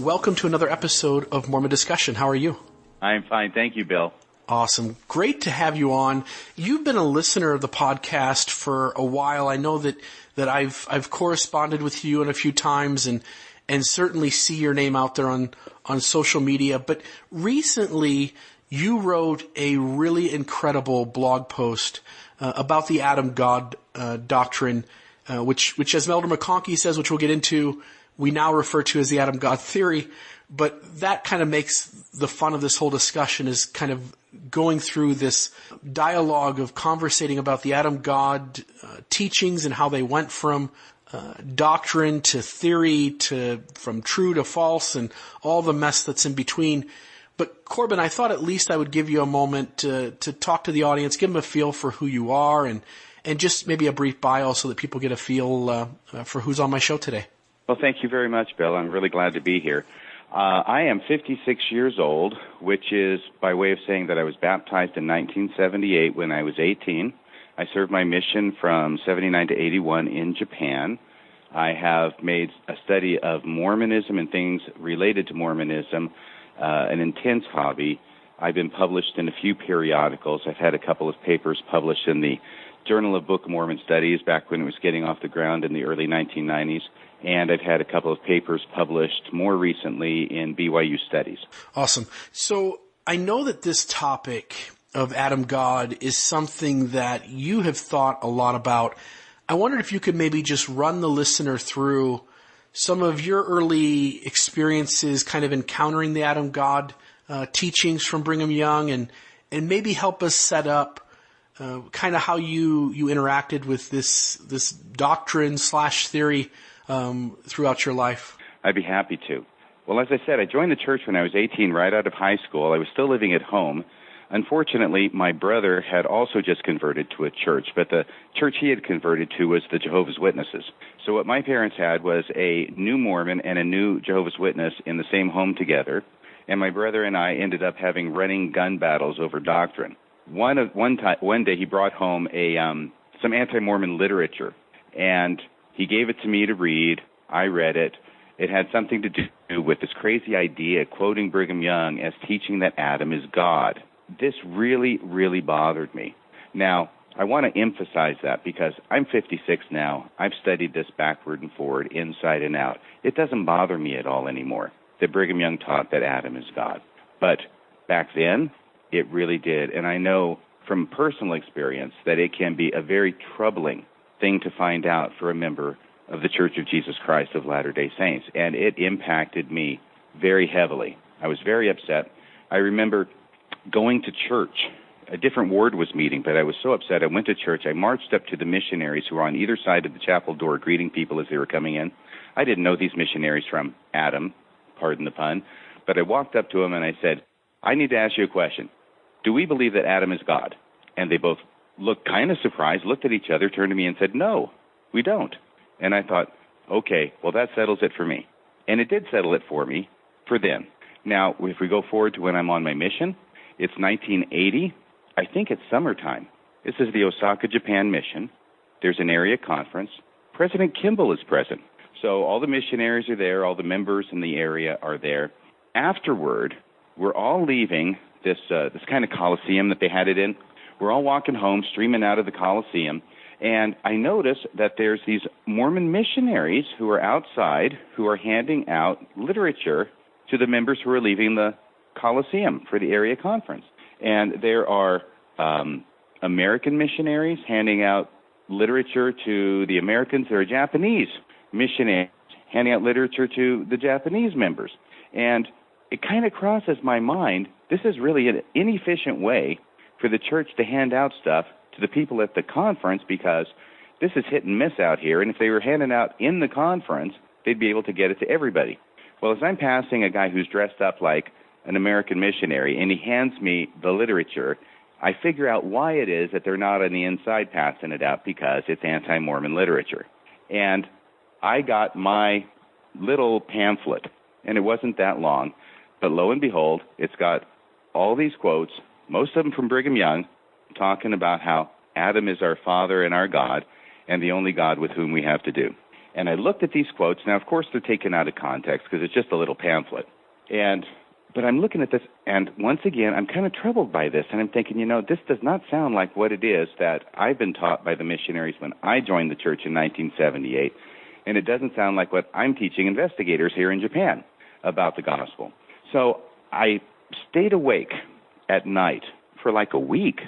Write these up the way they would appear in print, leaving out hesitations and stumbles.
welcome to another episode of Mormon Discussion. How are you? I'm fine. Thank you, Bill. Awesome. Great to have you on. You've been a listener of the podcast for a while. I know that I've corresponded with you a few times and certainly see your name out there on social media. But recently you wrote a really incredible blog post about the Adam God Doctrine, which as Elder McConkie says, which we'll get into, we now refer to as the Adam God theory. But that kind of makes the fun of this whole discussion, is kind of going through this dialogue of conversating about the Adam God teachings and how they went from doctrine to theory to from true to false and all the mess that's in between. But Corbin, I thought at least I would give you a moment to talk to the audience, give them a feel for who you are, and just maybe a brief bio so that people get a feel for who's on my show today. Well, thank you very much, Bill. I'm really glad to be here. I am 56 years old, which is by way of saying that I was baptized in 1978 when I was 18. I served my mission from 79 to 81 in Japan. I have made a study of Mormonism and things related to Mormonism an intense hobby. I've been published in a few periodicals. I've had a couple of papers published in the Journal of Book of Mormon Studies back when it was getting off the ground in the early 1990s. And I've had a couple of papers published more recently in BYU Studies. Awesome. So I know that this topic of Adam God is something that you have thought a lot about. I wondered if you could maybe just run the listener through some of your early experiences kind of encountering the Adam God teachings from Brigham Young, and maybe help us set up kind of how you interacted with this doctrine / theory throughout your life. I'd be happy to. Well, as I said, I joined the church when I was 18, right out of high school. I was still living at home. Unfortunately, my brother had also just converted to a church, but the church he had converted to was the Jehovah's Witnesses. So what my parents had was a new Mormon and a new Jehovah's Witness in the same home together, and my brother and I ended up having running gun battles over doctrine. One day he brought home some anti-Mormon literature, and he gave it to me to read. I read it. It had something to do with this crazy idea, quoting Brigham Young as teaching that Adam is God. This really, really bothered me. Now, I want to emphasize that because I'm 56 now. I've studied this backward and forward, inside and out. It doesn't bother me at all anymore that Brigham Young taught that Adam is God. But back then, it really did. And I know from personal experience that it can be a very troubling thing to find out for a member of the Church of Jesus Christ of Latter-day Saints. And it impacted me very heavily. I was very upset. I remember going to church. A different ward was meeting, but I was so upset. I went to church. I marched up to the missionaries who were on either side of the chapel door greeting people as they were coming in. I didn't know these missionaries from Adam, pardon the pun, but I walked up to them and I said, I need to ask you a question. Do we believe that Adam is God? And they both looked kind of surprised, looked at each other, turned to me and said, no, we don't. And I thought, okay, well, that settles it for me. And it did settle it for me for then. Now, if we go forward to when I'm on my mission, it's 1980. I think it's summertime. This is the Osaka, Japan mission. There's an area conference. President Kimball is present. So all the missionaries are there. All the members in the area are there. Afterward, we're all leaving this kind of coliseum that they had it in. We're all walking home, streaming out of the coliseum. And I notice that there's these Mormon missionaries who are outside who are handing out literature to the members who are leaving the Coliseum for the area conference. And there are American missionaries handing out literature to the Americans. There are Japanese missionaries handing out literature to the Japanese members. And it kind of crosses my mind, this is really an inefficient way for the church to hand out stuff to the people at the conference, because this is hit and miss out here. And if they were handing out in the conference, they'd be able to get it to everybody. Well, as I'm passing a guy who's dressed up like an American missionary, and he hands me the literature, I figure out why it is that they're not on the inside passing it out, because it's anti-Mormon literature. And I got my little pamphlet, and it wasn't that long, but lo and behold, it's got all these quotes, most of them from Brigham Young, talking about how Adam is our father and our God, and the only God with whom we have to do. And I looked at these quotes. Now, of course, they're taken out of context because it's just a little pamphlet. But I'm looking at this, and once again, I'm kind of troubled by this. And I'm thinking, this does not sound like what it is that I've been taught by the missionaries when I joined the church in 1978. And it doesn't sound like what I'm teaching investigators here in Japan about the gospel. So I stayed awake at night for like a week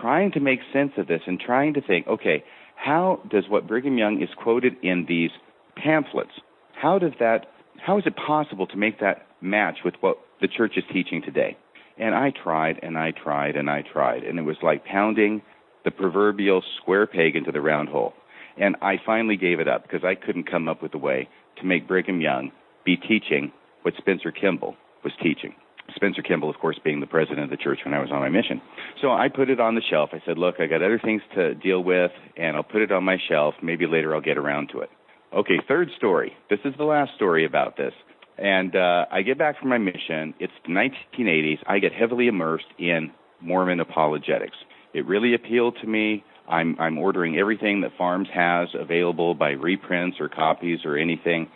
trying to make sense of this and trying to think, okay, how does what Brigham Young is quoted in these pamphlets, how is it possible to make that match with what the church is teaching today? And I tried, and I tried, and I tried, and it was like pounding the proverbial square peg into the round hole. And I finally gave it up because I couldn't come up with a way to make Brigham Young be teaching what Spencer Kimball was teaching. Spencer Kimball, of course, being the president of the church when I was on my mission. So I put it on the shelf. I said, look, I got other things to deal with, and I'll put it on my shelf. Maybe later I'll get around to it. Okay, third story. This is the last story about this. And I get back from my mission. It's the 1980s. I get heavily immersed in Mormon apologetics. It really appealed to me. I'm ordering everything that Farms has available by reprints or copies or anything.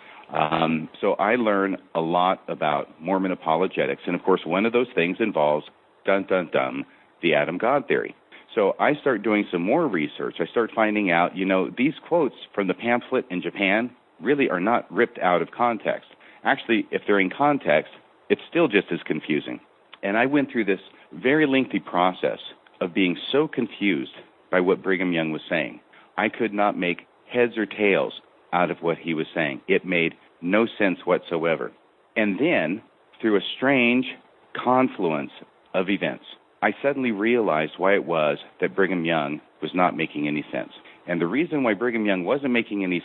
So I learn a lot about Mormon apologetics. And, of course, one of those things involves, the Adam God theory. So I start doing some more research. I start finding out, these quotes from the pamphlet in Japan really are not ripped out of context. Actually, if they're in context, it's still just as confusing. And I went through this very lengthy process of being so confused by what Brigham Young was saying. I could not make heads or tails out of what he was saying. It made no sense whatsoever. And then, through a strange confluence of events, I suddenly realized why it was that Brigham Young was not making any sense. And the reason why Brigham Young wasn't making any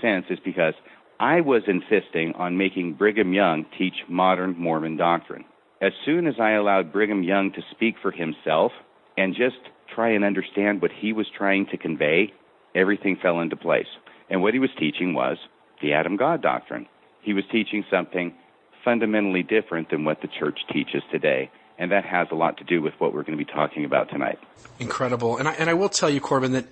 sense is because I was insisting on making Brigham Young teach modern Mormon doctrine. As soon as I allowed Brigham Young to speak for himself and just try and understand what he was trying to convey, everything fell into place. And what he was teaching was the Adam God doctrine. He was teaching something fundamentally different than what the church teaches today. And that has a lot to do with what we're going to be talking about tonight. Incredible. And I will tell you, Corbin, that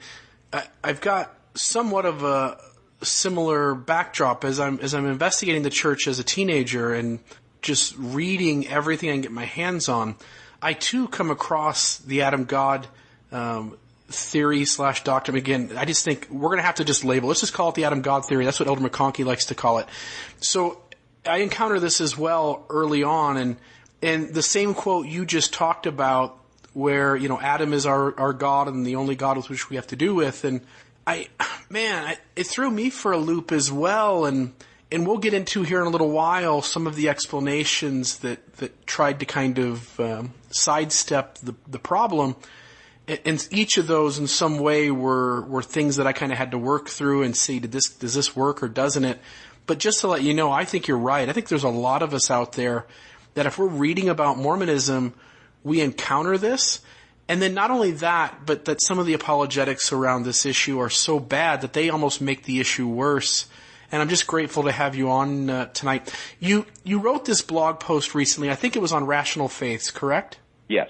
I've got somewhat of a similar backdrop as I'm investigating the church as a teenager and just reading everything I can get my hands on. I too come across the Adam God theory / doctrine. Again, I just think we're going to have to just label. Let's just call it the Adam God theory. That's what Elder McConkie likes to call it. So I encounter this as well early on, and the same quote you just talked about, where Adam is our God and the only God with which we have to do with, and it threw me for a loop as well, and we'll get into here in a little while some of the explanations that tried to kind of sidestep the problem. And each of those in some way were things that I kind of had to work through and see, does this work or doesn't it? But just to let you know, I think you're right. I think there's a lot of us out there that if we're reading about Mormonism, we encounter this. And then not only that, but that some of the apologetics around this issue are so bad that they almost make the issue worse. And I'm just grateful to have you on tonight. You wrote this blog post recently. I think it was on Rational Faiths, correct? Yes.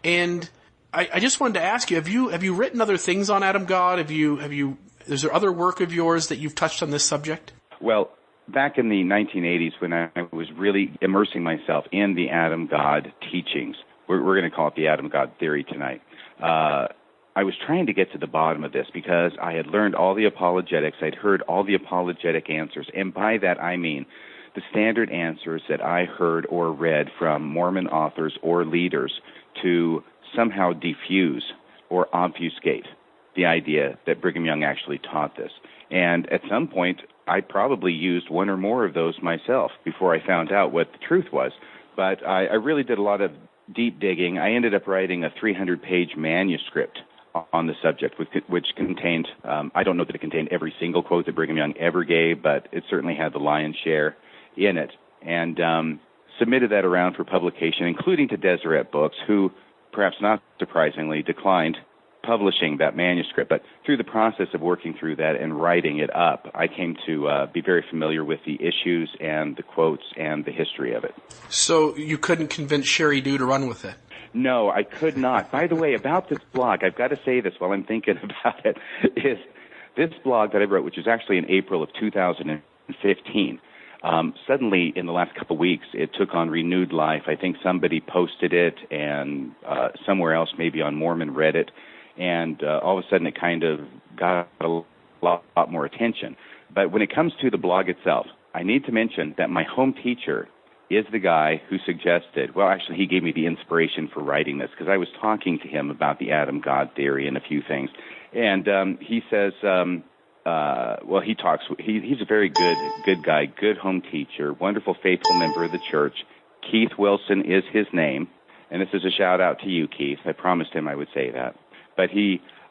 And I just wanted to ask you, have you written other things on Adam God? Is there other work of yours that you've touched on this subject? Well, back in the 1980s when I was really immersing myself in the Adam God teachings, we're going to call it the Adam God theory tonight, I was trying to get to the bottom of this because I had learned all the apologetics. I'd heard all the apologetic answers. And by that I mean the standard answers that I heard or read from Mormon authors or leaders to somehow defuse or obfuscate the idea that Brigham Young actually taught this. And at some point, I probably used one or more of those myself before I found out what the truth was. But I really did a lot of deep digging. I ended up writing a 300-page manuscript on the subject, which contained, I don't know that it contained every single quote that Brigham Young ever gave, but it certainly had the lion's share in it. And submitted that around for publication, including to Deseret Books, who, perhaps not surprisingly, declined publishing that manuscript. But through the process of working through that and writing it up, I came to be very familiar with the issues and the quotes and the history of it. So you couldn't convince Sherry Dew to run with it? No, I could not. By the way, about this blog, I've got to say this while I'm thinking about it, is This blog that I wrote, which was actually in April of 2015, suddenly in the last couple of weeks, it took on renewed life. I think somebody posted it, and somewhere else, maybe on Mormon Reddit, and all of a sudden it kind of got a lot more attention. But when it comes to the blog itself, I need to mention that my home teacher is the guy who suggested, well, actually, he gave me the inspiration for writing this, because I was talking to him about the Adam God theory and a few things. And he says, well, he's a very good guy, good home teacher, wonderful, faithful member of the church. Keith Wilson is his name. And this is a shout-out to you, Keith. I promised him I would say that. But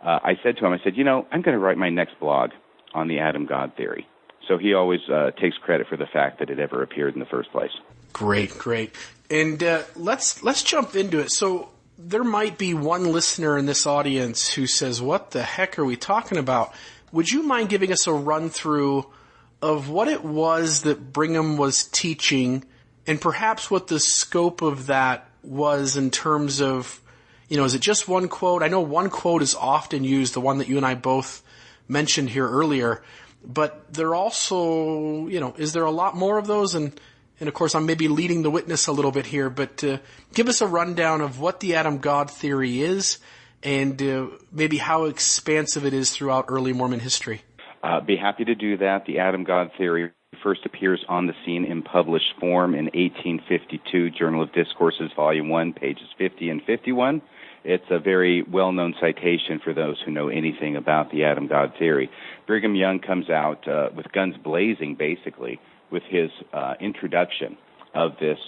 I said to him, I'm going to write my next blog on the Adam God theory. So he always takes credit for the fact that it ever appeared in the first place. Great. And let's jump into it. So there might be one listener in this audience who says, what the heck are we talking about? Would you mind giving us a run-through of what it was that Brigham was teaching, and perhaps what the scope of that was in terms of, is it just one quote? I know one quote is often used, the one that you and I both mentioned here earlier, but there also, is there a lot more of those? And of course, I'm maybe leading the witness a little bit here, but give us a rundown of what the Adam God theory is, and maybe how expansive it is throughout early Mormon history. Be happy to do that. The Adam God theory first appears on the scene in published form in 1852, Journal of Discourses, Volume 1, pages 50 and 51. It's a very well-known citation for those who know anything about the Adam God theory. Brigham Young comes out with guns blazing, basically, with his introduction of this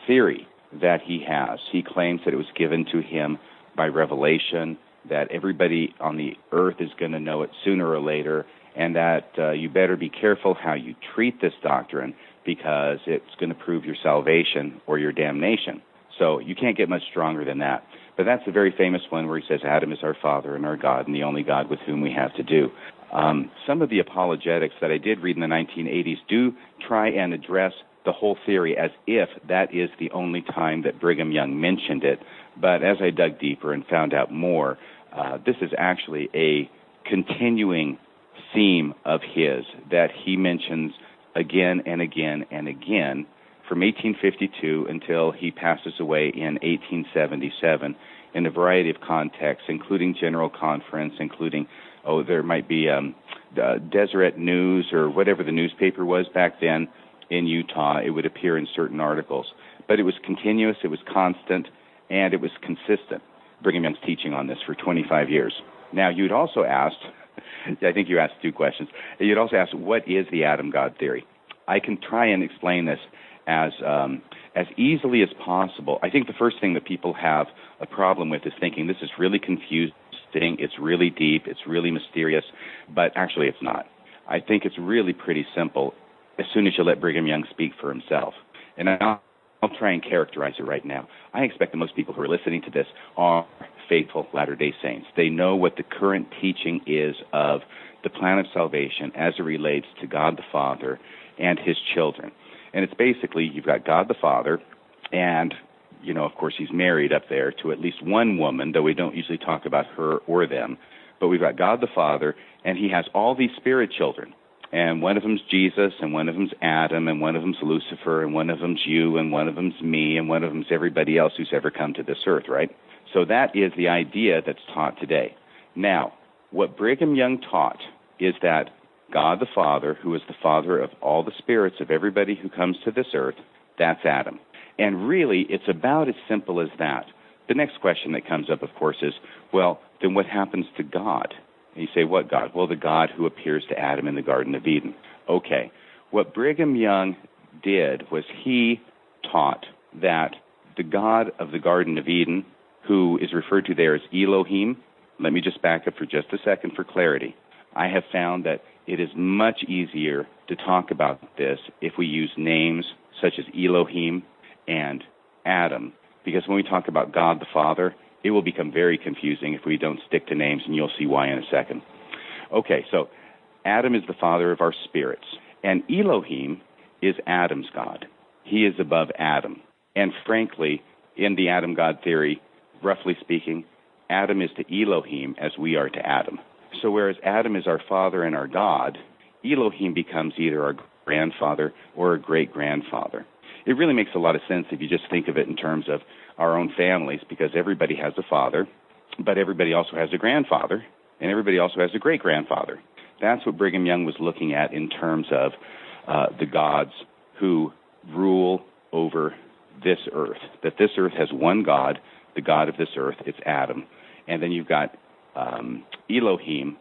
theory that he has. He claims that it was given to him by revelation, that everybody on the earth is going to know it sooner or later, and that you better be careful how you treat this doctrine, because it's going to prove your salvation or your damnation. So you can't get much stronger than that. But that's a very famous one where he says, Adam is our Father and our God and the only God with whom we have to do. Some of the apologetics that I did read in the 1980s do try and address the whole theory as if that is the only time that Brigham Young mentioned it. But as I dug deeper and found out more, this is actually a continuing theme of his that he mentions again and again and again from 1852 until he passes away in 1877 in a variety of contexts, including General Conference, including, there might be Deseret News or whatever the newspaper was back then in Utah. It would appear in certain articles. But it was continuous, it was constant, and it was consistent. Brigham Young's teaching on this for 25 years. Now, you'd also asked, I think you asked two questions. You'd also asked, what is the Adam God theory? I can try and explain this as easily as possible. I think the first thing that people have a problem with is thinking this is really confusing, it's really deep, it's really mysterious, but actually it's not. I think it's really pretty simple as soon as you let Brigham Young speak for himself. And I'll try and characterize it right now. I expect that most people who are listening to this are faithful Latter-day Saints. They know what the current teaching is of the plan of salvation as it relates to God the Father and his children. And it's basically, you've got God the Father, and, of course, he's married up there to at least one woman, though we don't usually talk about her or them. But we've got God the Father, and he has all these spirit children. And one of them's Jesus, and one of them's Adam, and one of them's Lucifer, and one of them's you, and one of them's me, and one of them's everybody else who's ever come to this earth, right? So that is the idea that's taught today. Now, what Brigham Young taught is that God the Father, who is the Father of all the spirits of everybody who comes to this earth, that's Adam. And really, it's about as simple as that. The next question that comes up, of course, is, well, then what happens to God? And you say, what God? Well, the God who appears to Adam in the Garden of Eden. Okay. What Brigham Young did was he taught that the God of the Garden of Eden, who is referred to there as Elohim, let me just back up for just a second for clarity. I have found that it is much easier to talk about this if we use names such as Elohim and Adam, because when we talk about God the Father, it will become very confusing if we don't stick to names, and you'll see why in a second. Okay, so Adam is the father of our spirits, and Elohim is Adam's God. He is above Adam. And frankly, in the Adam God theory, roughly speaking, Adam is to Elohim as we are to Adam. So whereas Adam is our father and our God, Elohim becomes either our grandfather or a great-grandfather. It really makes a lot of sense if you just think of it in terms of our own families, because everybody has a father, but everybody also has a grandfather, and everybody also has a great-grandfather. That's what Brigham Young was looking at in terms of the gods who rule over this earth, that this earth has one God, the God of this earth, it's Adam, and then you've got Elohim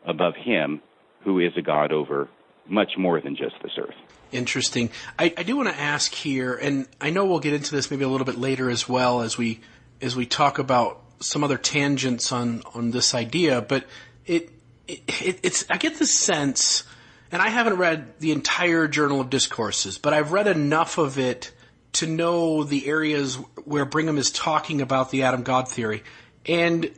above him, who is a God over much more than just this earth. Interesting. I do want to ask here, and I know we'll get into this maybe a little bit later as well as we talk about some other tangents on this idea, but it's I get the sense, and I haven't read the entire Journal of Discourses, but I've read enough of it to know the areas where Brigham is talking about the Adam God theory. And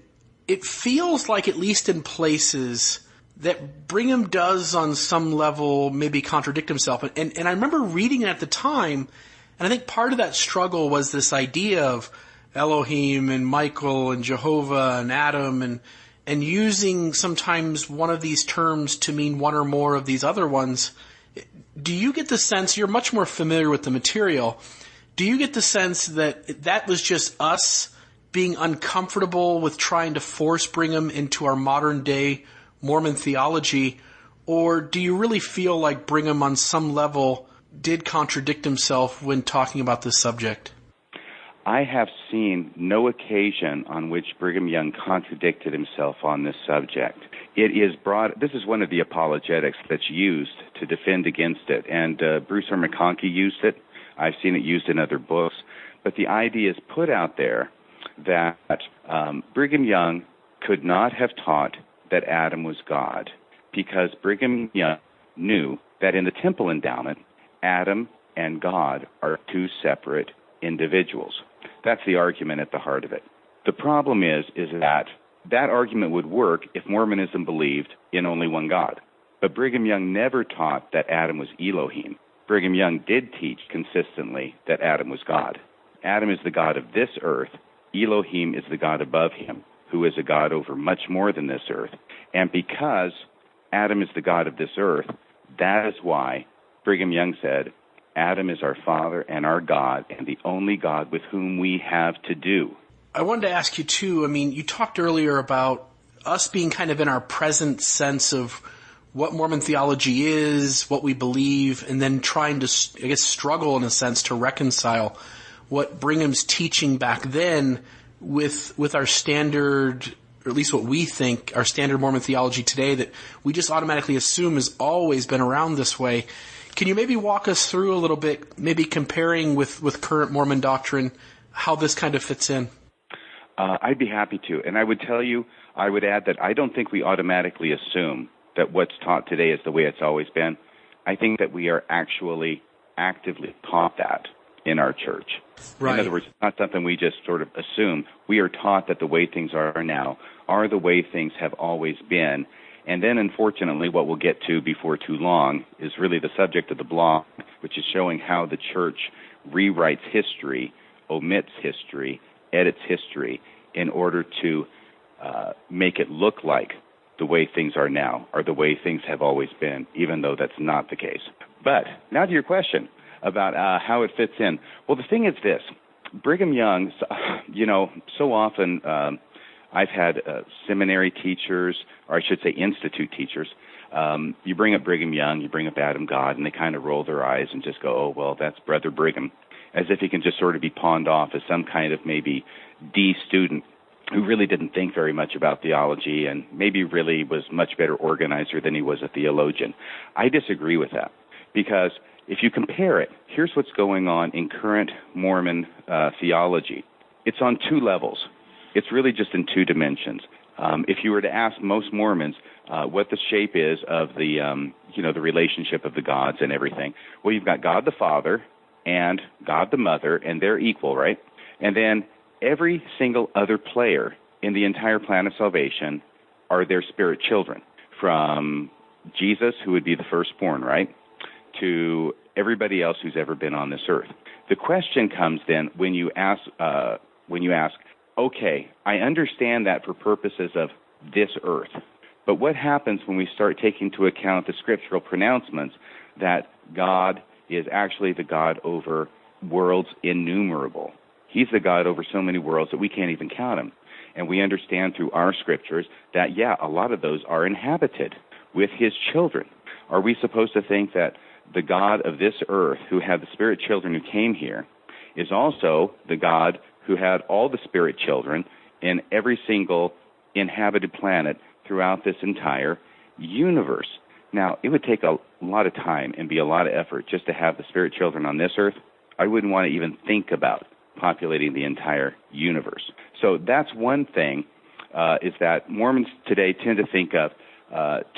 it feels like, at least in places, that Brigham does on some level maybe contradict himself. And I remember reading it at the time, and I think part of that struggle was this idea of Elohim and Michael and Jehovah and Adam and using sometimes one of these terms to mean one or more of these other ones. Do you get the sense, you're much more familiar with the material, do you get the sense that that was just us being uncomfortable with trying to force Brigham into our modern day Mormon theology, or do you really feel like Brigham on some level did contradict himself when talking about this subject? I have seen no occasion on which Brigham Young contradicted himself on this subject. It is broad. This is one of the apologetics that's used to defend against it, and Bruce R. McConkie used it. I've seen it used in other books. But the idea is put out there that Brigham Young could not have taught that Adam was God, because Brigham Young knew that in the temple endowment, Adam and God are two separate individuals. That's the argument at the heart of it. The problem is that argument would work if Mormonism believed in only one God. But Brigham Young never taught that Adam was Elohim. Brigham Young did teach consistently that Adam was God. Adam is the God of this earth. Elohim is the God above him, who is a God over much more than this earth. And because Adam is the God of this earth, that is why Brigham Young said, Adam is our Father and our God, and the only God with whom we have to do. I wanted to ask you, too, I mean, you talked earlier about us being kind of in our present sense of what Mormon theology is, what we believe, and then trying to, I guess, struggle in a sense to reconcile what Brigham's teaching back then with our standard, or at least what we think, our standard Mormon theology today that we just automatically assume has always been around this way. Can you maybe walk us through a little bit, maybe comparing with current Mormon doctrine, how this kind of fits in? I'd be happy to. And I would tell you, I would add that I don't think we automatically assume that what's taught today is the way it's always been. I think that we are actually actively taught that in our church. Right. In other words, it's not something we just sort of assume. We are taught that the way things are now are the way things have always been. And then, unfortunately, what we'll get to before too long is really the subject of the blog, which is showing how the church rewrites history, omits history, edits history in order to make it look like the way things are now or the way things have always been, even though that's not the case. But now to your question about how it fits in. Well, the thing is this. Brigham Young, so often I've had seminary teachers, or I should say institute teachers. You bring up Brigham Young, you bring up Adam God, and they kind of roll their eyes and just go, oh, well, that's Brother Brigham, as if he can just sort of be pawned off as some kind of maybe D student who really didn't think very much about theology and maybe really was much better organizer than he was a theologian. I disagree with that, because if you compare it, here's what's going on in current Mormon theology. It's on two levels. It's really just in two dimensions. If you were to ask most Mormons what the shape is of the relationship of the gods and everything, well, you've got God the Father and God the Mother, and they're equal, right? And then every single other player in the entire plan of salvation are their spirit children, from Jesus, who would be the firstborn, right, to everybody else who's ever been on this earth. The question comes then when you ask, okay, I understand that for purposes of this earth, But what happens when we start taking into account the scriptural pronouncements that God is actually the God over worlds innumerable? He's the God over so many worlds that we can't even count them. And we understand through our scriptures that, a lot of those are inhabited with his children. Are we supposed to think that the God of this earth, who had the spirit children who came here, is also the God who had all the spirit children in every single inhabited planet throughout this entire universe? Now, it would take a lot of time and be a lot of effort just to have the spirit children on this earth. I wouldn't want to even think about populating the entire universe. So that's one thing, is that Mormons today tend to think of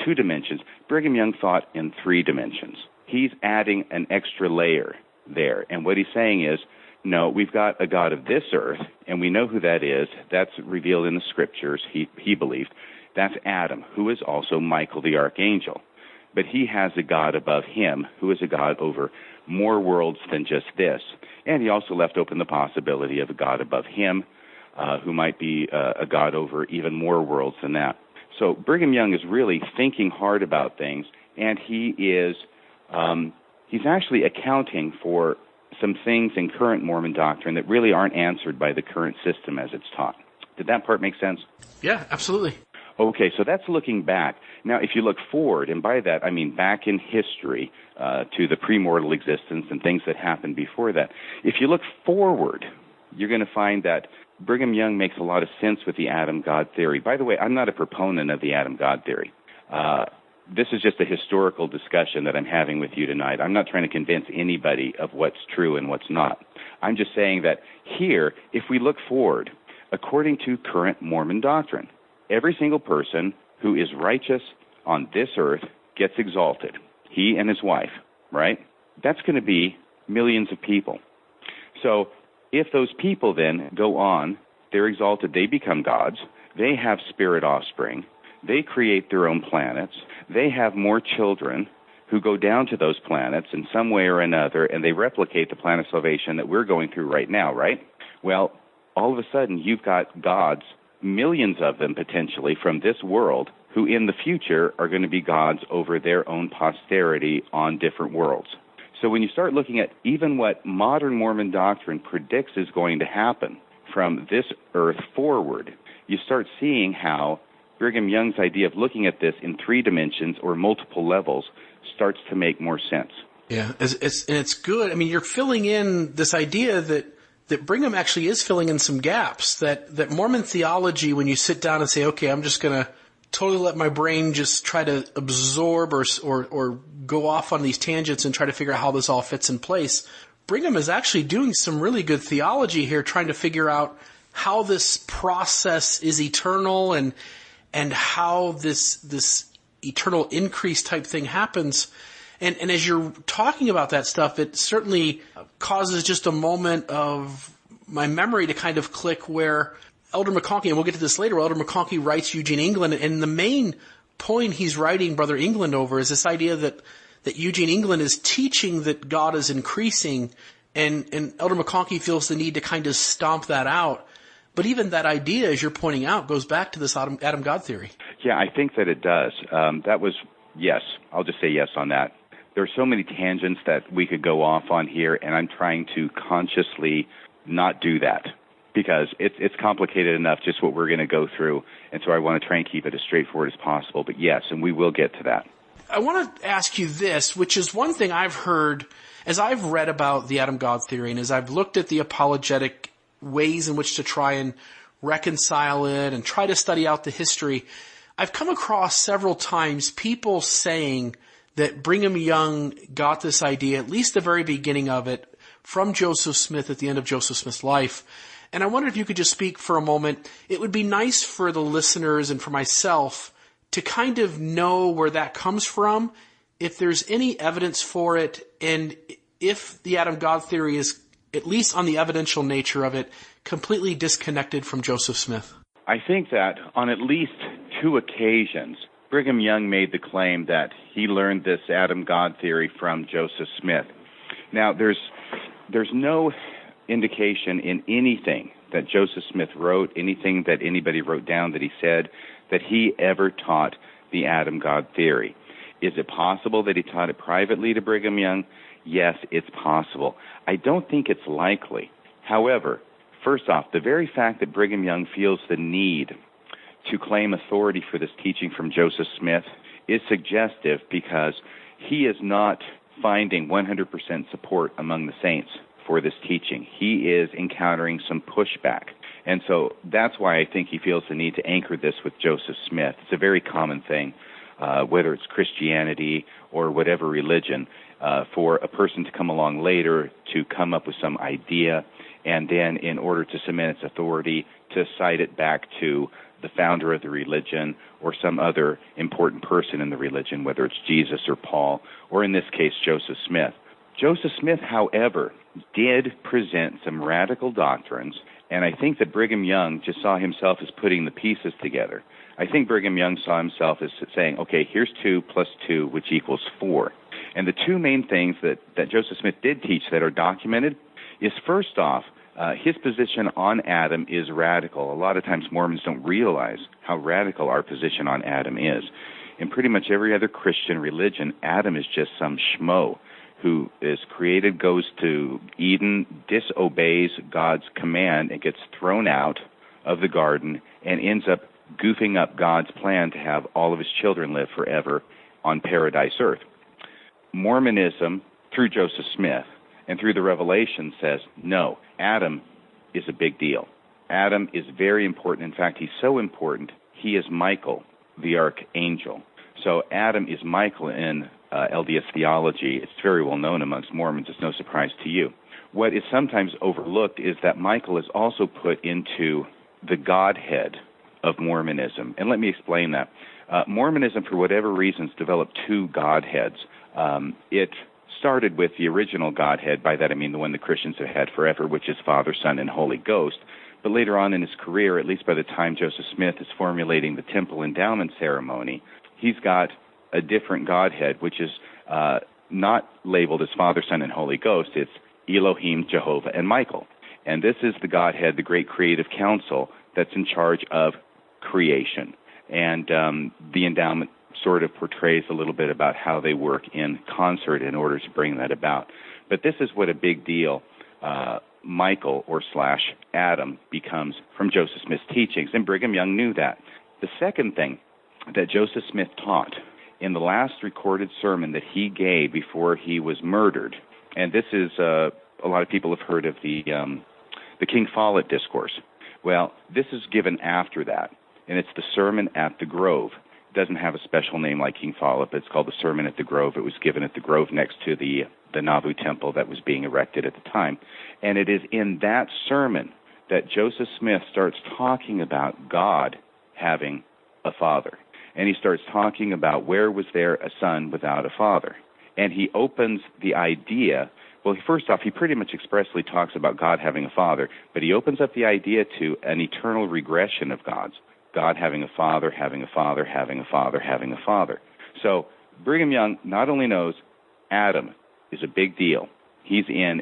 2 dimensions. Brigham Young thought in 3 dimensions. He's adding an extra layer there. And what he's saying is, no, we've got a God of this earth, and we know who that is. That's revealed in the scriptures, he believed. That's Adam, who is also Michael the archangel. But he has a God above him, who is a God over more worlds than just this. And he also left open the possibility of a God above him, who might be a God over even more worlds than that. So Brigham Young is really thinking hard about things, and he's actually accounting for some things in current Mormon doctrine that really aren't answered by the current system as it's taught. Did that part make sense? Yeah, absolutely. Okay, so that's looking back. Now, if you look forward, and by that I mean back in history to the premortal existence and things that happened before that, if you look forward, you're going to find that Brigham Young makes a lot of sense with the Adam God theory. By the way, I'm not a proponent of the Adam God theory. This is just a historical discussion that I'm having with you tonight. I'm not trying to convince anybody of what's true and what's not. I'm just saying that here, if we look forward, according to current Mormon doctrine, every single person who is righteous on this earth gets exalted. He and his wife, right? That's going to be millions of people. So if those people then go on, they're exalted, they become gods, they have spirit offspring, they create their own planets, they have more children who go down to those planets in some way or another, and they replicate the plan of salvation that we're going through right now, right? Well, all of a sudden you've got gods, millions of them potentially from this world, who in the future are going to be gods over their own posterity on different worlds. So when you start looking at even what modern Mormon doctrine predicts is going to happen from this earth forward, you start seeing how Brigham Young's idea of looking at this in 3 dimensions or multiple levels starts to make more sense. Yeah, it's good. I mean, you're filling in this idea that Brigham actually is filling in some gaps, that Mormon theology, when you sit down and say, okay, I'm just going to totally let my brain just try to absorb or go off on these tangents and try to figure out how this all fits in place, Brigham is actually doing some really good theology here, trying to figure out how this process is eternal and how this eternal increase type thing happens. And as you're talking about that stuff, it certainly causes just a moment of my memory to kind of click where Elder McConkie, and we'll get to this later, Elder McConkie writes Eugene England, and the main point he's writing Brother England over is this idea that Eugene England is teaching that God is increasing, and Elder McConkie feels the need to kind of stomp that out. But even that idea, as you're pointing out, goes back to this Adam God theory. Yeah, I think that it does. That was, yes, I'll just say yes on that. There are so many tangents that we could go off on here, and I'm trying to consciously not do that because it's complicated enough just what we're going to go through, and so I want to try and keep it as straightforward as possible. But yes, and we will get to that. I want to ask you this, which is one thing I've heard as I've read about the Adam God theory and as I've looked at the apologetic ways in which to try and reconcile it and try to study out the history. I've come across several times people saying that Brigham Young got this idea, at least the very beginning of it, from Joseph Smith at the end of Joseph Smith's life. And I wonder if you could just speak for a moment. It would be nice for the listeners and for myself to kind of know where that comes from, if there's any evidence for it, and if the Adam God theory is, at least on the evidential nature of it, completely disconnected from Joseph Smith. I think that on at least 2 occasions, Brigham Young made the claim that he learned this Adam God theory from Joseph Smith. Now, there's no indication in anything that Joseph Smith wrote, anything that anybody wrote down that he said, that he ever taught the Adam God theory. Is it possible that he taught it privately to Brigham Young? Yes, it's possible. I don't think it's likely. However, first off, the very fact that Brigham Young feels the need to claim authority for this teaching from Joseph Smith is suggestive, because he is not finding 100% support among the saints for this teaching. He is encountering some pushback. And so that's why I think he feels the need to anchor this with Joseph Smith. It's a very common thing, whether it's Christianity or whatever religion, for a person to come along later to come up with some idea, and then in order to cement its authority, to cite it back to the founder of the religion or some other important person in the religion, whether it's Jesus or Paul, or in this case, Joseph Smith. Joseph Smith, however, did present some radical doctrines, and I think that Brigham Young just saw himself as putting the pieces together. I think Brigham Young saw himself as saying, okay, here's 2 plus 2, which equals 4. And the two main things that Joseph Smith did teach that are documented is, first off, his position on Adam is radical. A lot of times Mormons don't realize how radical our position on Adam is. In pretty much every other Christian religion, Adam is just some schmo who is created, goes to Eden, disobeys God's command, and gets thrown out of the garden and ends up goofing up God's plan to have all of his children live forever on paradise earth. Mormonism, through Joseph Smith and through the Revelation, says, no, Adam is a big deal. Adam is very important. In fact, he's so important, he is Michael, the archangel. So Adam is Michael in LDS theology. It's very well known amongst Mormons. It's no surprise to you. What is sometimes overlooked is that Michael is also put into the Godhead of Mormonism. And let me explain that. Mormonism, for whatever reasons, developed 2 Godheads. It started with the original Godhead. By that I mean the one the Christians have had forever, which is Father, Son, and Holy Ghost. But later on in his career, at least by the time Joseph Smith is formulating the temple endowment ceremony, he's got a different Godhead, which is not labeled as Father, Son, and Holy Ghost. It's Elohim, Jehovah, and Michael. And this is the Godhead, the great creative council that's in charge of creation. And the endowment sort of portrays a little bit about how they work in concert in order to bring that about. But this is what a big deal Michael or / Adam becomes from Joseph Smith's teachings, and Brigham Young knew that. The second thing that Joseph Smith taught in the last recorded sermon that he gave before he was murdered, and this is, a lot of people have heard of the King Follett Discourse. Well, this is given after that, and it's the Sermon at the Grove. It doesn't have a special name like King Follett, but it's called the Sermon at the Grove. It was given at the Grove next to the Nauvoo Temple that was being erected at the time. And it is in that sermon that Joseph Smith starts talking about God having a father. And he starts talking about where was there a son without a father. And he opens the idea, well, first off, he pretty much expressly talks about God having a father, but he opens up the idea to an eternal regression of God's. God having a father, having a father, having a father, having a father. So Brigham Young not only knows Adam is a big deal, he's in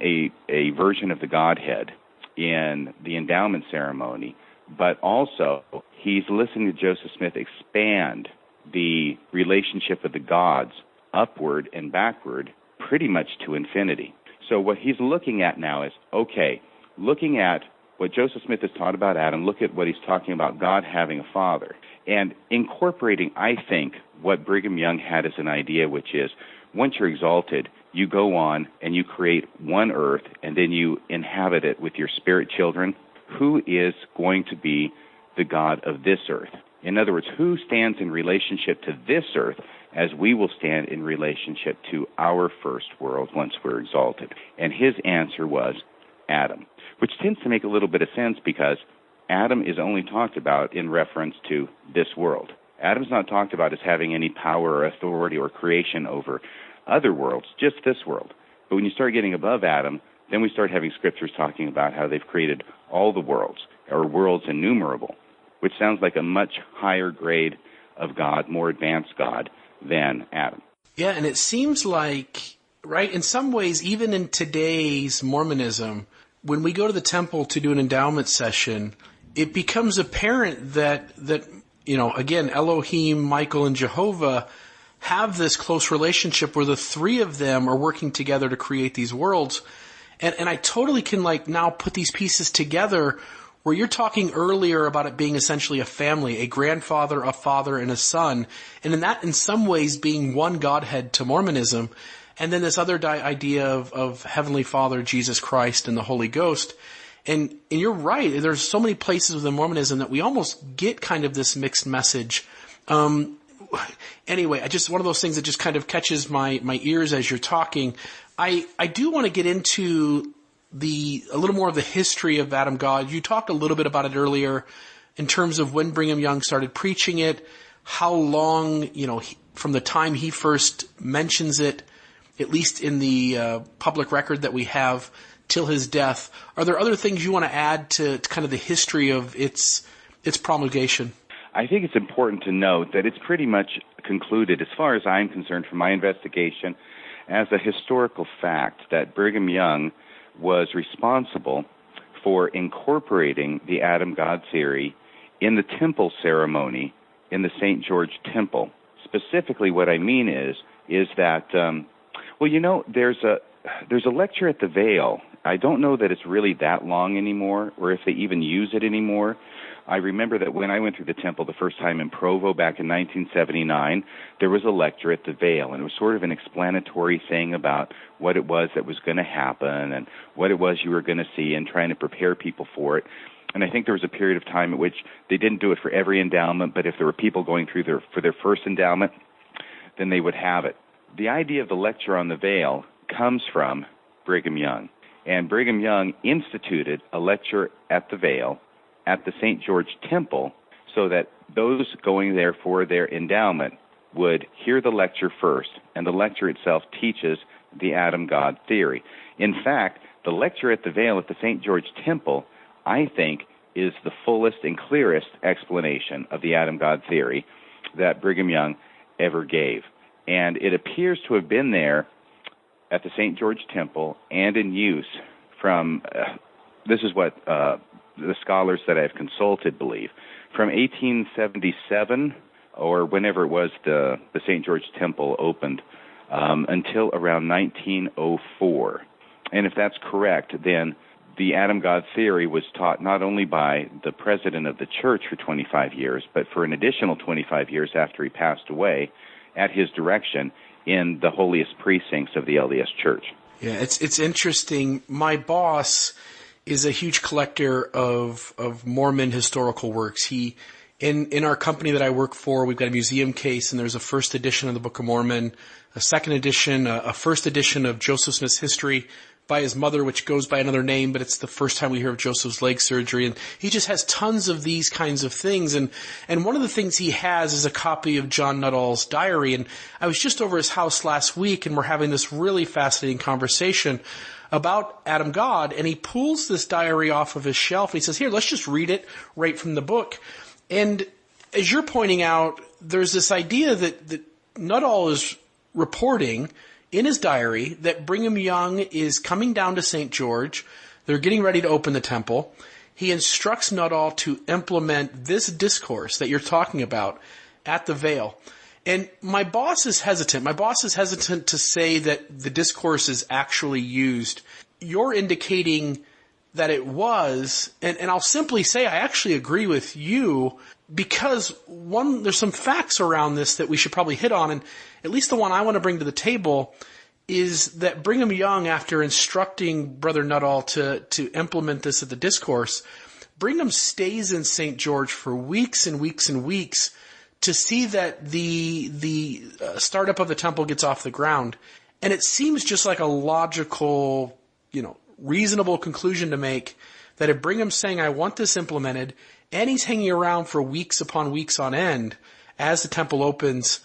a version of the Godhead in the endowment ceremony, but also he's listening to Joseph Smith expand the relationship of the gods upward and backward pretty much to infinity. So what he's looking at now is, okay, looking at what Joseph Smith has taught about Adam, look at what he's talking about God having a father, and incorporating, I think, what Brigham Young had as an idea, which is once you're exalted, you go on and you create one earth, and then you inhabit it with your spirit children. Who is going to be the God of this earth? In other words, who stands in relationship to this earth as we will stand in relationship to our first world once we're exalted? And his answer was Adam, which tends to make a little bit of sense because Adam is only talked about in reference to this world. Adam's not talked about as having any power or authority or creation over other worlds, just this world. But when you start getting above Adam, then we start having scriptures talking about how they've created all the worlds, or worlds innumerable, which sounds like a much higher grade of God, more advanced God than Adam. Yeah, and it seems like, right, in some ways, even in today's Mormonism, when we go to the temple to do an endowment session, it becomes apparent that again, Elohim, Michael, and Jehovah have this close relationship where the three of them are working together to create these worlds. And I totally can now put these pieces together where you're talking earlier about it being essentially a family, a grandfather, a father, and a son. And in some ways being one Godhead to Mormonism. And then this other idea of Heavenly Father, Jesus Christ, and the Holy Ghost. And you're right. There's so many places within Mormonism that we almost get kind of this mixed message. Anyway, one of those things that just kind of catches my ears as you're talking. I do want to get into a little more of the history of Adam God. You talked a little bit about it earlier in terms of when Brigham Young started preaching it, how long, from the time he first mentions it, at least in the public record that we have, till his death. Are there other things you want to add to kind of the history of its promulgation? I think it's important to note that it's pretty much concluded, as far as I'm concerned from my investigation, as a historical fact that Brigham Young was responsible for incorporating the Adam God theory in the temple ceremony in the St. George Temple. Specifically, what I mean is that, there's a lecture at the Veil. I don't know that it's really that long anymore, or if they even use it anymore. I remember that when I went through the temple the first time in Provo back in 1979, there was a lecture at the Veil, and it was sort of an explanatory thing about what it was that was going to happen and what it was you were going to see and trying to prepare people for it. And I think there was a period of time at which they didn't do it for every endowment, but if there were people going through for their first endowment, then they would have it. The idea of the lecture on the Veil comes from Brigham Young. And Brigham Young instituted a lecture at the Veil at the St. George Temple so that those going there for their endowment would hear the lecture first, and the lecture itself teaches the Adam God theory. In fact, the lecture at the Veil at the St. George Temple, I think, is the fullest and clearest explanation of the Adam God theory that Brigham Young ever gave. And it appears to have been there at the St. George Temple and in use from, this is what the scholars that I've consulted believe, from 1877 or whenever it was the St. George Temple opened until around 1904. And if that's correct, then the Adam God theory was taught not only by the president of the church for 25 years, but for an additional 25 years after he passed away at his direction in the holiest precincts of the LDS Church. Yeah, it's interesting. My boss is a huge collector of Mormon historical works. He, in our company that I work for, we've got a museum case, and there's a first edition of the Book of Mormon, a second edition, a first edition of Joseph Smith's history by his mother, which goes by another name, but it's the first time we hear of Joseph's leg surgery. And he just has tons of these kinds of things. And one of the things he has is a copy of John Nuttall's diary. And I was just over his house last week, and we're having this really fascinating conversation about Adam God. And he pulls this diary off of his shelf. And he says, here, let's just read it right from the book. And as you're pointing out, there's this idea that Nuttall is reporting in his diary that Brigham Young is coming down to St. George. They're getting ready to open the temple. He instructs Nuttall to implement this discourse that you're talking about at the Veil. And my boss is hesitant. My boss is hesitant to say that the discourse is actually used. You're indicating that it was, and I'll simply say I actually agree with you, because one, there's some facts around this that we should probably hit on, and at least the one I want to bring to the table is that Brigham Young, after instructing Brother Nuttall to implement this at the discourse, Brigham stays in St. George for weeks and weeks and weeks to see that the startup of the temple gets off the ground. And it seems just like a logical, reasonable conclusion to make that if Brigham's saying, I want this implemented, and he's hanging around for weeks upon weeks on end as the temple opens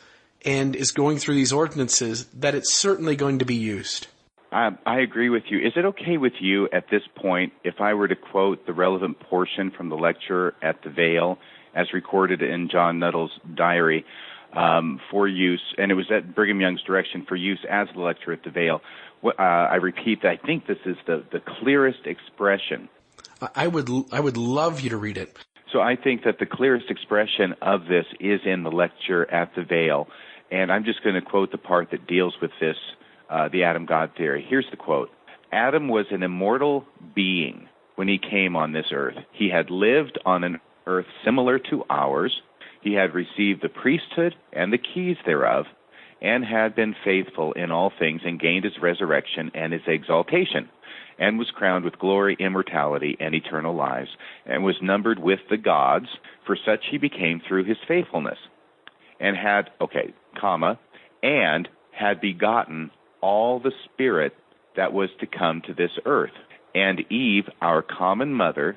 and is going through these ordinances, that it's certainly going to be used. I agree with you. Is it okay with you at this point if I were to quote the relevant portion from the lecture at the Veil as recorded in John Nuttall's diary for use, and it was at Brigham Young's direction for use as the lecture at the Veil? I repeat that I think this is the clearest expression. I would love you to read it. So I think that the clearest expression of this is in the lecture at the Veil, and I'm just going to quote the part that deals with this, the Adam God theory. Here's the quote. Adam was an immortal being when he came on this earth. He had lived on an earth similar to ours. He had received the priesthood and the keys thereof, and had been faithful in all things, and gained his resurrection and his exaltation, and was crowned with glory, immortality, and eternal lives, and was numbered with the gods, for such he became through his faithfulness, and had, and had begotten all the spirit that was to come to this earth. And Eve, our common mother,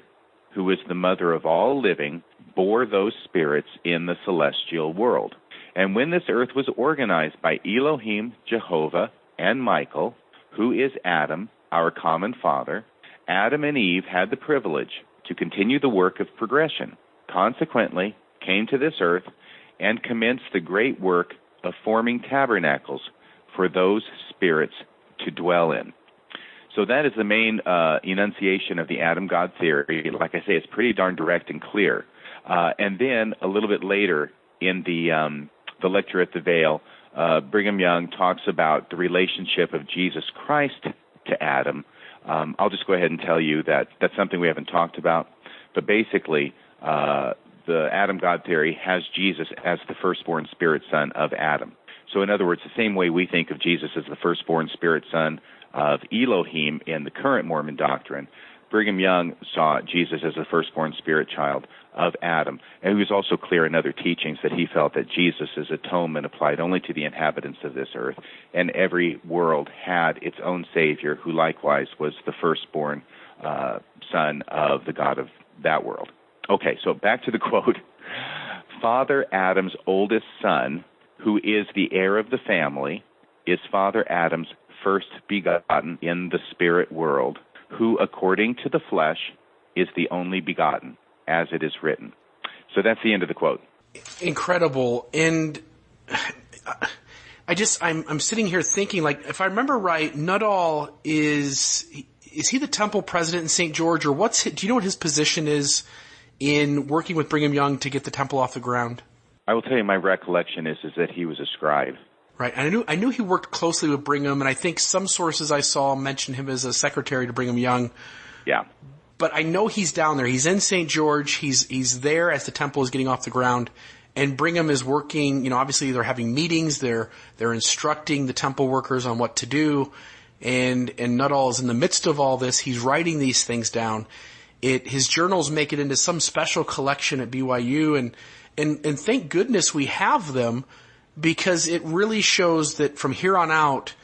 who is the mother of all living, bore those spirits in the celestial world. And when this earth was organized by Elohim, Jehovah, and Michael, who is Adam, our common father, Adam and Eve had the privilege to continue the work of progression, consequently came to this earth and commenced the great work of forming tabernacles for those spirits to dwell in. So that is the main enunciation of the Adam God theory. Like I say, it's pretty darn direct and clear. And then a little bit later in the lecture at the Veil, Brigham Young talks about the relationship of Jesus Christ to Adam. I'll just go ahead and tell you that that's something we haven't talked about. But basically, the Adam God theory has Jesus as the firstborn spirit son of Adam. So in other words, the same way we think of Jesus as the firstborn spirit son of Elohim in the current Mormon doctrine, Brigham Young saw Jesus as the firstborn spirit child of Adam. And he was also clear in other teachings that he felt that Jesus' atonement applied only to the inhabitants of this earth, and every world had its own Savior, who likewise was the firstborn son of the God of that world. Okay, so back to the quote. Father Adam's oldest son, who is the heir of the family, is Father Adam's first begotten in the spirit world, who, according to the flesh, is the only begotten, as it is written. So that's the end of the quote. Incredible. And I'm sitting here thinking, like, if I remember right, Nuttall is he the temple president in St. George, or do you know what his position is in working with Brigham Young to get the temple off the ground? I will tell you my recollection is that he was a scribe. Right. And I knew he worked closely with Brigham, and I think some sources I saw mentioned him as a secretary to Brigham Young. Yeah. But I know he's down there. He's in St. George. He's there as the temple is getting off the ground. And Brigham is working, obviously they're having meetings. They're instructing the temple workers on what to do. And Nuttall is in the midst of all this. He's writing these things down. His journals make it into some special collection at BYU. And thank goodness we have them, because it really shows that from here on out,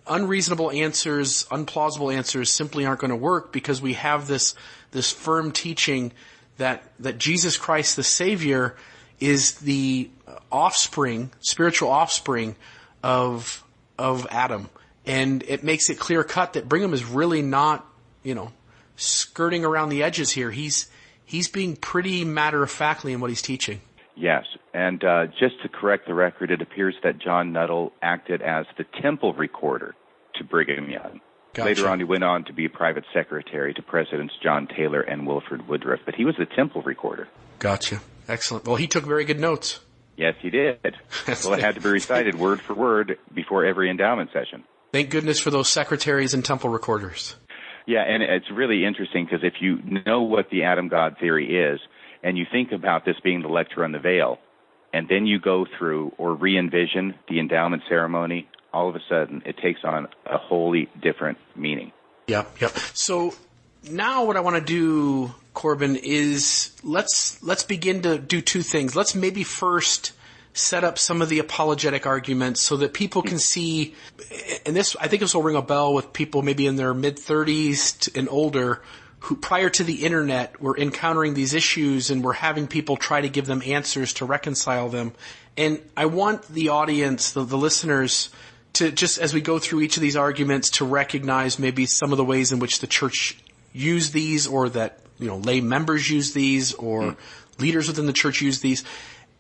unreasonable answers, unplausible answers simply aren't going to work, because we have this firm teaching that Jesus Christ, the Savior, is the spiritual offspring of Adam. And it makes it clear cut that Brigham is really not, skirting around the edges here. He's being pretty matter-of-factly in what he's teaching. Yes, and just to correct the record, it appears that John Nuttall acted as the temple recorder to Brigham Young. Gotcha. Later on, he went on to be private secretary to Presidents John Taylor and Wilford Woodruff, but he was the temple recorder. Gotcha. Excellent. Well, he took very good notes. Yes, he did. Well, it had to be recited word for word before every endowment session. Thank goodness for those secretaries and temple recorders. Yeah, and it's really interesting, because if you know what the Adam God theory is, and you think about this being the lecture on the Veil, and then you go through or re-envision the endowment ceremony, all of a sudden it takes on a wholly different meaning. Yep. So now what I want to do, Corbin, is let's begin to do two things. Let's maybe first set up some of the apologetic arguments so that people can see, and I think this will ring a bell with people maybe in their mid-30s and older, who prior to the internet were encountering these issues and were having people try to give them answers to reconcile them. And I want the audience, the listeners, to just, as we go through each of these arguments, to recognize maybe some of the ways in which the church use these, or that, lay members use these, or leaders within the church use these.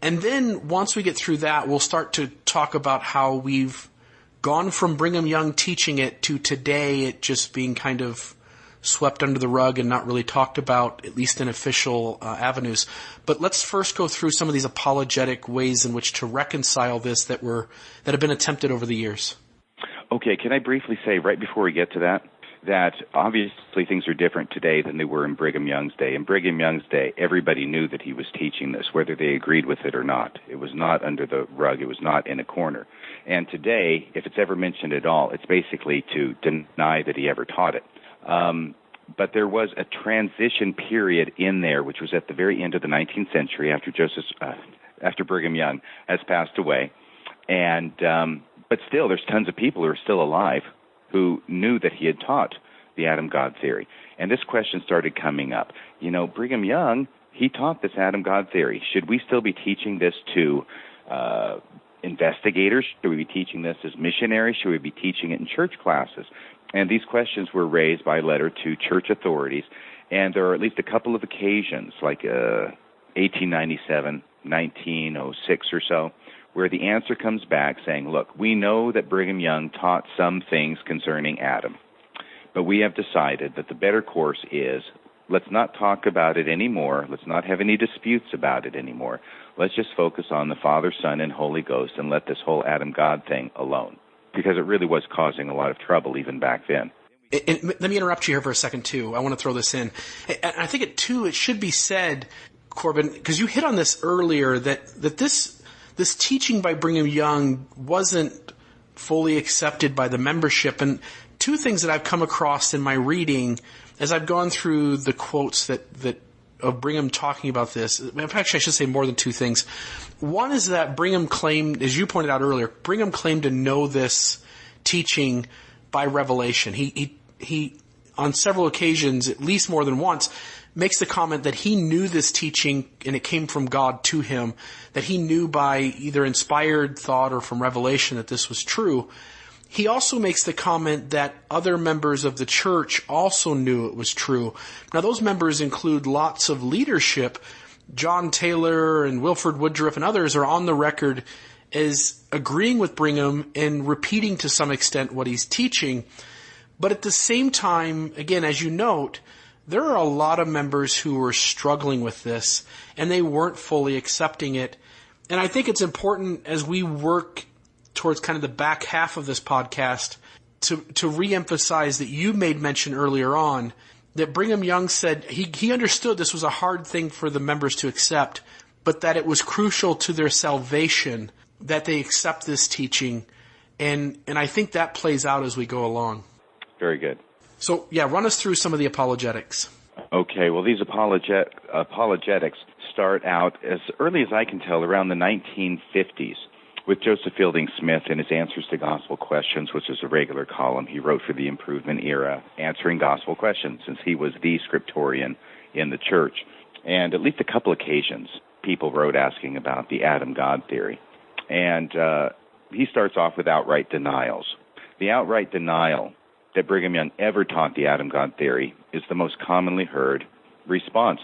And then once we get through that, we'll start to talk about how we've gone from Brigham Young teaching it to today it just being kind of swept under the rug and not really talked about, at least in official avenues. But let's first go through some of these apologetic ways in which to reconcile this that have been attempted over the years. Okay, can I briefly say, right before we get to that obviously things are different today than they were in Brigham Young's day. In Brigham Young's day, everybody knew that he was teaching this, whether they agreed with it or not. It was not under the rug. It was not in a corner. And today, if it's ever mentioned at all, it's basically to deny that he ever taught it. But there was a transition period in there, which was at the very end of the 19th century after Brigham Young has passed away. And but still, there's tons of people who are still alive who knew that he had taught the Adam God theory. And this question started coming up. Brigham Young, he taught this Adam God theory. Should we still be teaching this to investigators? Should we be teaching this as missionaries? Should we be teaching it in church classes? And these questions were raised by letter to church authorities. And there are at least a couple of occasions, like 1897, 1906 or so, where the answer comes back saying, look, we know that Brigham Young taught some things concerning Adam, but we have decided that the better course is let's not talk about it anymore. Let's not have any disputes about it anymore. Let's just focus on the Father, Son, and Holy Ghost and let this whole Adam God thing alone, because it really was causing a lot of trouble even back then. And let me interrupt you here for a second, too. I want to throw this in. And I think, it should be said, Corbin, because you hit on this earlier, that this teaching by Brigham Young wasn't fully accepted by the membership. And two things that I've come across in my reading as I've gone through the quotes that of Brigham talking about this. Actually, I should say more than two things. One is that Brigham claimed, as you pointed out earlier, Brigham claimed to know this teaching by revelation. He on several occasions, at least more than once, makes the comment that he knew this teaching and it came from God to him, that he knew by either inspired thought or from revelation that this was true. He also makes the comment that other members of the church also knew it was true. Now, those members include lots of leadership. John Taylor and Wilford Woodruff and others are on the record as agreeing with Brigham and repeating to some extent what he's teaching. But at the same time, again, as you note, there are a lot of members who were struggling with this, and they weren't fully accepting it. And I think it's important as we work towards kind of the back half of this podcast to reemphasize that you made mention earlier on that Brigham Young said he understood this was a hard thing for the members to accept, but that it was crucial to their salvation that they accept this teaching. And I think that plays out as we go along. Very good. So, run us through some of the apologetics. Okay, well, these apologetics start out, as early as I can tell, around the 1950s with Joseph Fielding Smith and his Answers to Gospel Questions, which is a regular column he wrote for the Improvement era, answering gospel questions, since he was the scriptorian in the church. And at least a couple occasions, people wrote asking about the Adam God theory. And he starts off with outright denials. The outright denial that Brigham Young ever taught the Adam God theory is the most commonly heard response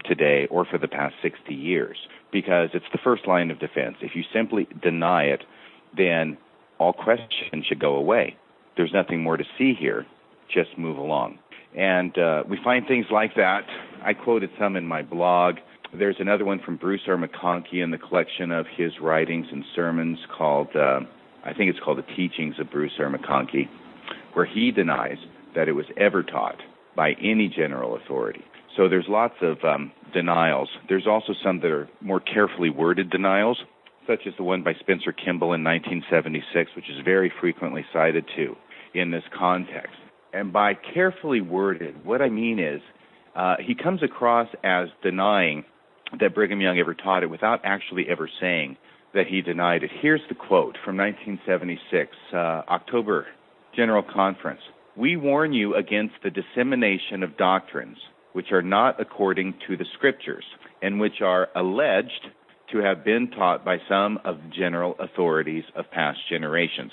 today or for the past 60 years, because it's the first line of defense. If you simply deny it, then all questions should go away. There's nothing more to see here. Just move along. And we find things like that. I quoted some in my blog. There's another one from Bruce R. McConkie in the collection of his writings and sermons called, I think it's called The Teachings of Bruce R. McConkie, where he denies that it was ever taught by any general authority. So there's lots of denials. There's also some that are more carefully worded denials, such as the one by Spencer Kimball in 1976, which is very frequently cited too in this context. And by carefully worded, what I mean is he comes across as denying that Brigham Young ever taught it without actually ever saying that he denied it. Here's the quote from 1976, October General Conference. We warn you against the dissemination of doctrines which are not according to the Scriptures and which are alleged to have been taught by some of the general authorities of past generations.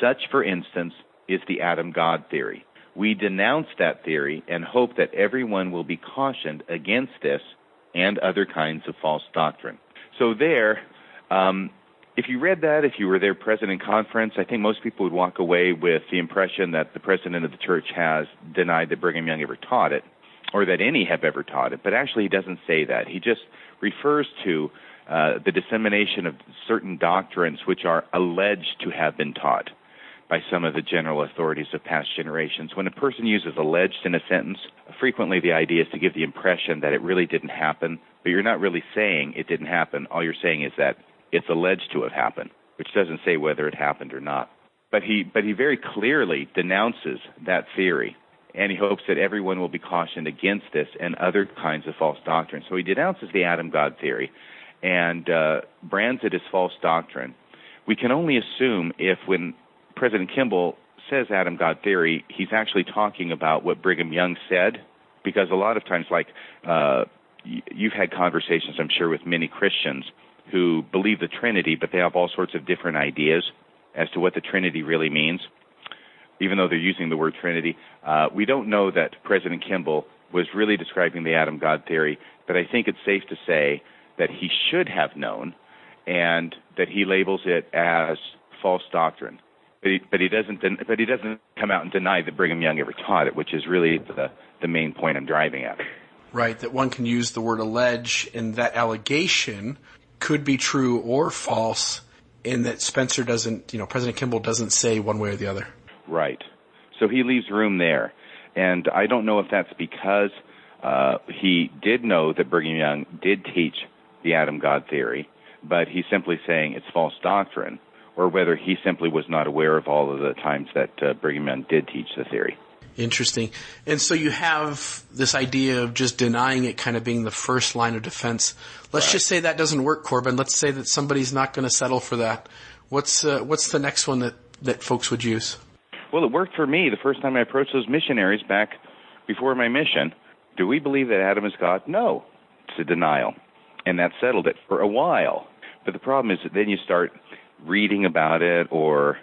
Such, for instance, is the Adam God theory. We denounce that theory and hope that everyone will be cautioned against this and other kinds of false doctrine. So there, if you read that, if you were there present in conference, I think most people would walk away with the impression that the president of the church has denied that Brigham Young ever taught it, or that any have ever taught it. But actually he doesn't say that. He just refers to the dissemination of certain doctrines which are alleged to have been taught by some of the general authorities of past generations. When a person uses alleged in a sentence, frequently the idea is to give the impression that it really didn't happen, but you're not really saying it didn't happen. All you're saying is that it's alleged to have happened, which doesn't say whether it happened or not. But he very clearly denounces that theory, and he hopes that everyone will be cautioned against this and other kinds of false doctrine. So he denounces the Adam God theory and brands it as false doctrine. We can only assume if when President Kimball says Adam God theory, he's actually talking about what Brigham Young said, because a lot of times, like you've had conversations, I'm sure, with many Christians who believe the Trinity, but they have all sorts of different ideas as to what the Trinity really means, even though they're using the word Trinity. We don't know that President Kimball was really describing the Adam God theory, but I think it's safe to say that he should have known, and that he labels it as false doctrine. But he doesn't come out and deny that Brigham Young ever taught it, which is really the main point I'm driving at. Right, that one can use the word allege, and that allegation could be true or false, and that Spencer doesn't, President Kimball doesn't say one way or the other. Right. So he leaves room there. And I don't know if that's because he did know that Brigham Young did teach the Adam God theory, but he's simply saying it's false doctrine, or whether he simply was not aware of all of the times that Brigham Young did teach the theory. Interesting. And so you have this idea of just denying it kind of being the first line of defense. Let's just say that doesn't work, Corbin. Let's say that somebody's not going to settle for that. What's the next one that folks would use? Well, it worked for me the first time I approached those missionaries back before my mission. Do we believe that Adam is God? No. It's a denial. And that settled it for a while. But the problem is that then you start reading about it or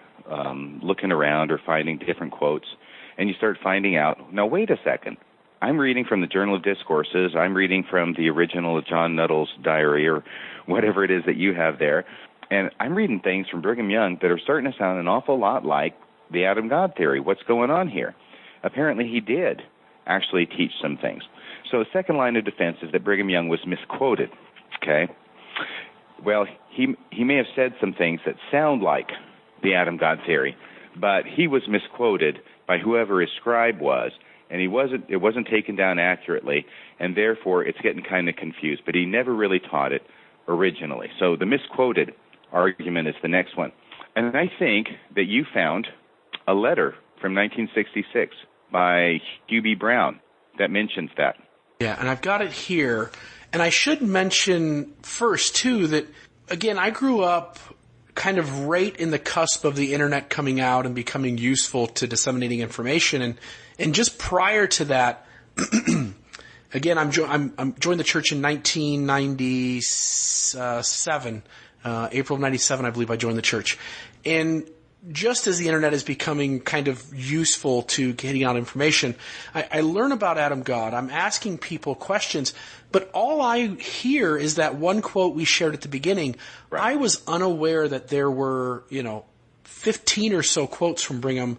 looking around or finding different quotes, and you start finding out, now wait a second, I'm reading from the Journal of Discourses, I'm reading from the original John Nettles diary or whatever it is that you have there, and I'm reading things from Brigham Young that are starting to sound an awful lot like the Adam God theory. What's going on here? Apparently he did actually teach some things. So the second line of defense is that Brigham Young was misquoted, okay? Well, he may have said some things that sound like the Adam God theory, but he was misquoted by whoever his scribe was, and it wasn't taken down accurately, and therefore it's getting kind of confused. But he never really taught it originally. So the misquoted argument is the next one. And I think that you found a letter from 1966 by Hugh B. Brown that mentions that. Yeah, and I've got it here. And I should mention first, too, that, again, I grew up kind of right in the cusp of the Internet coming out and becoming useful to disseminating information. And just prior to that, again, I'm joined the church in 1997, April of 97, I believe I joined the church. And just as the Internet is becoming kind of useful to getting out information, I learn about Adam God. I'm asking people questions, but all I hear is that one quote we shared at the beginning. Right. I was unaware that there were, 15 or so quotes from Brigham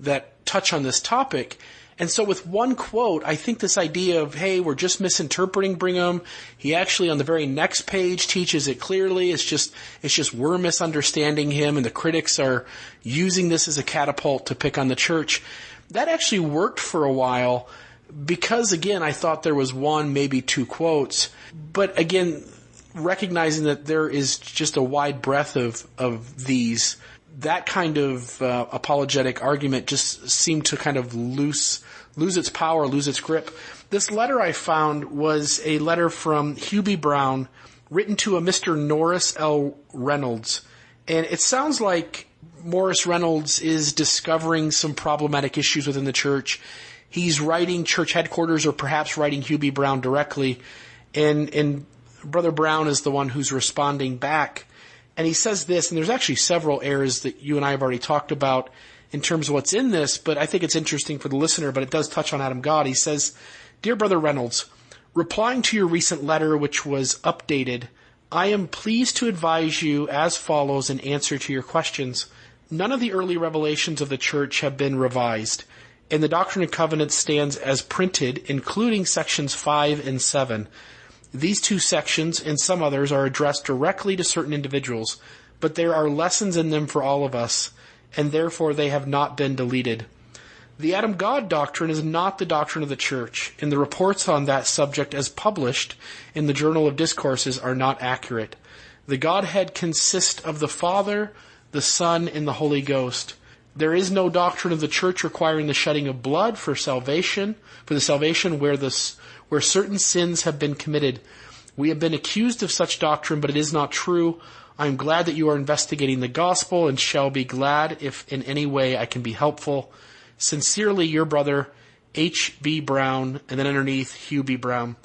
that touch on this topic. And so with one quote, I think this idea of, hey, we're just misinterpreting Brigham. He actually on the very next page teaches it clearly. It's just we're misunderstanding him, and the critics are using this as a catapult to pick on the church. That actually worked for a while because, again, I thought there was one, maybe two quotes. But again, recognizing that there is just a wide breadth of these, that kind of apologetic argument just seemed to kind of lose its power, lose its grip. This letter I found was a letter from Hugh B. Brown written to a Mr. Norris L. Reynolds. And it sounds like Morris Reynolds is discovering some problematic issues within the church. He's writing church headquarters or perhaps writing Hugh B. Brown directly. And Brother Brown is the one who's responding back. And he says this, and there's actually several errors that you and I have already talked about in terms of what's in this, but I think it's interesting for the listener, but it does touch on Adam God. He says, Dear Brother Reynolds, replying to your recent letter, which was updated I am pleased to advise you as follows in answer to your questions. None of the early revelations of the Church have been revised, and the Doctrine and Covenants stands as printed, including sections 5 and 7. These two sections and some others are addressed directly to certain individuals, but there are lessons in them for all of us, and therefore they have not been deleted. The Adam God doctrine is not the doctrine of the Church, and the reports on that subject as published in the Journal of Discourses are not accurate. The Godhead consists of the Father, the Son, and the Holy Ghost. There is no doctrine of the Church requiring the shedding of blood for salvation, where certain sins have been committed. We have been accused of such doctrine, but it is not true. I am glad that you are investigating the gospel and shall be glad if in any way I can be helpful. Sincerely, your brother, H.B. Brown, and then underneath, Hugh B. Brown.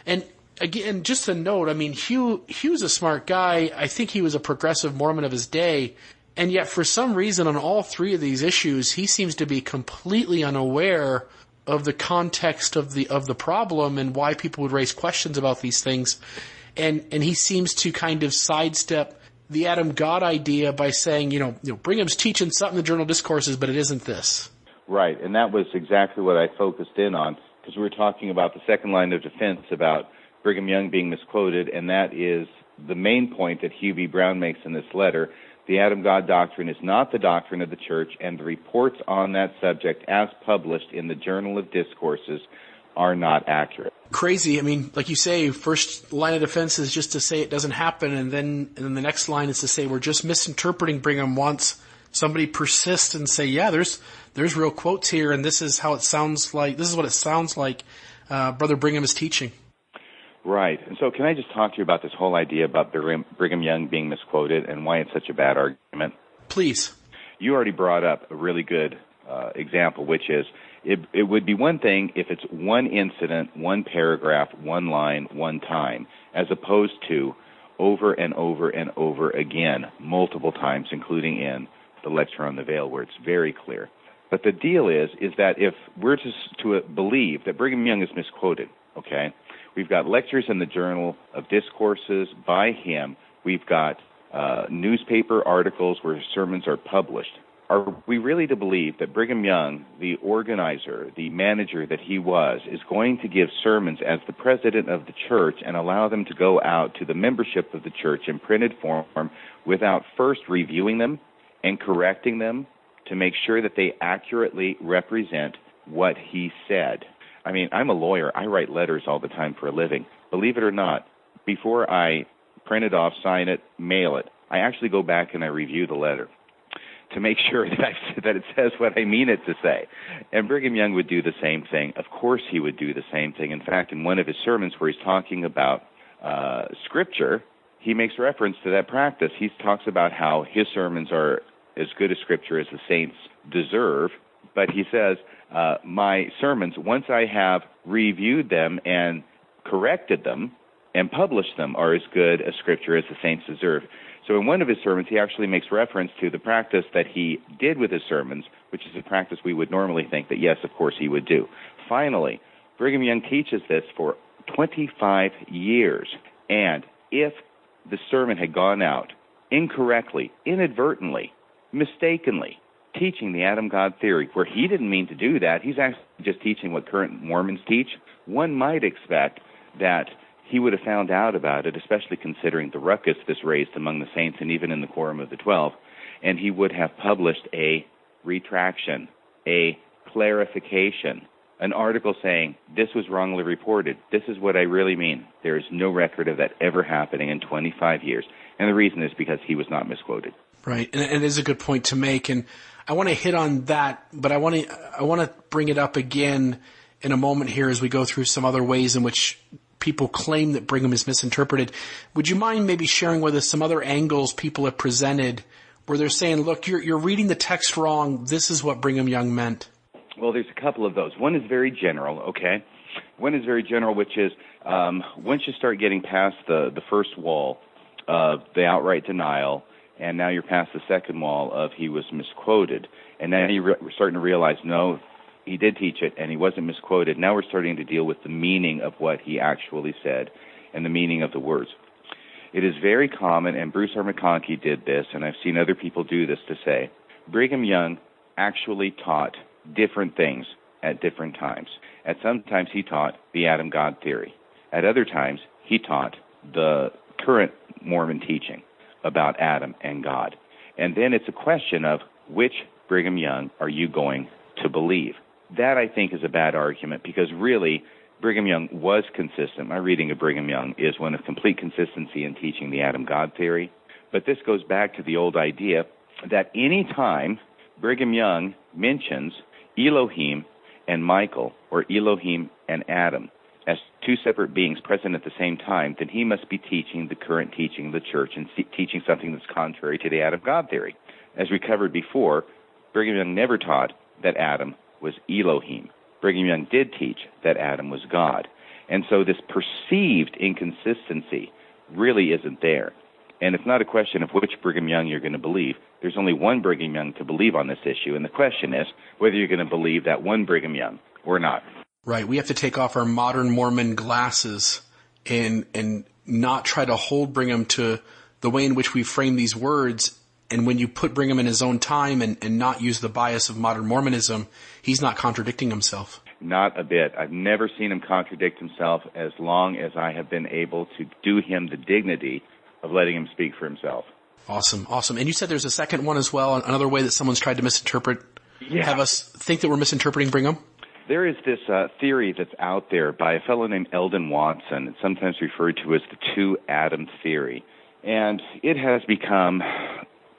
And again, just a note, I mean, Hugh's a smart guy. I think he was a progressive Mormon of his day. And yet, for some reason, on all three of these issues, he seems to be completely unaware of the context of the problem and why people would raise questions about these things. And he seems to kind of sidestep the Adam God idea by saying, Brigham's teaching something in the Journal of Discourses, but it isn't this. Right, and that was exactly what I focused in on, because we were talking about the second line of defense about Brigham Young being misquoted, and that is the main point that Hugh B. Brown makes in this letter. The Adam God doctrine is not the doctrine of the Church, and the reports on that subject as published in the Journal of Discourses are not accurate. Crazy. I mean, like you say, first line of defense is just to say it doesn't happen, and then the next line is to say we're just misinterpreting Brigham once. Somebody persists and say, yeah, there's real quotes here, and this is how it sounds like. This is what it sounds like Brother Brigham is teaching. Right. And so can I just talk to you about this whole idea about Brigham Young being misquoted and why it's such a bad argument? Please. You already brought up a really good example, which is it would be one thing if it's one incident, one paragraph, one line, one time, as opposed to over and over and over again, multiple times, including in the lecture on the veil, where it's very clear. But the deal is that if we're to believe that Brigham Young is misquoted, okay, we've got lectures in the Journal of Discourses by him. We've got newspaper articles where his sermons are published. Are we really to believe that Brigham Young, the organizer, the manager that he was, is going to give sermons as the president of the church and allow them to go out to the membership of the church in printed form without first reviewing them and correcting them to make sure that they accurately represent what he said? I mean, I'm a lawyer. I write letters all the time for a living. Believe it or not, before I print it off, sign it, mail it, I actually go back and I review the letter to make sure that it says what I mean it to say. And Brigham Young would do the same thing. Of course he would do the same thing. In fact, in one of his sermons where he's talking about Scripture, he makes reference to that practice. He talks about how his sermons are as good as Scripture as the saints deserve, but he says, my sermons, once I have reviewed them and corrected them and published them, are as good as Scripture as the saints deserve. So in one of his sermons, he actually makes reference to the practice that he did with his sermons, which is a practice we would normally think that, yes, of course, he would do. Finally, Brigham Young teaches this for 25 years, and if the sermon had gone out incorrectly, inadvertently, mistakenly, teaching the Adam God theory, where he didn't mean to do that, he's actually just teaching what current Mormons teach, one might expect that he would have found out about it, especially considering the ruckus this raised among the saints and even in the Quorum of the 12, and he would have published a retraction, a clarification, an article saying, this was wrongly reported, this is what I really mean. There is no record of that ever happening in 25 years, and the reason is because he was not misquoted. Right, and it is a good point to make, and I want to hit on that, but I want to bring it up again in a moment here as we go through some other ways in which people claim that Brigham is misinterpreted. Would you mind maybe sharing with us some other angles people have presented where they're saying, look, you're reading the text wrong, this is what Brigham Young meant? Well, there's a couple of those. One is very general, okay? One is very general, which is once you start getting past the first wall of the outright denial, and now you're past the second wall of he was misquoted, and now you're starting to realize, no, he did teach it, and he wasn't misquoted. Now we're starting to deal with the meaning of what he actually said and the meaning of the words. It is very common, and Bruce R. McConkie did this, and I've seen other people do this, to say Brigham Young actually taught different things at different times. At some times he taught the Adam God theory. At other times he taught the current Mormon teaching about Adam and God. And then it's a question of which Brigham Young are you going to believe? That, I think, is a bad argument, because really Brigham Young was consistent. My reading of Brigham Young is one of complete consistency in teaching the Adam God theory. But this goes back to the old idea that any time Brigham Young mentions Elohim and Michael, or Elohim and Adam, as two separate beings present at the same time, then he must be teaching the current teaching of the church and teaching something that's contrary to the Adam God theory. As we covered before, Brigham Young never taught that Adam was Elohim. Brigham Young did teach that Adam was God. And so this perceived inconsistency really isn't there. And it's not a question of which Brigham Young you're going to believe. There's only one Brigham Young to believe on this issue, and the question is whether you're going to believe that one Brigham Young or not. Right. We have to take off our modern Mormon glasses and not try to hold Brigham to the way in which we frame these words. And when you put Brigham in his own time and not use the bias of modern Mormonism, he's not contradicting himself. Not a bit. I've never seen him contradict himself as long as I have been able to do him the dignity of letting him speak for himself. Awesome, awesome. And you said there's a second one as well, another way that someone's tried to misinterpret, have us think that we're misinterpreting Brigham? There is this theory that's out there by a fellow named Eldon Watson. It's sometimes referred to as the two Adam theory. And it has become,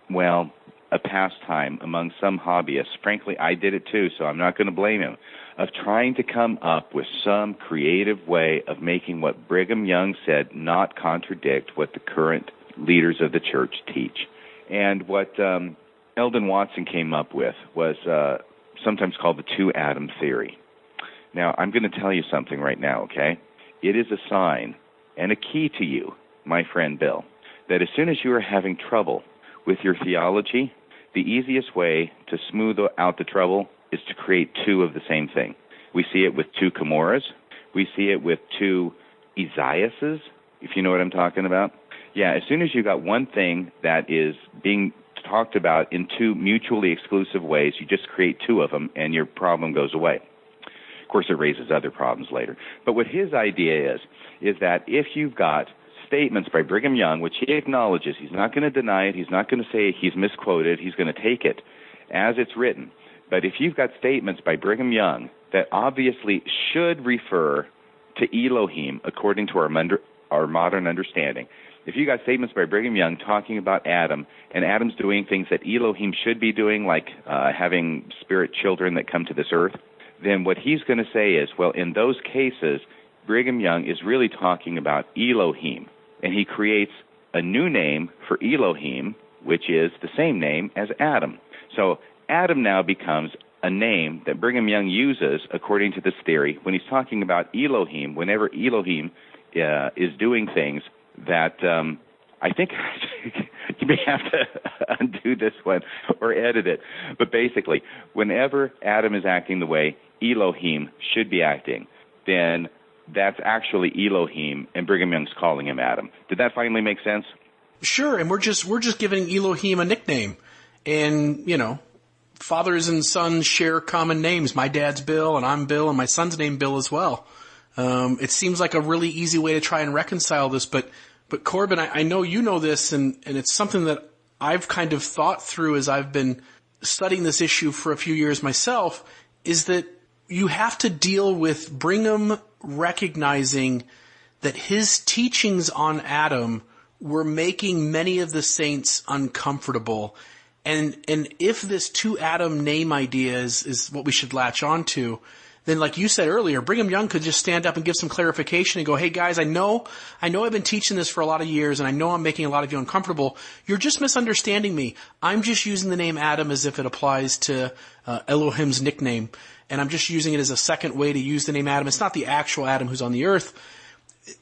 well, a pastime among some hobbyists. Frankly, I did it too, so I'm not going to blame him, of trying to come up with some creative way of making what Brigham Young said not contradict what the current leaders of the church teach. And what Eldon Watson came up with was sometimes called the two Adam theory. Now, I'm going to tell you something right now, okay? It is a sign and a key to you, my friend Bill, that as soon as you are having trouble with your theology, the easiest way to smooth out the trouble is to create two of the same thing. We see it with two Comoras. We see it with two Isaiases, if you know what I'm talking about. Yeah, as soon as you got one thing that is being talked about in two mutually exclusive ways, you just create two of them and your problem goes away. Of course, it raises other problems later. But what his idea is that if you've got statements by Brigham Young, which he acknowledges, he's not going to deny it, he's not going to say he's misquoted, he's going to take it as it's written. But if you've got statements by Brigham Young that obviously should refer to Elohim according to our modern understanding, if you got statements by Brigham Young talking about Adam, and Adam's doing things that Elohim should be doing, like having spirit children that come to this earth, then what he's going to say is, well, in those cases, Brigham Young is really talking about Elohim, and he creates a new name for Elohim, which is the same name as Adam. So Adam now becomes a name that Brigham Young uses, according to this theory, when he's talking about Elohim, whenever Elohim is doing things that I think you may have to undo this one or edit it. But basically, whenever Adam is acting the way Elohim should be acting, then that's actually Elohim, and Brigham Young's calling him Adam. Did that finally make sense? Sure, and we're just giving Elohim a nickname. And, you know, fathers and sons share common names. My dad's Bill, and I'm Bill, and my son's named Bill as well. It seems like a really easy way to try and reconcile this, but Corbin, I know you know this, and it's something that I've kind of thought through as I've been studying this issue for a few years myself, is that you have to deal with Brigham recognizing that his teachings on Adam were making many of the saints uncomfortable. And if this two Adam name idea is what we should latch on to, then like you said earlier, Brigham Young could just stand up and give some clarification and go, hey guys, I know I've been teaching this for a lot of years and I know I'm making a lot of you uncomfortable. You're just misunderstanding me. I'm just using the name Adam as if it applies to Elohim's nickname. And I'm just using it as a second way to use the name Adam. It's not the actual Adam who's on the earth.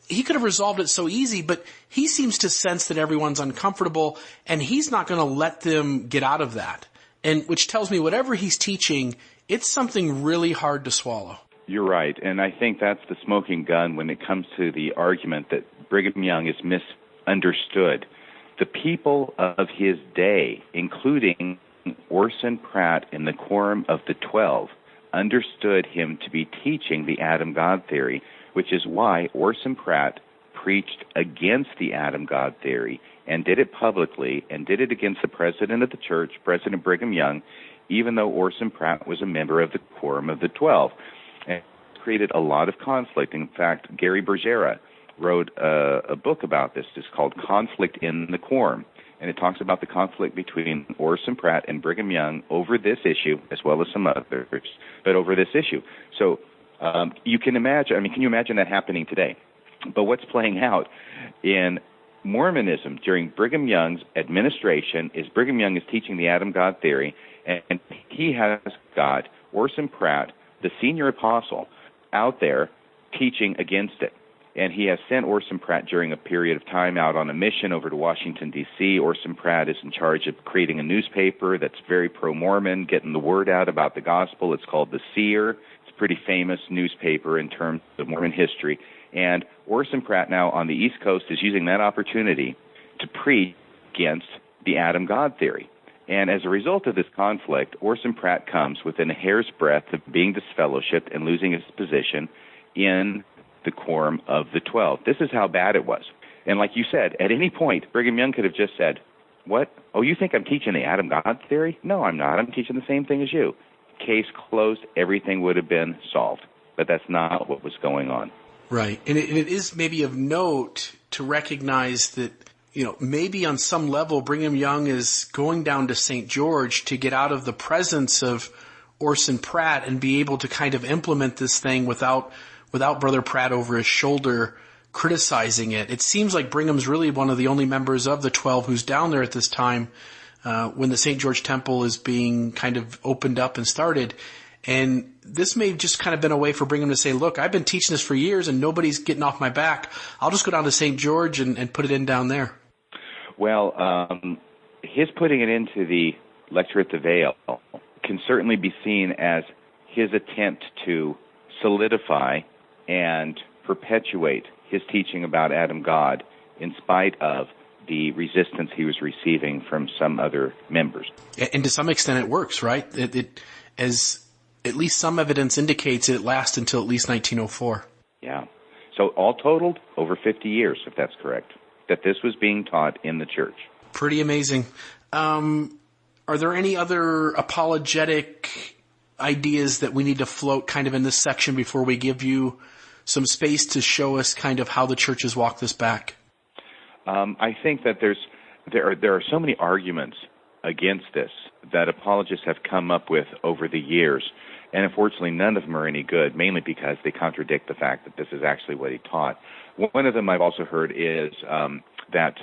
He could have resolved it so easy, but he seems to sense that everyone's uncomfortable and he's not going to let them get out of that. And which tells me whatever he's teaching, it's something really hard to swallow. You're right, and I think that's the smoking gun when it comes to the argument that Brigham Young is understood. The people of his day, including Orson Pratt in the Quorum of the 12, understood him to be teaching the Adam God theory, which is why Orson Pratt preached against the Adam God theory and did it publicly and did it against the president of the church, President Brigham Young, even though Orson Pratt was a member of the Quorum of the 12. And it created a lot of conflict. In fact, Gary Bergera wrote a book about this. It's called Conflict in the Quorum, and it talks about the conflict between Orson Pratt and Brigham Young over this issue, as well as some others, but over this issue. So you can imagine, can you imagine that happening today? But what's playing out in Mormonism during Brigham Young's administration is Brigham Young is teaching the Adam God theory, and he has got Orson Pratt, the senior apostle, out there teaching against it. And he has sent Orson Pratt during a period of time out on a mission over to Washington, D.C. Orson Pratt is in charge of creating a newspaper that's very pro-Mormon, getting the word out about the gospel. It's called The Seer. It's a pretty famous newspaper in terms of Mormon history. And Orson Pratt now on the East Coast is using that opportunity to preach against the Adam God theory. And as a result of this conflict, Orson Pratt comes within a hair's breadth of being disfellowshipped and losing his position in the Quorum of the 12. This is how bad it was. And like you said, at any point, Brigham Young could have just said, what? Oh, you think I'm teaching the Adam God theory? No, I'm not. I'm teaching the same thing as you. Case closed. Everything would have been solved. But that's not what was going on. Right. And it is maybe of note to recognize that, maybe on some level, Brigham Young is going down to St. George to get out of the presence of Orson Pratt and be able to kind of implement this thing without Brother Pratt over his shoulder criticizing it. It seems like Brigham's really one of the only members of the 12 who's down there at this time when the St. George Temple is being kind of opened up and started. And this may have just kind of been a way for Brigham to say, look, I've been teaching this for years and nobody's getting off my back. I'll just go down to St. George and put it in down there. Well, his putting it into the lecture at the Veil can certainly be seen as his attempt to solidify and perpetuate his teaching about Adam God in spite of the resistance he was receiving from some other members. And to some extent it works, right? It as at least some evidence indicates it lasts until at least 1904. Yeah. So all totaled, over 50 years, if that's correct, that this was being taught in the church. Pretty amazing. Are there any other apologetic ideas that we need to float kind of in this section before we give you some space to show us kind of how the church has walked this back? I think that there are so many arguments against this that apologists have come up with over the years, and unfortunately none of them are any good, mainly because they contradict the fact that this is actually what he taught. One of them I've also heard is that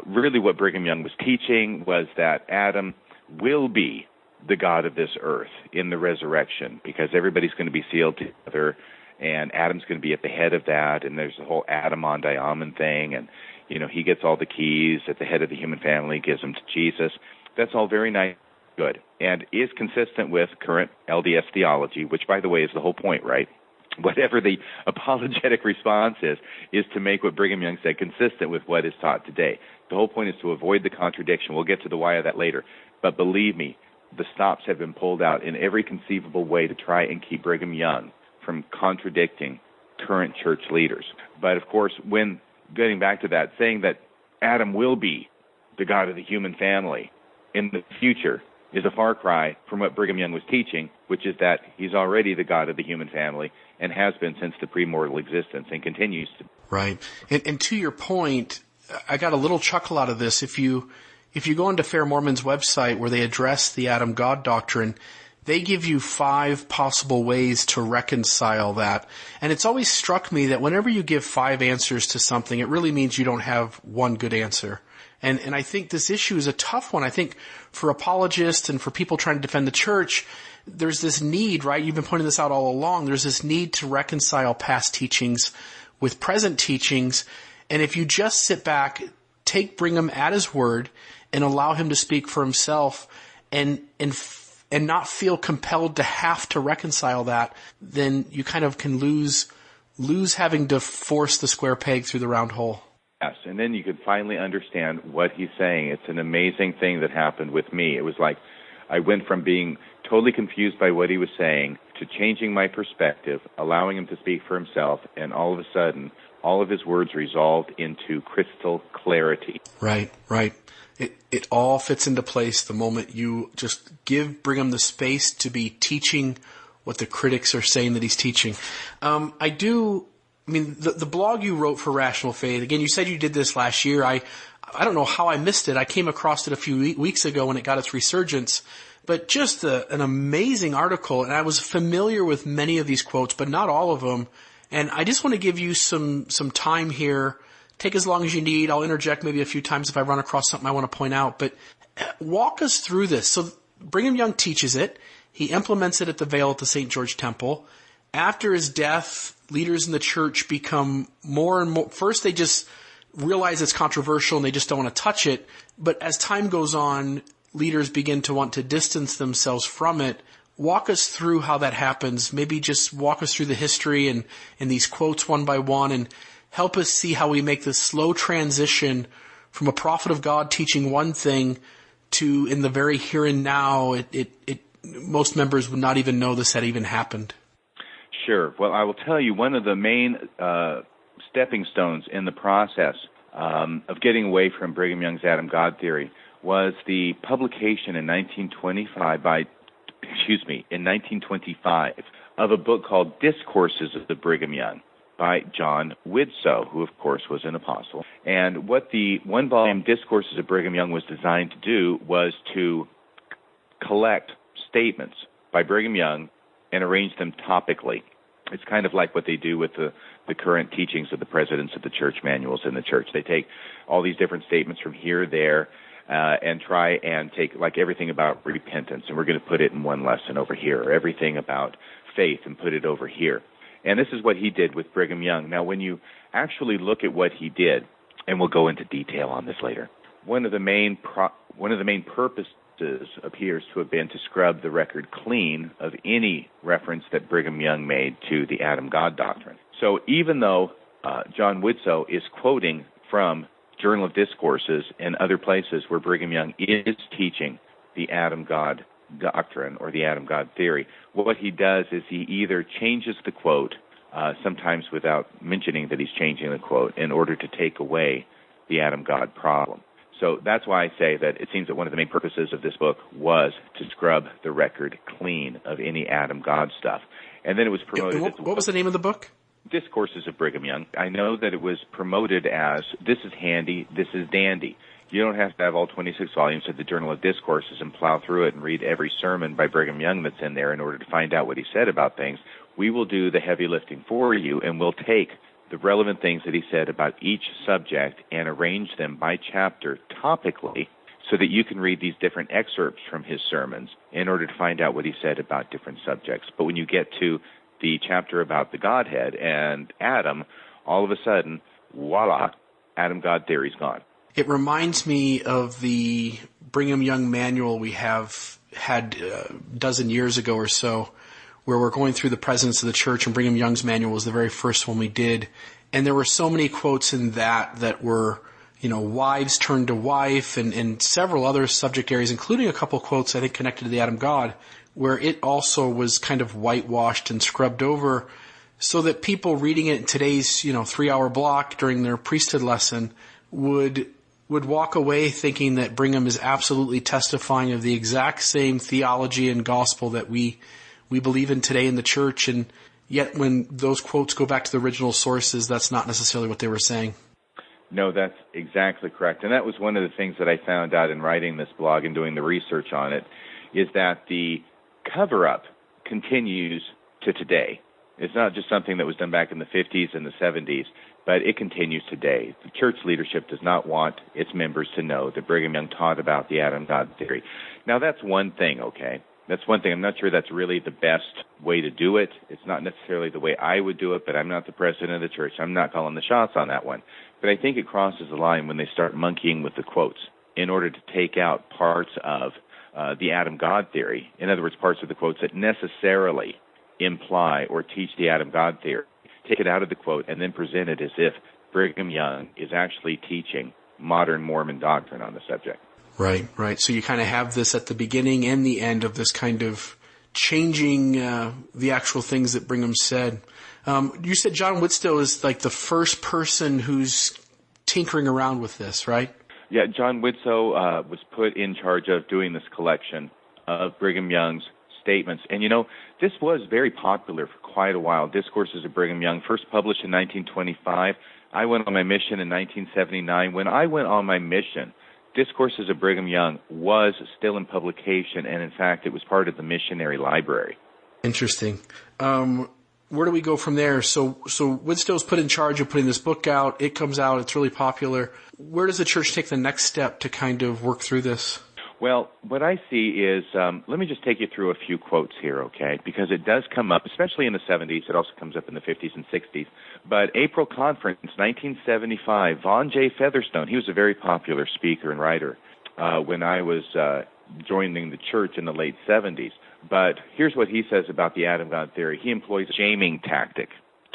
really what Brigham Young was teaching was that Adam will be the God of this earth in the resurrection, because everybody's going to be sealed together, and Adam's going to be at the head of that, and there's the whole Adam on Diamond thing, and he gets all the keys at the head of the human family, gives them to Jesus. That's all very nice, good, and is consistent with current LDS theology, which, by the way, is the whole point, right? Whatever the apologetic response is to make what Brigham Young said consistent with what is taught today. The whole point is to avoid the contradiction. We'll get to the why of that later. But believe me, the stops have been pulled out in every conceivable way to try and keep Brigham Young from contradicting current church leaders. But, of course, when getting back to that, saying that Adam will be the God of the human family in the future is a far cry from what Brigham Young was teaching, which is that he's already the God of the human family and has been since the premortal existence and continues to. Right. And to your point, I got a little chuckle out of this. If you go into Fair Mormon's website where they address the Adam God doctrine, they give you 5 possible ways to reconcile that. And it's always struck me that whenever you give 5 answers to something, it really means you don't have one good answer. And I think this issue is a tough one. I think for apologists and for people trying to defend the church, there's this need, right? You've been pointing this out all along. There's this need to reconcile past teachings with present teachings. And if you just sit back, take Brigham at his word and allow him to speak for himself and not feel compelled to have to reconcile that, then you kind of can lose having to force the square peg through the round hole. Yes, and then you can finally understand what he's saying. It's an amazing thing that happened with me. It was like I went from being totally confused by what he was saying to changing my perspective, allowing him to speak for himself, and all of a sudden, all of his words resolved into crystal clarity. Right, right. It all fits into place the moment you just give Brigham the space to be teaching what the critics are saying that he's teaching. The blog you wrote for Rational Faith, again, you said you did this last year. I don't know how I missed it. I came across it a few weeks ago when it got its resurgence. But just an amazing article, and I was familiar with many of these quotes, but not all of them. And I just want to give you some time here. Take as long as you need. I'll interject maybe a few times if I run across something I want to point out. But walk us through this. So Brigham Young teaches it. He implements it at the Veil at the St. George Temple. After his death, leaders in the church become more and more. First, they just realize it's controversial and they just don't want to touch it. But as time goes on, leaders begin to want to distance themselves from it. Walk us through how that happens. Maybe just walk us through the history and these quotes one by one, and help us see how we make this slow transition from a prophet of God teaching one thing to, in the very here and now, most members would not even know this had even happened. Sure. Well, I will tell you, one of the main stepping stones in the process of getting away from Brigham Young's Adam God theory was the publication in 1925 of a book called Discourses of the Brigham Young by John Widtsoe, who of course was an apostle. And what the one-volume Discourses of Brigham Young was designed to do was to collect statements by Brigham Young and arrange them topically. It's kind of like what they do with the current teachings of the presidents of the church manuals in the church. They take all these different statements from here, there, and try and take like everything about repentance, and we're going to put it in one lesson over here, or everything about faith and put it over here. And this is what he did with Brigham Young. Now, when you actually look at what he did, and we'll go into detail on this later, one of the main purposes appears to have been to scrub the record clean of any reference that Brigham Young made to the Adam God doctrine. So even though John Widtsoe is quoting from Journal of Discourses and other places where Brigham Young is teaching the Adam God doctrine or the Adam God theory, what he does is he either changes the quote, sometimes without mentioning that he's changing the quote, in order to take away the Adam God problem. So that's why I say that it seems that one of the main purposes of this book was to scrub the record clean of any Adam God stuff. And then it was promoted. What was the name of the book? Discourses of Brigham Young. I know that it was promoted as, this is handy, this is dandy. You don't have to have all 26 volumes of the Journal of Discourses and plow through it and read every sermon by Brigham Young that's in there in order to find out what he said about things. We will do the heavy lifting for you, and we'll take the relevant things that he said about each subject and arrange them by chapter topically so that you can read these different excerpts from his sermons in order to find out what he said about different subjects. But when you get to the chapter about the Godhead and Adam, all of a sudden, voila, Adam God theory's gone. It reminds me of the Brigham Young manual we have had a dozen years ago or so, where we're going through the presidents of the church, and Brigham Young's manual was the very first one we did. And there were so many quotes in that were, wives turned to wife and several other subject areas, including a couple quotes, I think, connected to the Adam God, where it also was kind of whitewashed and scrubbed over so that people reading it in today's, 3-hour block during their priesthood lesson would walk away thinking that Brigham is absolutely testifying of the exact same theology and gospel that we believe in today in the church, and yet when those quotes go back to the original sources, that's not necessarily what they were saying. No, that's exactly correct. And that was one of the things that I found out in writing this blog and doing the research on it, is that the cover-up continues to today. It's not just something that was done back in the 50s and the 70s, but it continues today. The church leadership does not want its members to know that Brigham Young taught about the Adam God theory. Now, that's one thing, okay? That's one thing. I'm not sure that's really the best way to do it. It's not necessarily the way I would do it, but I'm not the president of the church. I'm not calling the shots on that one. But I think it crosses the line when they start monkeying with the quotes in order to take out parts of the Adam God theory. In other words, parts of the quotes that necessarily imply or teach the Adam God theory. Take it out of the quote and then present it as if Brigham Young is actually teaching modern Mormon doctrine on the subject. Right, right. So you kind of have this at the beginning and the end of this kind of changing the actual things that Brigham said. You said John Whitstow is like the first person who's tinkering around with this, right? Yeah, John Whitstow was put in charge of doing this collection of Brigham Young's statements. And, this was very popular for quite a while. Discourses of Brigham Young, first published in 1925. I went on my mission in 1979. When I went on my mission, Discourses of Brigham Young was still in publication, and in fact, it was part of the missionary library. Interesting. Where do we go from there? So Whitstow's put in charge of putting this book out. It comes out. It's really popular. Where does the church take the next step to kind of work through this? Well, what I see is, let me just take you through a few quotes here, okay? Because it does come up, especially in the 70s. It also comes up in the 50s and 60s. But April Conference, 1975, Vaughn J. Featherstone, he was a very popular speaker and writer when I was joining the church in the late 70s. But here's what he says about the Adam God theory. He employs a shaming tactic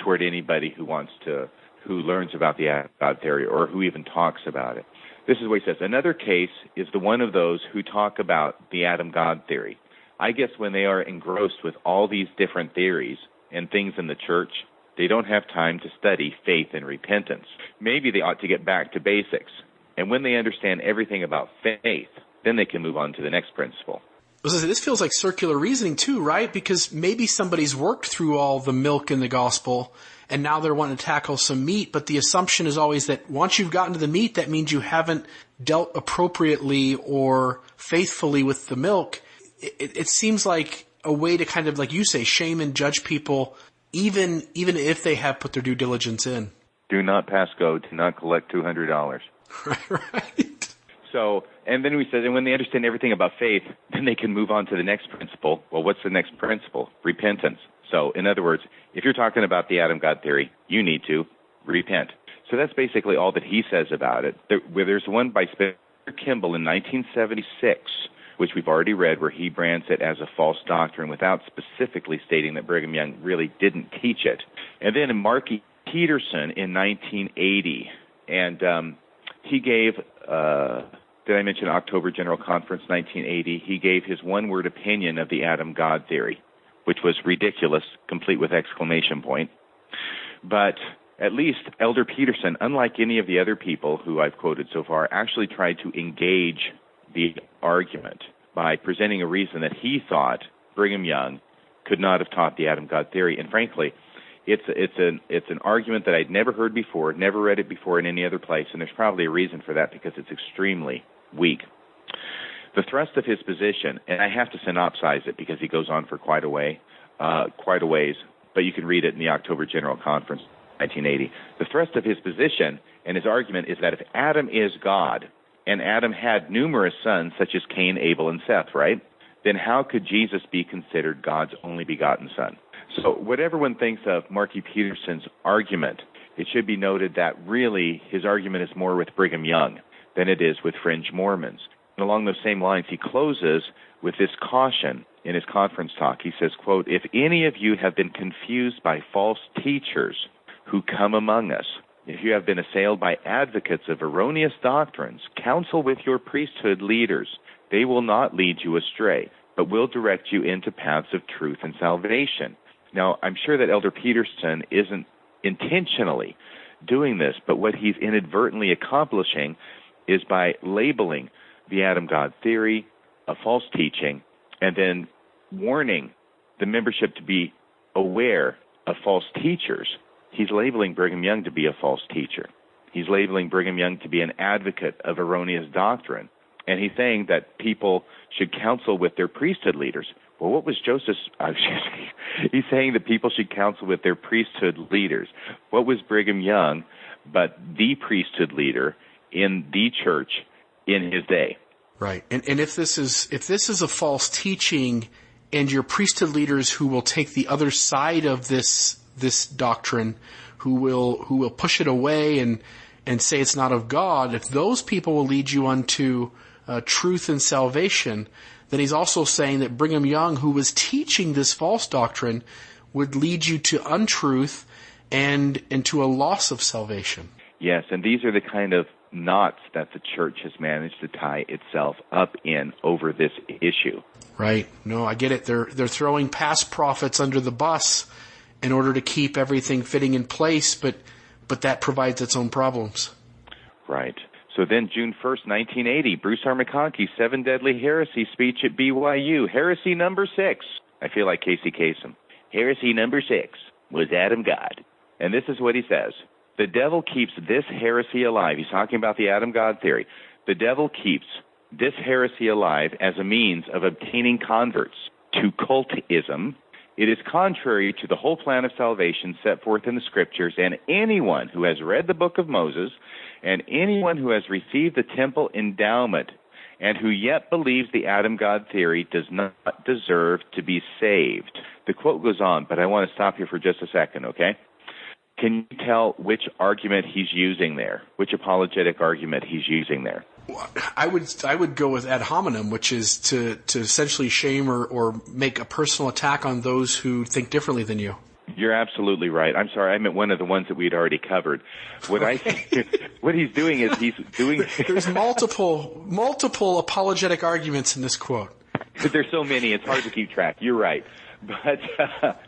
toward anybody who learns about the Adam God theory or who even talks about it. This is what he says. Another case is the one of those who talk about the Adam God theory. I guess when they are engrossed with all these different theories and things in the church, they don't have time to study faith and repentance. Maybe they ought to get back to basics. And when they understand everything about faith, then they can move on to the next principle. This feels like circular reasoning too, right? Because maybe somebody's worked through all the milk in the gospel and now they're wanting to tackle some meat, but the assumption is always that once you've gotten to the meat, that means you haven't dealt appropriately or faithfully with the milk. It seems like a way to kind of, like you say, shame and judge people, even if they have put their due diligence in. Do not pass go. Do not collect $200. Right. So, and then he says, and when they understand everything about faith, then they can move on to the next principle. Well, what's the next principle? Repentance. So, in other words, if you're talking about the Adam God theory, you need to repent. So that's basically all that he says about it. There's one by Spencer Kimball in 1976, which we've already read, where he brands it as a false doctrine without specifically stating that Brigham Young really didn't teach it. And then in Marky Peterson in 1980, and he gave, did I mention October General Conference 1980? He gave his one-word opinion of the Adam God theory, which was ridiculous, complete with exclamation point. But at least Elder Peterson, unlike any of the other people who I've quoted so far, actually tried to engage the argument by presenting a reason that he thought Brigham Young could not have taught the Adam God theory. And frankly, it's an argument that I'd never heard before, never read it before in any other place, and there's probably a reason for that because it's extremely weak. The thrust of his position, and I have to synopsize it because he goes on for quite a ways, but you can read it in the October General Conference, 1980. The thrust of his position and his argument is that if Adam is God, and Adam had numerous sons such as Cain, Abel, and Seth, right? Then how could Jesus be considered God's only begotten son? So whatever one thinks of Marky Peterson's argument, it should be noted that really his argument is more with Brigham Young than it is with fringe Mormons. And along those same lines, he closes with this caution in his conference talk. He says, quote, "If any of you have been confused by false teachers who come among us, if you have been assailed by advocates of erroneous doctrines, counsel with your priesthood leaders. They will not lead you astray, but will direct you into paths of truth and salvation." Now, I'm sure that Elder Peterson isn't intentionally doing this, but what he's inadvertently accomplishing is by labeling the Adam God theory a false teaching and then warning the membership to be aware of false teachers. He's labeling Brigham Young to be a false teacher. He's labeling Brigham Young to be an advocate of erroneous doctrine. And he's saying that people should counsel with their priesthood leaders. Well, what was Joseph's... he's saying that people should counsel with their priesthood leaders. What was Brigham Young but the priesthood leader in the church in his day? Right. And if this is a false teaching and your priesthood leaders who will take the other side of this doctrine, who will push it away and say it's not of God, if those people will lead you unto truth and salvation, then he's also saying that Brigham Young, who was teaching this false doctrine, would lead you to untruth and to a loss of salvation. Yes, and these are the kind of knots that the church has managed to tie itself up in over this issue. Right. No, I get it. They're throwing past prophets under the bus in order to keep everything fitting in place, but that provides its own problems. Right. So then June 1st, 1980, Bruce R. McConkie, 7 Deadly Heresy speech at BYU. Heresy number 6. I feel like Casey Kasem. Heresy number 6 was Adam God. And this is what he says. The devil keeps this heresy alive. He's talking about the Adam God theory. The devil keeps this heresy alive as a means of obtaining converts to cultism. It is contrary to the whole plan of salvation set forth in the Scriptures, and anyone who has read the book of Moses and anyone who has received the temple endowment and who yet believes the Adam God theory does not deserve to be saved. The quote goes on, but I want to stop here for just a second, okay? Can you tell which argument he's using there, which apologetic argument he's using there? I would go with ad hominem, which is to essentially shame or make a personal attack on those who think differently than you. You're absolutely right. I'm sorry, I meant one of the ones that we'd already covered. What he's doing is he's doing. There's multiple apologetic arguments in this quote. There's so many, it's hard to keep track. You're right, but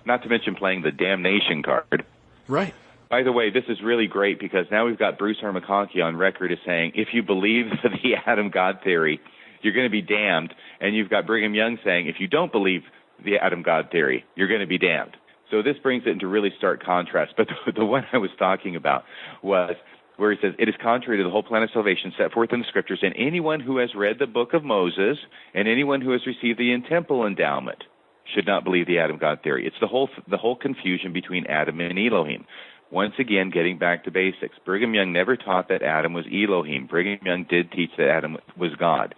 not to mention playing the damnation card. Right. By the way, this is really great because now we've got Bruce R. McConkie on record as saying, if you believe the Adam God theory, you're going to be damned. And you've got Brigham Young saying, if you don't believe the Adam God theory, you're going to be damned. So this brings it into really stark contrast. But the one I was talking about was where he says, it is contrary to the whole plan of salvation set forth in the Scriptures, and anyone who has read the book of Moses and anyone who has received the temple endowment should not believe the Adam God theory. It's the whole confusion between Adam and Elohim. Once again, getting back to basics. Brigham Young never taught that Adam was Elohim. Brigham Young did teach that Adam was God.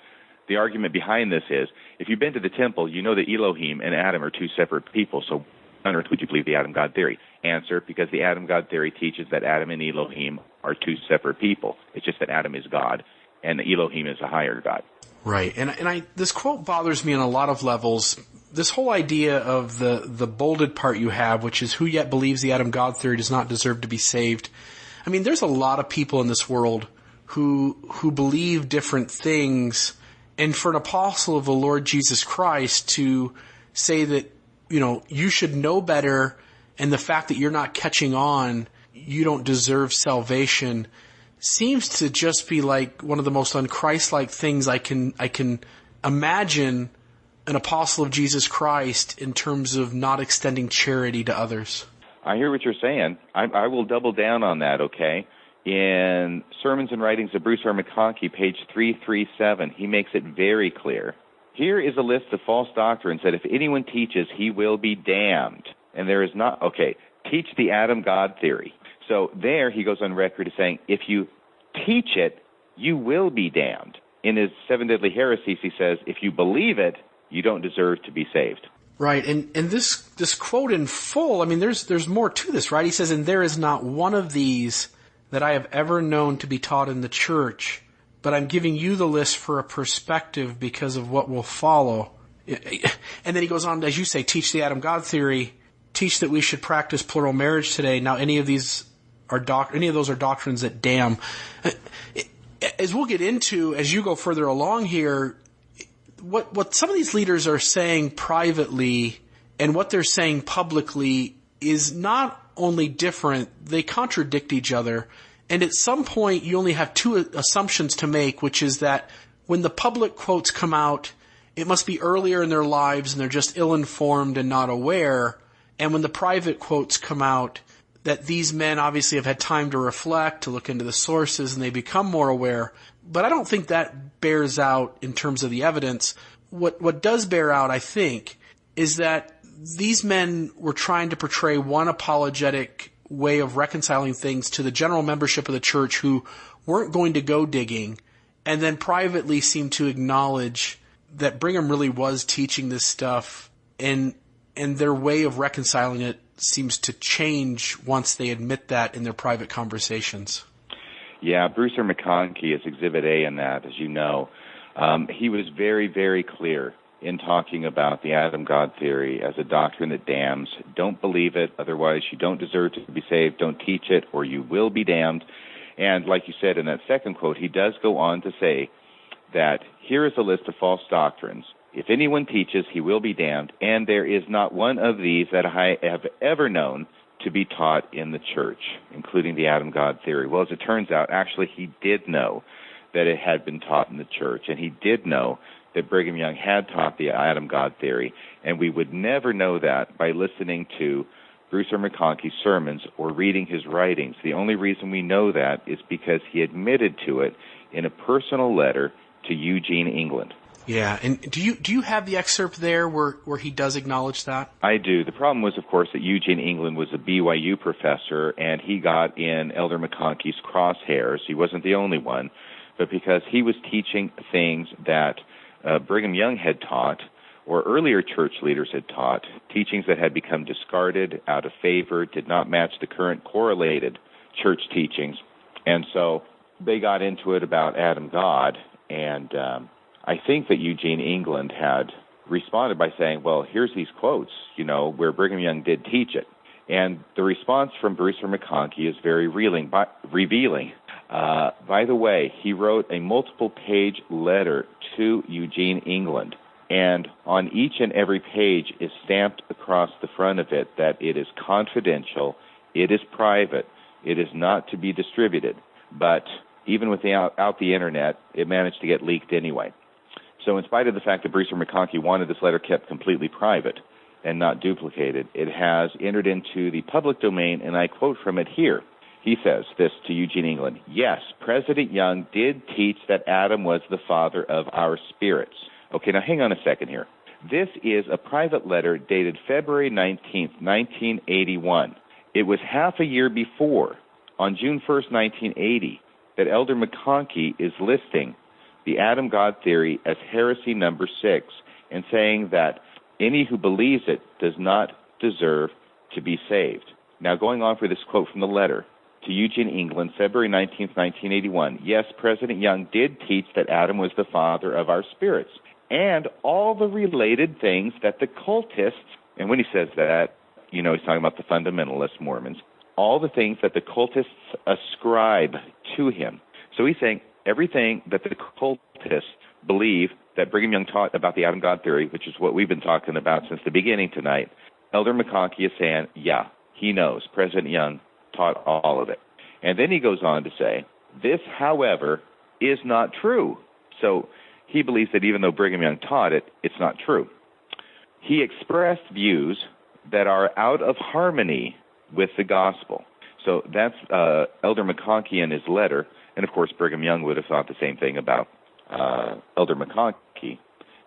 The argument behind this is, if you've been to the temple, you know that Elohim and Adam are two separate people, so on earth would you believe the Adam God theory? Answer, because the Adam God theory teaches that Adam and Elohim are two separate people. It's just that Adam is God and Elohim is a higher God. Right. And this quote bothers me on a lot of levels. This whole idea of the bolded part you have, which is who yet believes the Adam God theory does not deserve to be saved. I mean, there's a lot of people in this world who believe different things. And for an apostle of the Lord Jesus Christ to say that, you should know better, and the fact that you're not catching on, you don't deserve salvation, seems to just be like one of the most un-Christ-like things I can imagine an apostle of Jesus Christ in terms of not extending charity to others. I hear what you're saying. I will double down on that, okay? In Sermons and Writings of Bruce R. McConkie, page 337, he makes it very clear. Here is a list of false doctrines that if anyone teaches, he will be damned. And there is not, teach the Adam God theory. So there he goes on record as saying, if you teach it, you will be damned. In his 7 Deadly Heresies, he says, if you believe it, you don't deserve to be saved. Right, and this quote in full, I mean, there's more to this, right? He says, and there is not one of these that I have ever known to be taught in the church, but I'm giving you the list for a perspective because of what will follow. And then he goes on, as you say, teach the Adam God theory, teach that we should practice plural marriage today. Now, any of those are doctrines that damn. As we'll get into, as you go further along here, what some of these leaders are saying privately and what they're saying publicly is not only different, they contradict each other. And at some point, you only have two assumptions to make, which is that when the public quotes come out, it must be earlier in their lives and they're just ill-informed and not aware. And when the private quotes come out, that these men obviously have had time to reflect, to look into the sources, and they become more aware. But I don't think that bears out in terms of the evidence. What does bear out, I think, is that these men were trying to portray one apologetic way of reconciling things to the general membership of the church who weren't going to go digging, and then privately seemed to acknowledge that Brigham really was teaching this stuff, and their way of reconciling it seems to change once they admit that in their private conversations. Yeah, Bruce R. McConkie is Exhibit A in that, as you know. He was very, very clear in talking about the Adam God theory as a doctrine that damns. Don't believe it, otherwise you don't deserve to be saved. Don't teach it, or you will be damned. And like you said in that second quote, he does go on to say that here is a list of false doctrines. If anyone teaches, he will be damned, and there is not one of these that I have ever known to be taught in the church, including the Adam God theory. Well, as it turns out, actually he did know that it had been taught in the church, and he did know that Brigham Young had taught the Adam God theory, and we would never know that by listening to Bruce R. McConkie's sermons or reading his writings. The only reason we know that is because he admitted to it in a personal letter to Eugene, England. Yeah, and do you have the excerpt there where he does acknowledge that? I do. The problem was, of course, that Eugene, England was a BYU professor, and he got in Elder McConkie's crosshairs. He wasn't the only one, but because he was teaching things that Brigham Young had taught, or earlier church leaders had taught, teachings that had become discarded, out of favor, did not match the current correlated church teachings. And so they got into it about Adam God, and I think that Eugene, England had responded by saying, well, here's these quotes, where Brigham Young did teach it. And the response from Bruce R. McConkie is very revealing. By the way, he wrote a multiple-page letter to Eugene, England, and on each and every page is stamped across the front of it that it is confidential, it is private, it is not to be distributed. But even without the Internet, it managed to get leaked anyway. So in spite of the fact that Bruce R. McConkie wanted this letter kept completely private and not duplicated, it has entered into the public domain, and I quote from it here. He says this to Eugene, England: "Yes, President Young did teach that Adam was the father of our spirits." Okay, now hang on a second here. This is a private letter dated February 19th, 1981. It was half a year before, on June 1st, 1980, that Elder McConkie is listing the Adam God theory as heresy number 6 and saying that any who believes it does not deserve to be saved. Now, going on for this quote from the letter to Eugene, England, February 19th, 1981, "Yes, President Young did teach that Adam was the father of our spirits, and all the related things that the cultists," and when he says that, he's talking about the fundamentalist Mormons, "all the things that the cultists ascribe to him." So he's saying everything that the cultists believe that Brigham Young taught about the Adam God theory, which is what we've been talking about since the beginning tonight, Elder McConkie is saying, yeah, he knows. President Young taught all of it. And then he goes on to say, this, however, is not true. So he believes that even though Brigham Young taught it, it's not true. He expressed views that are out of harmony with the gospel. So that's Elder McConkie in his letter. And, of course, Brigham Young would have thought the same thing about Elder McConkie.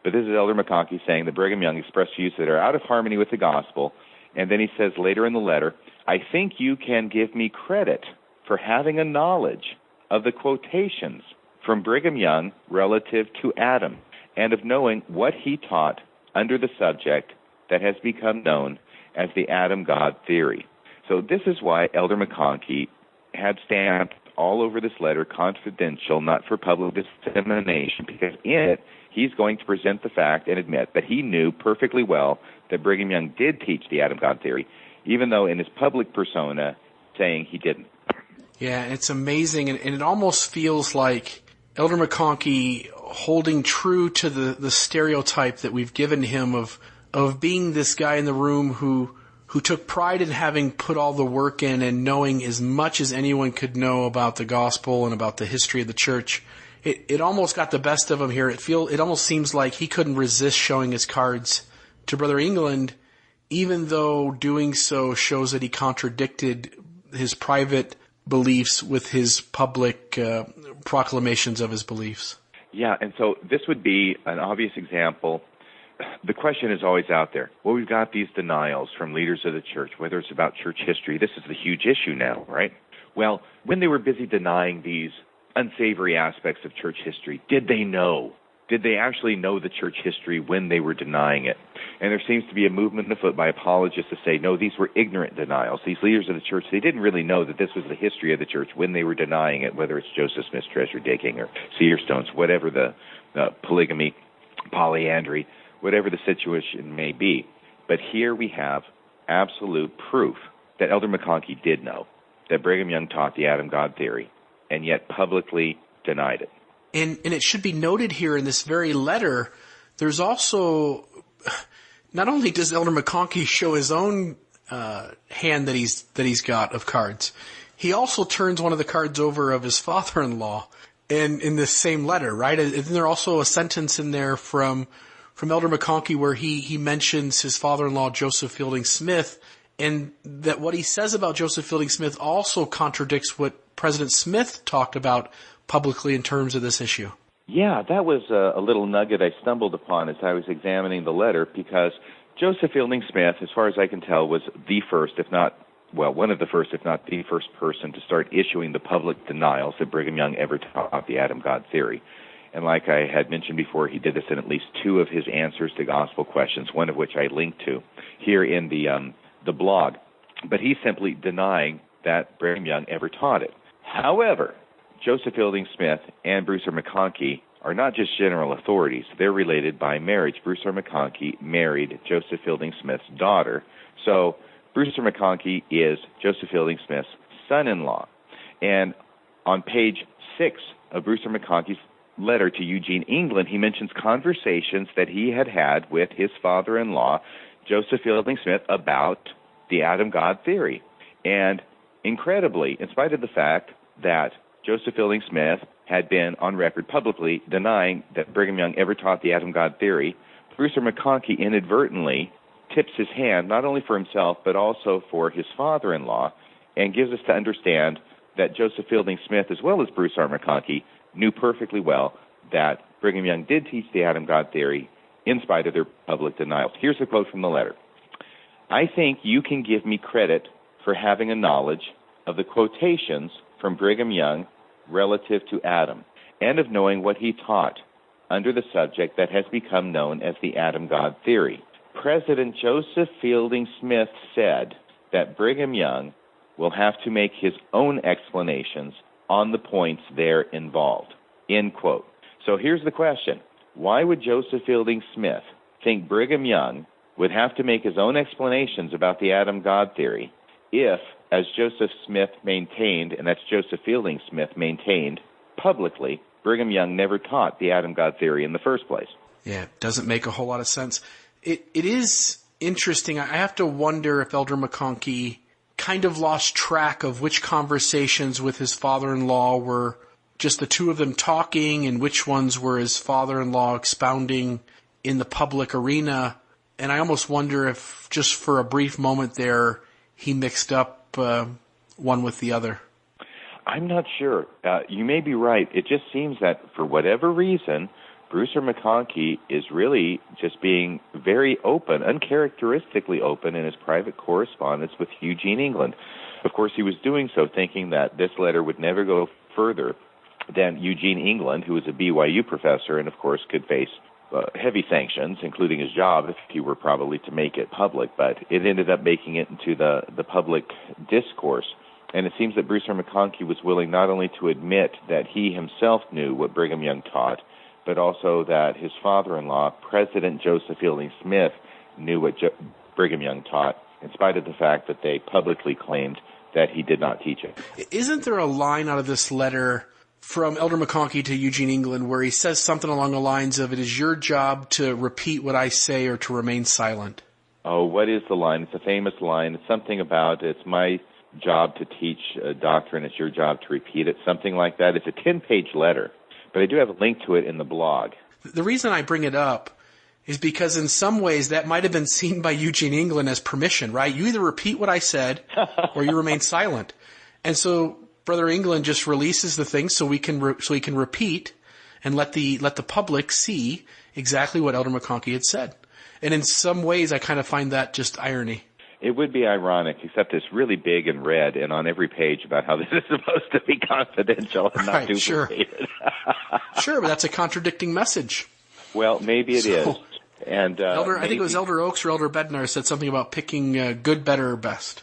But this is Elder McConkie saying that Brigham Young expressed views that are out of harmony with the gospel. And then he says later in the letter, "I think you can give me credit for having a knowledge of the quotations from Brigham Young relative to Adam, and of knowing what he taught under the subject that has become known as the Adam God theory." So this is why Elder McConkie had stamped all over this letter, confidential, not for public dissemination, because in it he's going to present the fact and admit that he knew perfectly well that Brigham Young did teach the Adam God theory, even though in his public persona saying he didn't. Yeah, it's amazing, and it almost feels like Elder McConkie holding true to the stereotype that we've given him of being this guy in the room who took pride in having put all the work in and knowing as much as anyone could know about the gospel and about the history of the church. It almost got the best of him here. It almost seems like he couldn't resist showing his cards to Brother England, even though doing so shows that he contradicted his private beliefs with his public proclamations of his beliefs. Yeah, and so this would be an obvious example. The question is always out there. Well, we've got these denials from leaders of the church, whether it's about church history. This is the huge issue now, right? Well, when they were busy denying these unsavory aspects of church history, did they know? Did they actually know the church history when they were denying it? And there seems to be a movement afoot by apologists to say, no, these were ignorant denials. These leaders of the church, they didn't really know that this was the history of the church when they were denying it, whether it's Joseph Smith's treasure digging or seer stones, whatever the polygamy, polyandry, whatever the situation may be. But here we have absolute proof that Elder McConkie did know that Brigham Young taught the Adam God theory. and yet publicly denied it. And it should be noted here in this very letter, there's also, not only does Elder McConkie show his own hand that he's got of cards, he also turns one of the cards over of his father-in-law in this same letter, right? Isn't there also a sentence in there from Elder McConkie where he mentions his father-in-law, Joseph Fielding Smith, and that what he says about Joseph Fielding Smith also contradicts what President Smith talked about publicly in terms of this issue? Yeah, that was a little nugget I stumbled upon as I was examining the letter, because Joseph Fielding Smith, as far as I can tell, was the first, if not, well, one of the first, if not the first person to start issuing the public denials that Brigham Young ever taught the Adam God theory. And like I had mentioned before, he did this in at least two of his answers to gospel questions, one of which I linked to here in the blog. But he's simply denying that Brigham Young ever taught it. However, Joseph Fielding Smith and Bruce R. McConkie are not just general authorities. They're related by marriage. Bruce R. McConkie married Joseph Fielding Smith's daughter. So Bruce R. McConkie is Joseph Fielding Smith's son-in-law. And on page 6 of Bruce R. McConkie's letter to Eugene, England, he mentions conversations that he had with his father-in-law, Joseph Fielding Smith, about the Adam God theory. And incredibly, in spite of the fact that Joseph Fielding Smith had been on record publicly denying that Brigham Young ever taught the Adam God theory, Bruce R. McConkie inadvertently tips his hand not only for himself but also for his father-in-law, and gives us to understand that Joseph Fielding Smith, as well as Bruce R. McConkie, knew perfectly well that Brigham Young did teach the Adam God theory in spite of their public denials. Here's a quote from the letter. "I think you can give me credit for having a knowledge of the quotations from Brigham Young relative to Adam, and of knowing what he taught under the subject that has become known as the Adam God theory. President Joseph Fielding Smith said that Brigham Young will have to make his own explanations on the points there involved." End quote. So here's the question. Why would Joseph Fielding Smith think Brigham Young would have to make his own explanations about the Adam God theory if, as Joseph Smith maintained, and that's Joseph Fielding Smith maintained publicly, Brigham Young never taught the Adam God theory in the first place? Yeah, it doesn't make a whole lot of sense. It is interesting. I have to wonder if Elder McConkie kind of lost track of which conversations with his father-in-law were just the two of them talking and which ones were his father-in-law expounding in the public arena. And I almost wonder if just for a brief moment there, he mixed up one with the other. I'm not sure. You may be right. It just seems that for whatever reason, Bruce R. McConkie is really just being very open, uncharacteristically open in his private correspondence with Eugene, England. Of course, he was doing so thinking that this letter would never go further than Eugene, England, who was a BYU professor and, of course, could face heavy sanctions, including his job, if he were probably to make it public. But it ended up making it into the public discourse. And it seems that Bruce R. McConkie was willing not only to admit that he himself knew what Brigham Young taught, but also that his father-in-law, President Joseph Fielding Smith, knew what Brigham Young taught, in spite of the fact that they publicly claimed that he did not teach it. Isn't there a line out of this letter from Elder McConkie to Eugene, England, where he says something along the lines of, "It is your job to repeat what I say or to remain silent"? Oh, what is the line? It's a famous line. It's something about, it's my job to teach doctrine, it's your job to repeat it, something like that. It's a 10-page letter, but I do have a link to it in the blog. The reason I bring it up is because in some ways that might have been seen by Eugene, England as permission, right? You either repeat what I said or you remain silent. And so Brother England just releases the thing so he can repeat and let the public see exactly what Elder McConkie had said. And in some ways I kind of find that just irony. It would be ironic, except it's really big and red and on every page about how this is supposed to be confidential and not duplicated. Sure. Sure, but that's a contradicting message. Well, maybe it is. And I think it was Elder Oaks or Elder Bednar said something about picking good, better, or best.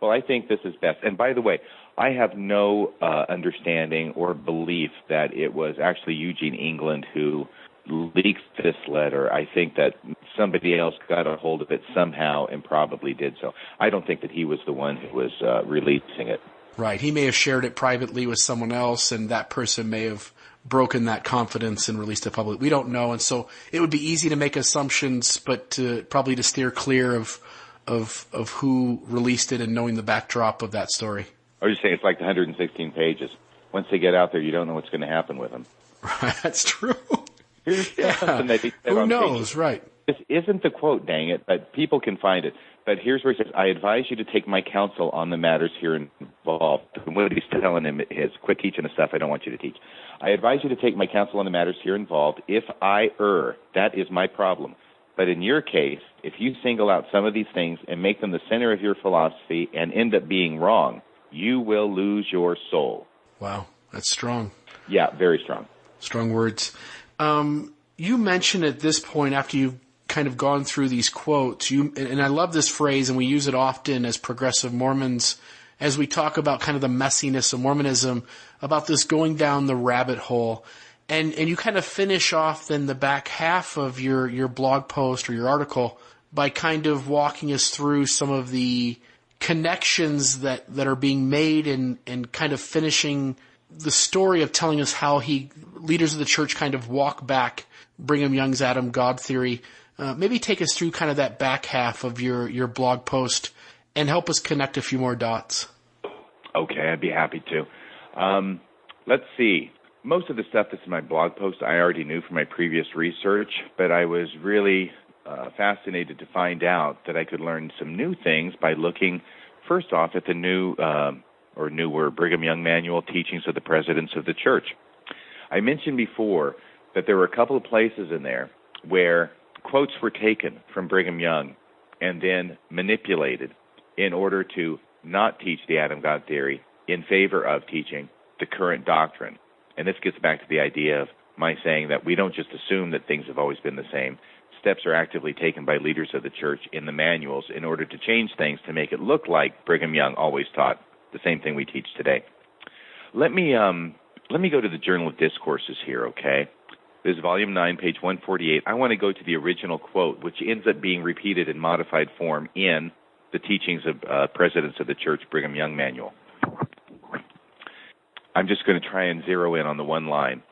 Well, I think this is best. And by the way, I have no understanding or belief that it was actually Eugene, England who leaked this letter. I think that somebody else got a hold of it somehow and probably did so. I don't think that he was the one who was releasing it. Right. He may have shared it privately with someone else, and that person may have broken that confidence and released it publicly. We don't know, and so it would be easy to make assumptions, but probably to steer clear of who released it and knowing the backdrop of that story. I was just saying it's like the 116 pages. Once they get out there, you don't know what's going to happen with them. Right, that's true. Here's something that he said Who on knows, pages. right. This isn't the quote, dang it, but people can find it. But here's where he says, I advise you to take my counsel on the matters here involved. And what he's telling him is, quit teaching the stuff I don't want you to teach. I advise you to take my counsel on the matters here involved. If I err, that is my problem. But in your case, if you single out some of these things and make them the center of your philosophy and end up being wrong, you will lose your soul. Wow, that's strong. Yeah, very strong. Strong words. You mentioned at this point, after you've kind of gone through these quotes, and I love this phrase, and we use it often as progressive Mormons, as we talk about kind of the messiness of Mormonism, about this going down the rabbit hole. And you kind of finish off then the back half of your blog post or your article by kind of walking us through some of the connections that are being made and kind of finishing the story of telling us how leaders of the church kind of walk back Brigham Young's Adam God theory. Maybe take us through kind of that back half of your blog post and help us connect a few more dots. Okay, I'd be happy to. Let's see. Most of the stuff that's in my blog post I already knew from my previous research, but I was really fascinated to find out that I could learn some new things by looking, first off, at the newer Brigham Young Manual, Teachings of the Presidents of the Church. I mentioned before that there were a couple of places in there where quotes were taken from Brigham Young and then manipulated in order to not teach the Adam God theory in favor of teaching the current doctrine. And this gets back to the idea of my saying that we don't just assume that things have always been the same. Steps are actively taken by leaders of the church in the manuals in order to change things to make it look like Brigham Young always taught the same thing we teach today. Let me go to the Journal of Discourses here, okay? This is Volume 9, page 148. I want to go to the original quote, which ends up being repeated in modified form in the Teachings of Presidents of the Church Brigham Young Manual. I'm just going to try and zero in on the one line.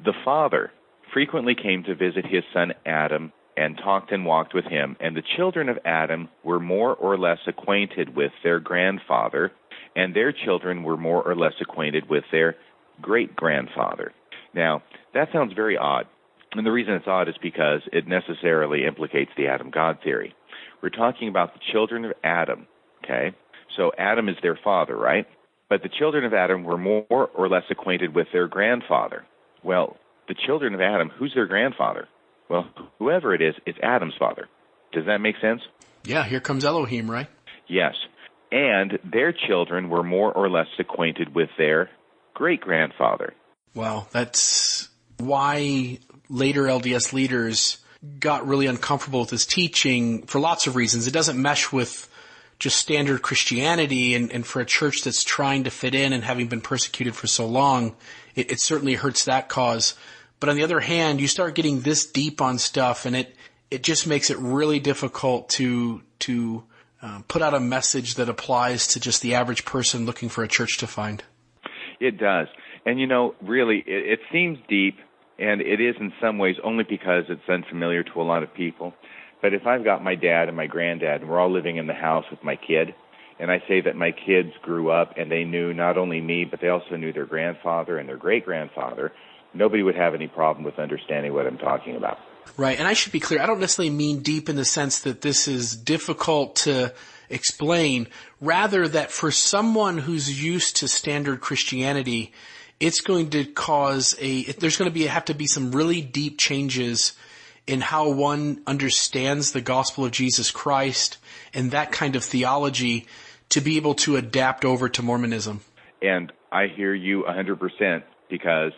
The father frequently came to visit his son Adam and talked and walked with him, and the children of Adam were more or less acquainted with their grandfather, and their children were more or less acquainted with their great-grandfather. Now, that sounds very odd, and the reason it's odd is because it necessarily implicates the Adam God theory. We're talking about the children of Adam, okay? So Adam is their father, right? But the children of Adam were more or less acquainted with their grandfather. Well, the children of Adam, who's their grandfather? Well, whoever it is, it's Adam's father. Does that make sense? Yeah, here comes Elohim, right? Yes. And their children were more or less acquainted with their great-grandfather. Wow, that's why later LDS leaders got really uncomfortable with this teaching for lots of reasons. It doesn't mesh with just standard Christianity, and for a church that's trying to fit in and having been persecuted for so long, it certainly hurts that cause. But on the other hand, you start getting this deep on stuff, and it just makes it really difficult to put out a message that applies to just the average person looking for a church to find. It does. And, really, it seems deep, and it is in some ways only because it's unfamiliar to a lot of people. But if I've got my dad and my granddad, and we're all living in the house with my kid, and I say that my kids grew up and they knew not only me, but they also knew their grandfather and their great-grandfather, nobody would have any problem with understanding what I'm talking about. Right, and I should be clear, I don't necessarily mean deep in the sense that this is difficult to explain, rather that for someone who's used to standard Christianity, it's going to there's going to have to be some really deep changes in how one understands the gospel of Jesus Christ and that kind of theology to be able to adapt over to Mormonism. And I hear you 100% because,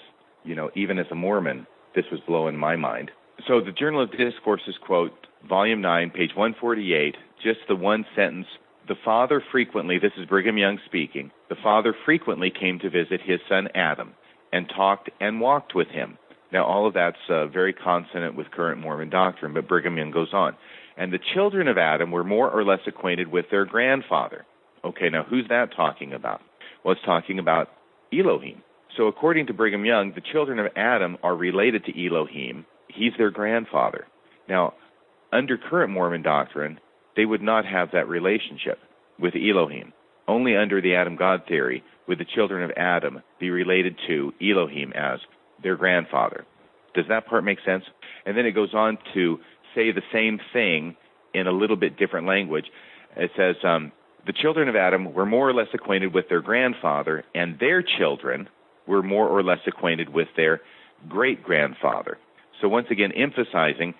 even as a Mormon, this was blowing my mind. So the Journal of Discourses quote, Volume 9, page 148, just the one sentence, the father frequently, this is Brigham Young speaking, the father frequently came to visit his son Adam and talked and walked with him. Now, all of that's very consonant with current Mormon doctrine, but Brigham Young goes on. And the children of Adam were more or less acquainted with their grandfather. Okay, now who's that talking about? Well, it's talking about Elohim. So according to Brigham Young, the children of Adam are related to Elohim. He's their grandfather. Now, under current Mormon doctrine, they would not have that relationship with Elohim. Only under the Adam God theory would the children of Adam be related to Elohim as their grandfather. Does that part make sense? And then it goes on to say the same thing in a little bit different language. It says, the children of Adam were more or less acquainted with their grandfather, and their children were more or less acquainted with their great-grandfather. So once again, emphasizing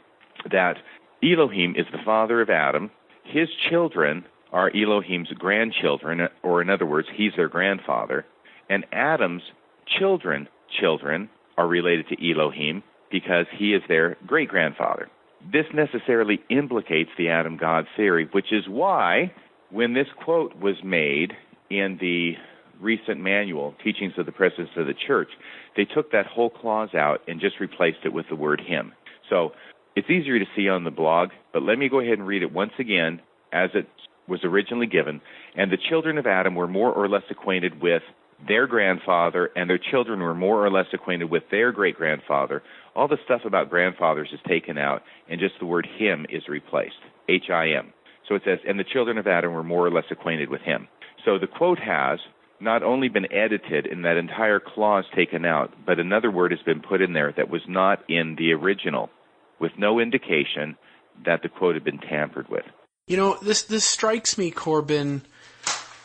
that Elohim is the father of Adam. His children are Elohim's grandchildren, or in other words, he's their grandfather. And Adam's children are related to Elohim because he is their great-grandfather. This necessarily implicates the Adam God theory, which is why when this quote was made in the recent manual, Teachings of the Presidents of the Church, they took that whole clause out and just replaced it with the word him. So it's easier to see on the blog, but let me go ahead and read it once again as it was originally given. And the children of Adam were more or less acquainted with their grandfather, and their children were more or less acquainted with their great-grandfather. All the stuff about grandfathers is taken out, and just the word him is replaced, H-I-M. So it says, and the children of Adam were more or less acquainted with him. So the quote has not only been edited and that entire clause taken out, but another word has been put in there that was not in the original, with no indication that the quote had been tampered with. You know, this strikes me, Corbin.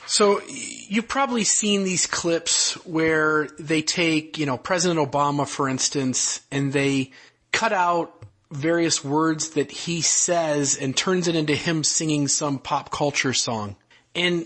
So you've probably seen these clips where they take, President Obama, for instance, and they cut out various words that he says and turns it into him singing some pop culture song. And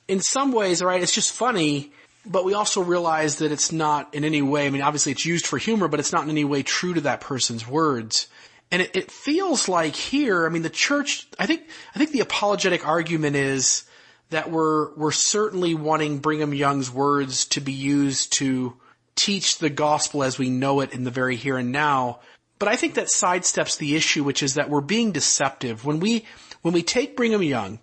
in some ways, all right, it's just funny, but we also realize that it's not in any way, obviously it's used for humor, but it's not in any way true to that person's words. And it feels like here, the church, I think the apologetic argument is that we're certainly wanting Brigham Young's words to be used to teach the gospel as we know it in the very here and now. But I think that sidesteps the issue, which is that we're being deceptive. When we take Brigham Young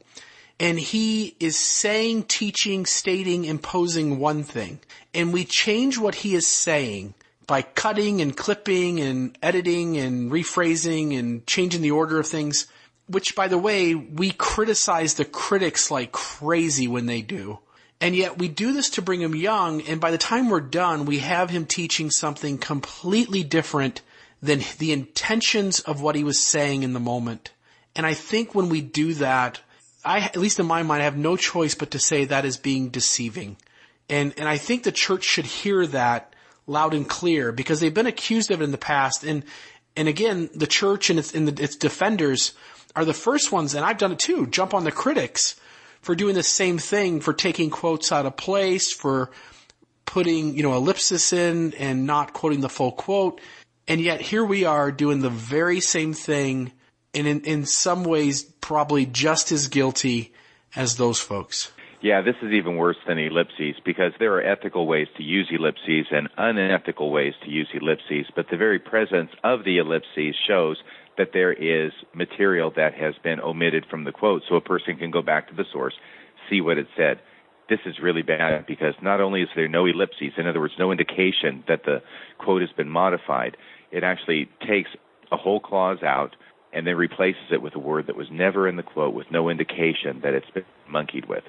and he is saying, teaching, stating, imposing one thing, and we change what he is saying by cutting and clipping and editing and rephrasing and changing the order of things, which, by the way, we criticize the critics like crazy when they do. And yet we do this to Brigham Young, and by the time we're done, we have him teaching something completely different than the intentions of what he was saying in the moment. And I think when we do that, at least in my mind, I have no choice but to say that is being deceiving. And I think the church should hear that loud and clear, because they've been accused of it in the past. And again, the church and its defenders are the first ones, and I've done it too, jump on the critics for doing the same thing, for taking quotes out of place, for putting, ellipsis in and not quoting the full quote. And yet here we are doing the very same thing, and in some ways probably just as guilty as those folks. Yeah, this is even worse than ellipses, because there are ethical ways to use ellipses and unethical ways to use ellipses, but the very presence of the ellipses shows that there is material that has been omitted from the quote, so a person can go back to the source, see what it said. This is really bad, because not only is there no ellipses, in other words, no indication that the quote has been modified, it actually takes a whole clause out and then replaces it with a word that was never in the quote with no indication that it's been monkeyed with.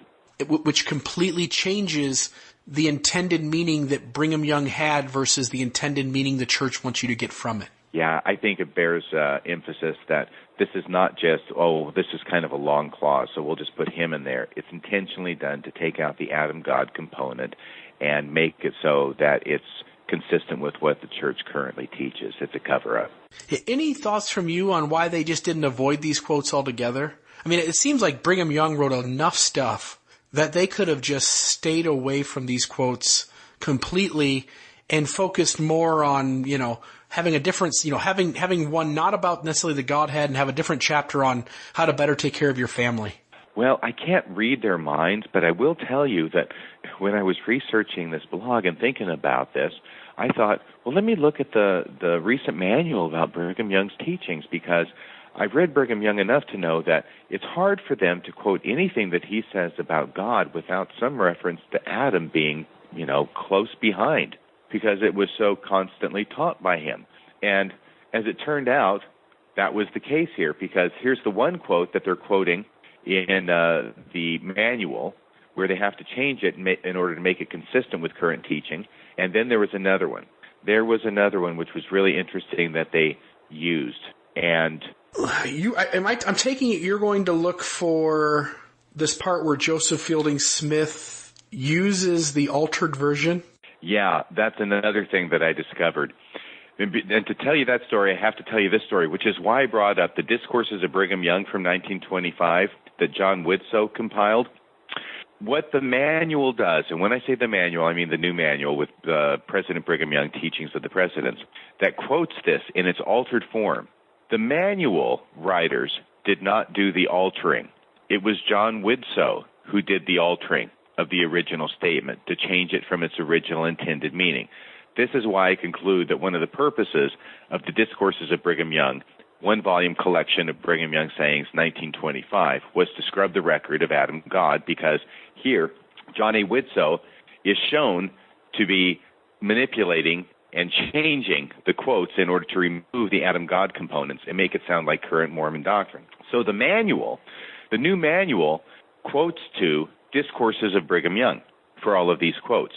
Which completely changes the intended meaning that Brigham Young had versus the intended meaning the church wants you to get from it. Yeah, I think it bears emphasis that this is not just, this is kind of a long clause, so we'll just put him in there. It's intentionally done to take out the Adam God component and make it so that it's consistent with what the church currently teaches. It's a cover-up. Any thoughts from you on why they just didn't avoid these quotes altogether? It seems like Brigham Young wrote enough stuff that they could have just stayed away from these quotes completely and focused more on, having a difference, having one not about necessarily the Godhead and have a different chapter on how to better take care of your family. Well, I can't read their minds, but I will tell you that when I was researching this blog and thinking about this, I thought, well, let me look at the recent manual about Brigham Young's teachings, because I've read Brigham Young enough to know that it's hard for them to quote anything that he says about God without some reference to Adam being, close behind, because it was so constantly taught by him. And as it turned out, that was the case here, because here's the one quote that they're quoting in the manual, where they have to change it in order to make it consistent with current teaching. And then there was another one. There was another one which was really interesting that they used. And I'm taking it you're going to look for this part where Joseph Fielding Smith uses the altered version? Yeah, that's another thing that I discovered. And to tell you that story, I have to tell you this story, which is why I brought up the Discourses of Brigham Young from 1925 that John Widtsoe compiled. What the manual does, and when I say the manual, I mean the new manual with President Brigham Young, Teachings of the Presidents, that quotes this in its altered form. The manual writers did not do the altering. It was John Widtsoe who did the altering of the original statement to change it from its original intended meaning. This is why I conclude that one of the purposes of the Discourses of Brigham Young, one-volume collection of Brigham Young sayings, 1925, was to scrub the record of Adam God, because here, John A. Widtsoe is shown to be manipulating and changing the quotes in order to remove the Adam God components and make it sound like current Mormon doctrine. So the manual, the new manual, quotes to Discourses of Brigham Young for all of these quotes.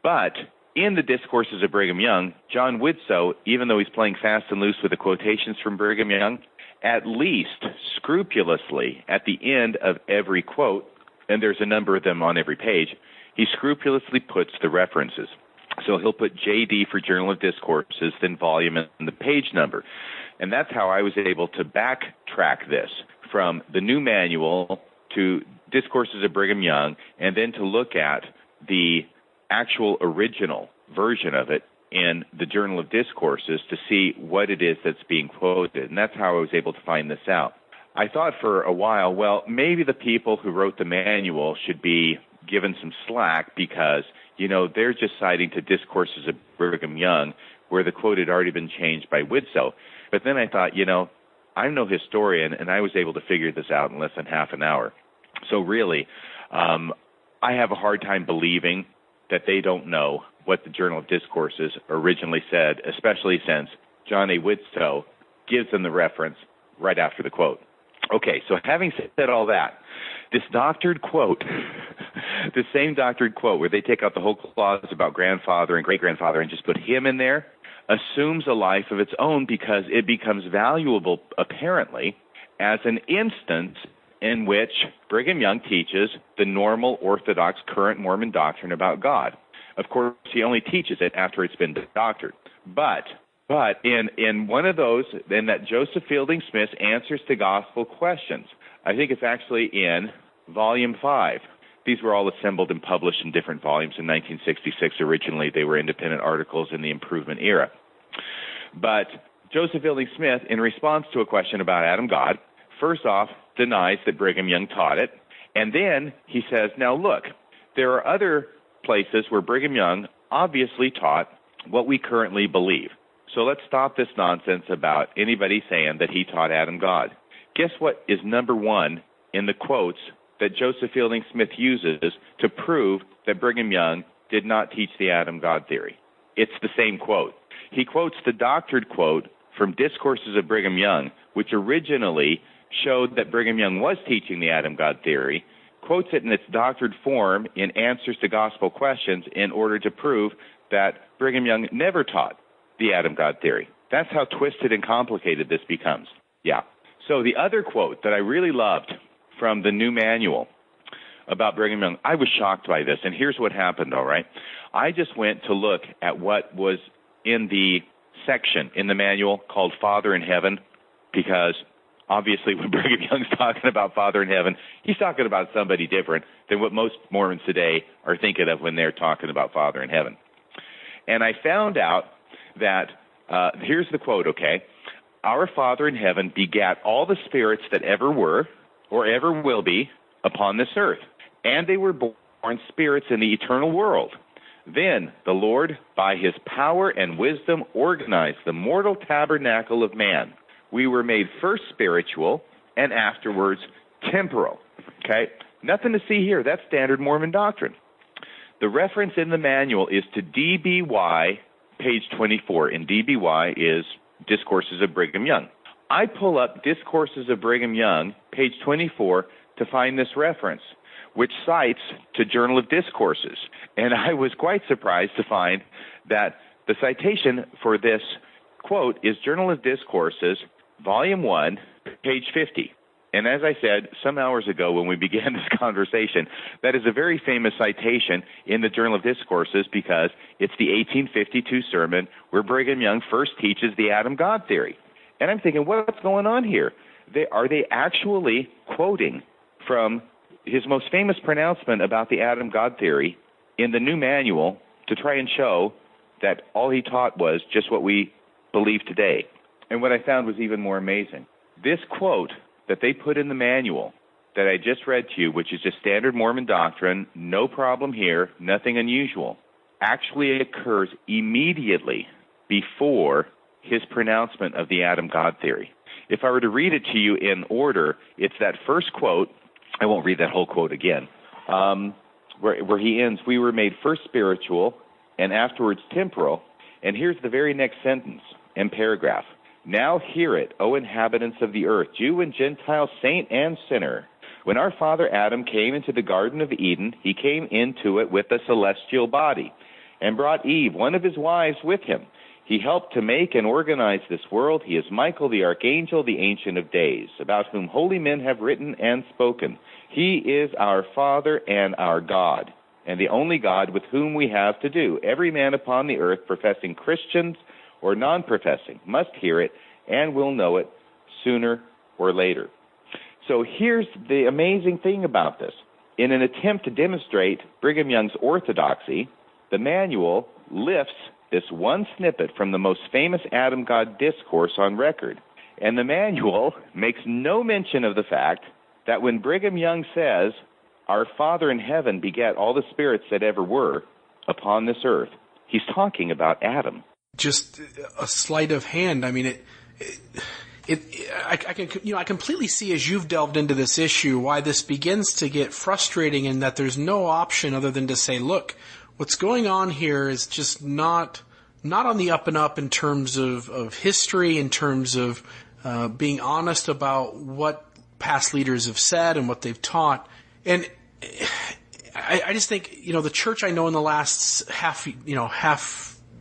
But in the Discourses of Brigham Young, John Widtsoe, even though he's playing fast and loose with the quotations from Brigham Young, at least scrupulously at the end of every quote, and there's a number of them on every page, he scrupulously puts the references. So he'll put JD for Journal of Discourses, then volume and the page number. And that's how I was able to backtrack this from the new manual to Discourses of Brigham Young, and then to look at the actual original version of it in the Journal of Discourses to see what it is that's being quoted. And that's how I was able to find this out. I thought for a while, well, maybe the people who wrote the manual should be given some slack because, they're just citing to Discourses of Brigham Young where the quote had already been changed by Widtsoe. But then I thought, I'm no historian, and I was able to figure this out in less than half an hour. So really, I have a hard time believing that they don't know what the Journal of Discourses originally said, especially since John A. Widtsoe gives them the reference right after the quote. Okay, so having said all that, this doctored quote, the same doctored quote where they take out the whole clause about grandfather and great-grandfather and just put him in there, assumes a life of its own because it becomes valuable, apparently, as an instance in which Brigham Young teaches the normal, orthodox, current Mormon doctrine about God. Of course, he only teaches it after it's been doctored. But in one of those, in that Joseph Fielding Smith's Answers to Gospel Questions, I think it's actually in Volume 5. These were all assembled and published in different volumes in 1966. Originally, they were independent articles in the Improvement era. But Joseph Fielding Smith, in response to a question about Adam God, first off, denies that Brigham Young taught it. And then he says, now look, there are other places where Brigham Young obviously taught what we currently believe. So let's stop this nonsense about anybody saying that he taught Adam God. Guess what is number one in the quotes that Joseph Fielding Smith uses to prove that Brigham Young did not teach the Adam God theory? It's the same quote. He quotes the doctored quote from Discourses of Brigham Young, which originally showed that Brigham Young was teaching the Adam God theory, quotes it in its doctored form in Answers to Gospel Questions in order to prove that Brigham Young never taught the Adam God theory. That's how twisted and complicated this becomes. Yeah. So the other quote that I really loved from the new manual about Brigham Young, I was shocked by this, and here's what happened, all right? I just went to look at what was in the section in the manual called Father in Heaven, because obviously when Brigham Young's talking about Father in Heaven, he's talking about somebody different than what most Mormons today are thinking of when they're talking about Father in Heaven. And I found out that, here's the quote, okay? Our Father in heaven begat all the spirits that ever were or ever will be upon this earth, and they were born spirits in the eternal world. Then the Lord, by his power and wisdom, organized the mortal tabernacle of man, we were made first spiritual and afterwards temporal. Okay? Nothing to see here. That's standard Mormon doctrine. The reference in the manual is to DBY, page 24, and DBY is Discourses of Brigham Young. I pull up Discourses of Brigham Young, page 24, to find this reference, which cites to Journal of Discourses. And I was quite surprised to find that the citation for this quote is Journal of Discourses, volume 1, page 50. And as I said some hours ago when we began this conversation, that is a very famous citation in the Journal of Discourses because it's the 1852 sermon where Brigham Young first teaches the Adam God theory. And I'm thinking, what's going on here? Are they actually quoting from his most famous pronouncement about the Adam God theory in the new manual to try and show that all he taught was just what we believe today? And what I found was even more amazing. This quote that they put in the manual that I just read to you, which is just standard Mormon doctrine, no problem here, nothing unusual, actually occurs immediately before his pronouncement of the Adam God theory. If I were to read it to you in order, it's that first quote. I won't read that whole quote again, where he ends, we were made first spiritual and afterwards temporal. And here's the very next sentence and paragraph. Now hear it, O inhabitants of the earth, Jew and Gentile, saint and sinner. When our father Adam came into the Garden of Eden, he came into it with a celestial body and brought Eve, one of his wives, with him. He helped to make and organize this world. He is Michael, the archangel, the Ancient of Days, about whom holy men have written and spoken. He is our Father and our God, and the only God with whom we have to do. Every man upon the earth, professing Christians or non-professing, must hear it and will know it sooner or later. So here's the amazing thing about this. In an attempt to demonstrate Brigham Young's orthodoxy, the manual lifts this one snippet from the most famous Adam God discourse on record. And the manual makes no mention of the fact that when Brigham Young says, our Father in heaven begat all the spirits that ever were upon this earth, he's talking about Adam. Just a sleight of hand. I mean, I completely see, as you've delved into this issue, why this begins to get frustrating, and that there's no option other than to say, look, what's going on here is just not on the up and up in terms of history, in terms of being honest about what past leaders have said and what they've taught. And I just think, the church, I know in the last half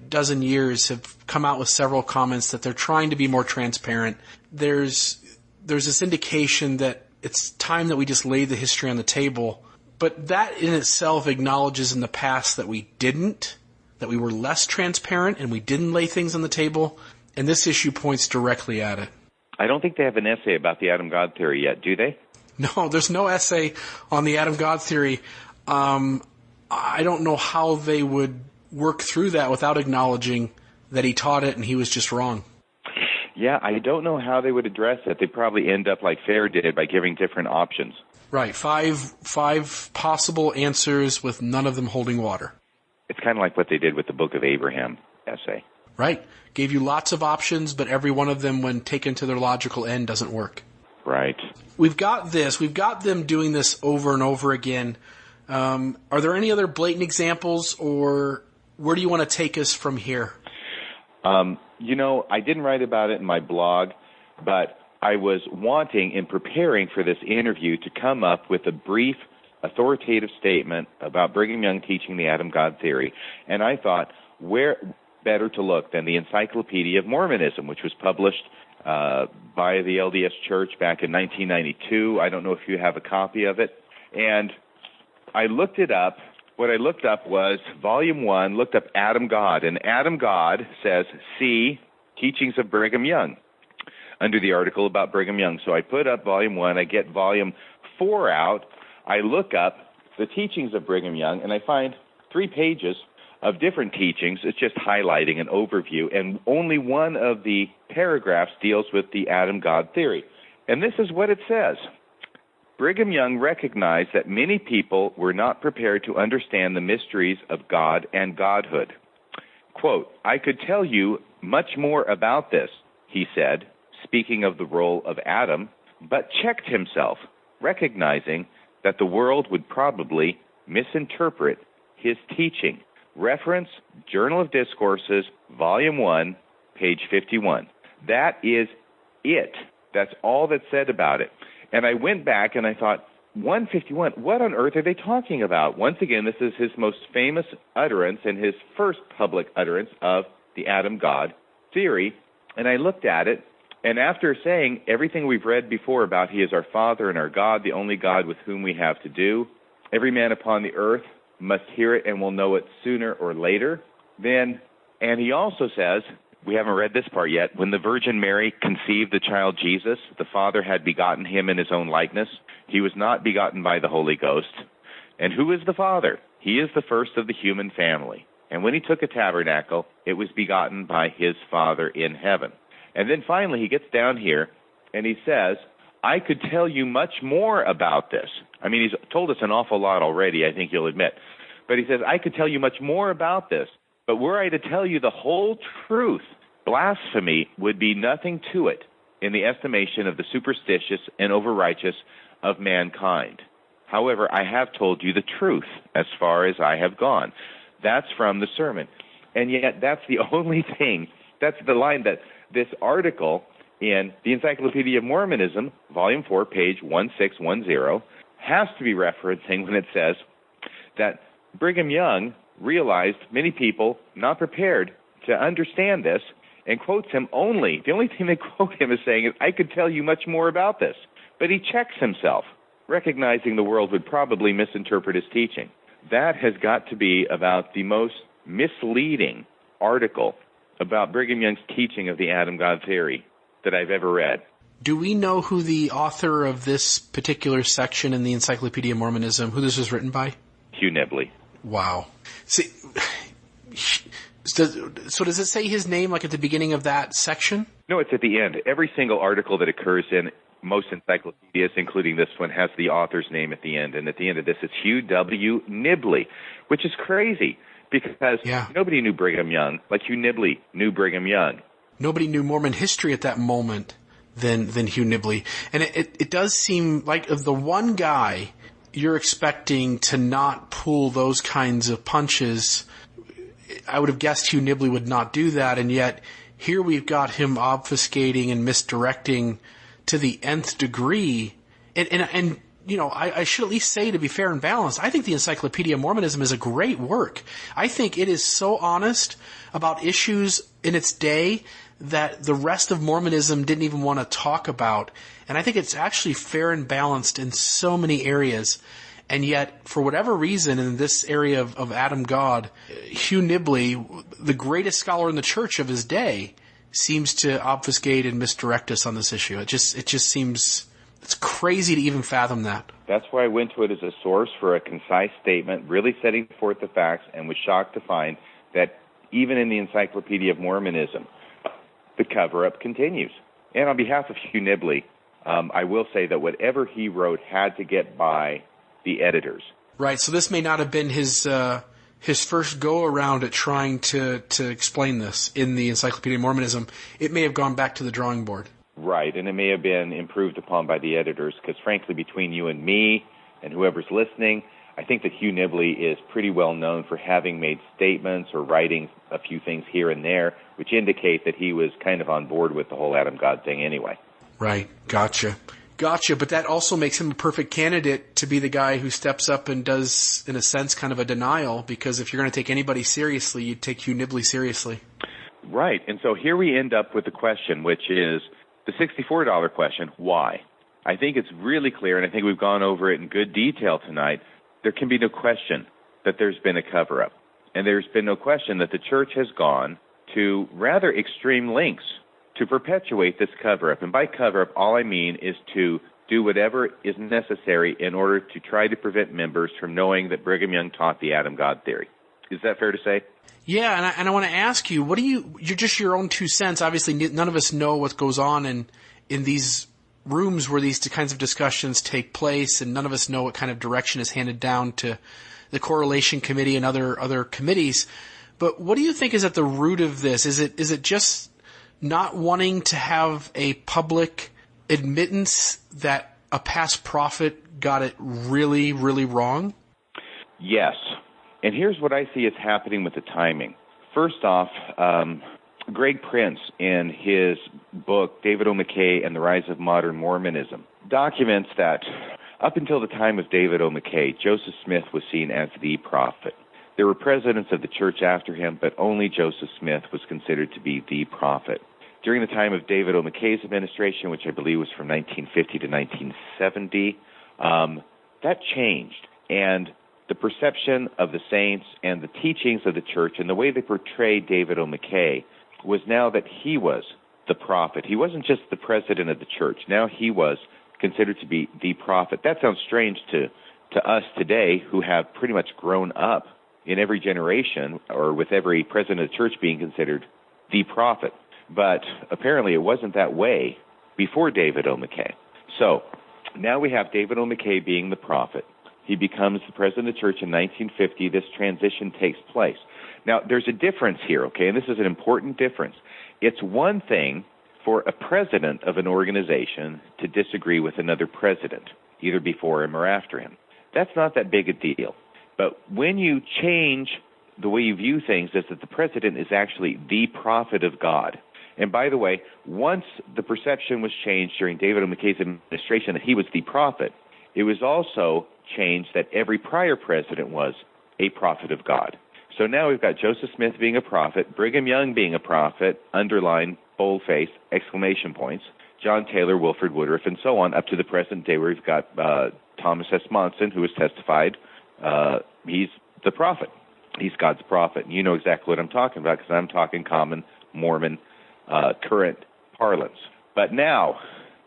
dozen years have come out with several comments that they're trying to be more transparent. There's this indication that it's time that we just lay the history on the table. But that in itself acknowledges in the past that we were less transparent and we didn't lay things on the table. And this issue points directly at it. I don't think they have an essay about the Adam God theory yet, do they? No, there's no essay on the Adam God theory. I don't know how they would work through that without acknowledging that he taught it and he was just wrong. Yeah, I don't know how they would address it. They'd probably end up like Fair did by giving different options. Right, five possible answers with none of them holding water. It's kind of like what they did with the Book of Abraham essay. Right. Gave you lots of options, but every one of them, when taken to their logical end, doesn't work. Right. We've got them doing this over and over again. Are there any other blatant examples, or where do you want to take us from here? I didn't write about it in my blog, but I was wanting, in preparing for this interview, to come up with a brief, authoritative statement about Brigham Young teaching the Adam God theory. And I thought, where better to look than the Encyclopedia of Mormonism, which was published by the LDS Church back in 1992. I don't know if you have a copy of it. And I looked it up. What I looked up was Volume 1, looked up Adam God. And Adam God says, see, Teachings of Brigham Young, under the article about Brigham Young. So I put up Volume 1. I get Volume 4 out. I look up the Teachings of Brigham Young, and I find 3 pages of different teachings. It's just highlighting an overview, and only one of the paragraphs deals with the Adam God theory. And this is what it says. Brigham Young recognized that many people were not prepared to understand the mysteries of God and Godhood. Quote, I could tell you much more about this, he said. speaking of the role of Adam, but checked himself, recognizing that the world would probably misinterpret his teaching. Reference Journal of Discourses, Volume 1, page 51. That is it. That's all that's said about it. And I went back and I thought, 151, what on earth are they talking about? Once again, this is his most famous utterance and his first public utterance of the Adam God theory. And I looked at it, and after saying everything we've read before about he is our Father and our God, the only God with whom we have to do, every man upon the earth must hear it and will know it sooner or later, then, and he also says, we haven't read this part yet, when the Virgin Mary conceived the child Jesus, the Father had begotten him in his own likeness. He was not begotten by the Holy Ghost. And who is the Father? He is the first of the human family. And when he took a tabernacle, it was begotten by his Father in heaven. And then finally he gets down here and he says, I could tell you much more about this. I mean, he's told us an awful lot already, I think you'll admit. But he says, I could tell you much more about this. But were I to tell you the whole truth, blasphemy would be nothing to it in the estimation of the superstitious and overrighteous of mankind. However, I have told you the truth as far as I have gone. That's from the sermon. And yet that's the only thing, that's the line that this article in the Encyclopedia of Mormonism, Volume 4, page 1610, has to be referencing when it says that Brigham Young realized many people not prepared to understand this and quotes him only. The only thing they quote him is saying is, I could tell you much more about this. But he checks himself, recognizing the world would probably misinterpret his teaching. That has got to be about the most misleading article about Brigham Young's teaching of the Adam God theory that I've ever read. Do we know who the author of this particular section in the Encyclopedia of Mormonism, who this was written by? Hugh Nibley. Wow. See, so does it say his name like at the beginning of that section? No, it's at the end. Every single article that occurs in most encyclopedias, including this one, has the author's name at the end. And at the end of this, it's Hugh W. Nibley, which is crazy because nobody knew Brigham Young like Hugh Nibley knew Brigham Young. Nobody knew Mormon history at that moment than Hugh Nibley. And it does seem like of the one guy you're expecting to not pull those kinds of punches, I would have guessed Hugh Nibley would not do that, and yet here we've got him obfuscating and misdirecting to the nth degree. And you know, I should at least say, to be fair and balanced, I think the Encyclopedia of Mormonism is a great work. I think it is so honest about issues in its day that the rest of Mormonism didn't even want to talk about. And I think it's actually fair and balanced in so many areas. And yet, for whatever reason, in this area of Adam God, Hugh Nibley, the greatest scholar in the church of his day, seems to obfuscate and misdirect us on this issue. It just seems, it's crazy to even fathom that. That's why I went to it as a source for a concise statement, really setting forth the facts, and was shocked to find that even in the Encyclopedia of Mormonism, the cover-up continues. And on behalf of Hugh Nibley, I will say that whatever he wrote had to get by the editors. Right, so this may not have been his first go-around at trying to explain this in the Encyclopedia of Mormonism. It may have gone back to the drawing board. Right, and it may have been improved upon by the editors, because frankly, between you and me and whoever's listening, I think that Hugh Nibley is pretty well known for having made statements or writing a few things here and there, which indicate that he was kind of on board with the whole Adam God thing anyway. Right, gotcha. But that also makes him a perfect candidate to be the guy who steps up and does, in a sense, kind of a denial, because if you're going to take anybody seriously, you'd take Hugh Nibley seriously. Right, and so here we end up with the question, which is the $64 question, why? I think it's really clear, and I think we've gone over it in good detail tonight. There can be no question that there's been a cover-up, and there's been no question that the church has gone to rather extreme lengths to perpetuate this cover-up. And by cover-up, all I mean is to do whatever is necessary in order to try to prevent members from knowing that Brigham Young taught the Adam God theory. Is that fair to say? Yeah, and I want to ask you, you're just your own 2 cents. Obviously, none of us know what goes on in these rooms where these kinds of discussions take place, and none of us know what kind of direction is handed down to the Correlation Committee and other committees. But what do you think is at the root of this? Is it just not wanting to have a public admittance that a past prophet got it really, really wrong? Yes. And here's what I see is happening with the timing. First off, Greg Prince, in his book, David O. McKay and the Rise of Modern Mormonism, documents that up until the time of David O. McKay, Joseph Smith was seen as the prophet. There were presidents of the church after him, but only Joseph Smith was considered to be the prophet. During the time of David O. McKay's administration, which I believe was from 1950 to 1970, that changed. And the perception of the saints and the teachings of the church and the way they portrayed David O. McKay was now that he was the prophet. He wasn't just the president of the church. Now he was considered to be the prophet. That sounds strange to us today, who have pretty much grown up in every generation, or with every president of the church being considered the prophet. But apparently it wasn't that way before David O. McKay. So now we have David O. McKay being the prophet. He becomes the president of the church in 1950. This transition takes place. Now, there's a difference here, okay, and this is an important difference. It's one thing for a president of an organization to disagree with another president, either before him or after him. That's not that big a deal. But when you change the way you view things, is that the president is actually the prophet of God. And by the way, once the perception was changed during David O. McKay's administration that he was the prophet, it was also changed that every prior president was a prophet of God. So now we've got Joseph Smith being a prophet, Brigham Young being a prophet, underline, boldface, exclamation points, John Taylor, Wilford Woodruff, and so on, up to the present day where we've got Thomas S. Monson, who has testified he's the prophet. He's God's prophet. And you know exactly what I'm talking about, because I'm talking common Mormon current parlance. But now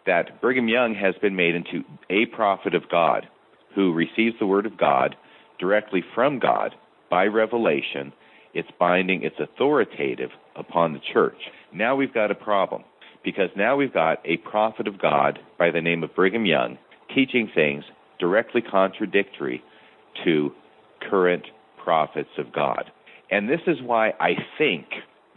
that Brigham Young has been made into a prophet of God, who receives the word of God directly from God by revelation, it's binding, it's authoritative upon the church. Now we've got a problem, because now we've got a prophet of God by the name of Brigham Young teaching things directly contradictory to current prophets of God. And this is why I think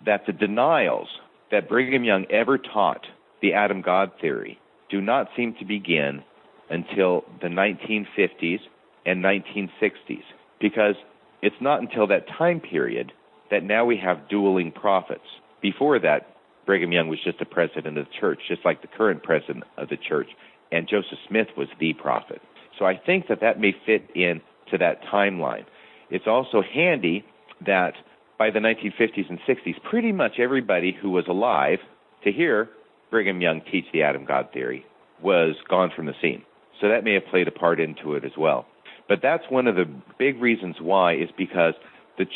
that the denials that Brigham Young ever taught the Adam God theory do not seem to begin until the 1950s and 1960s, because it's not until that time period that now we have dueling prophets. Before that, Brigham Young was just a president of the church, just like the current president of the church, and Joseph Smith was the prophet. So I think that that may fit in to that timeline. It's also handy that by the 1950s and 60s, pretty much everybody who was alive to hear Brigham Young teach the Adam God theory was gone from the scene. So that may have played a part into it as well. But that's one of the big reasons why, is because of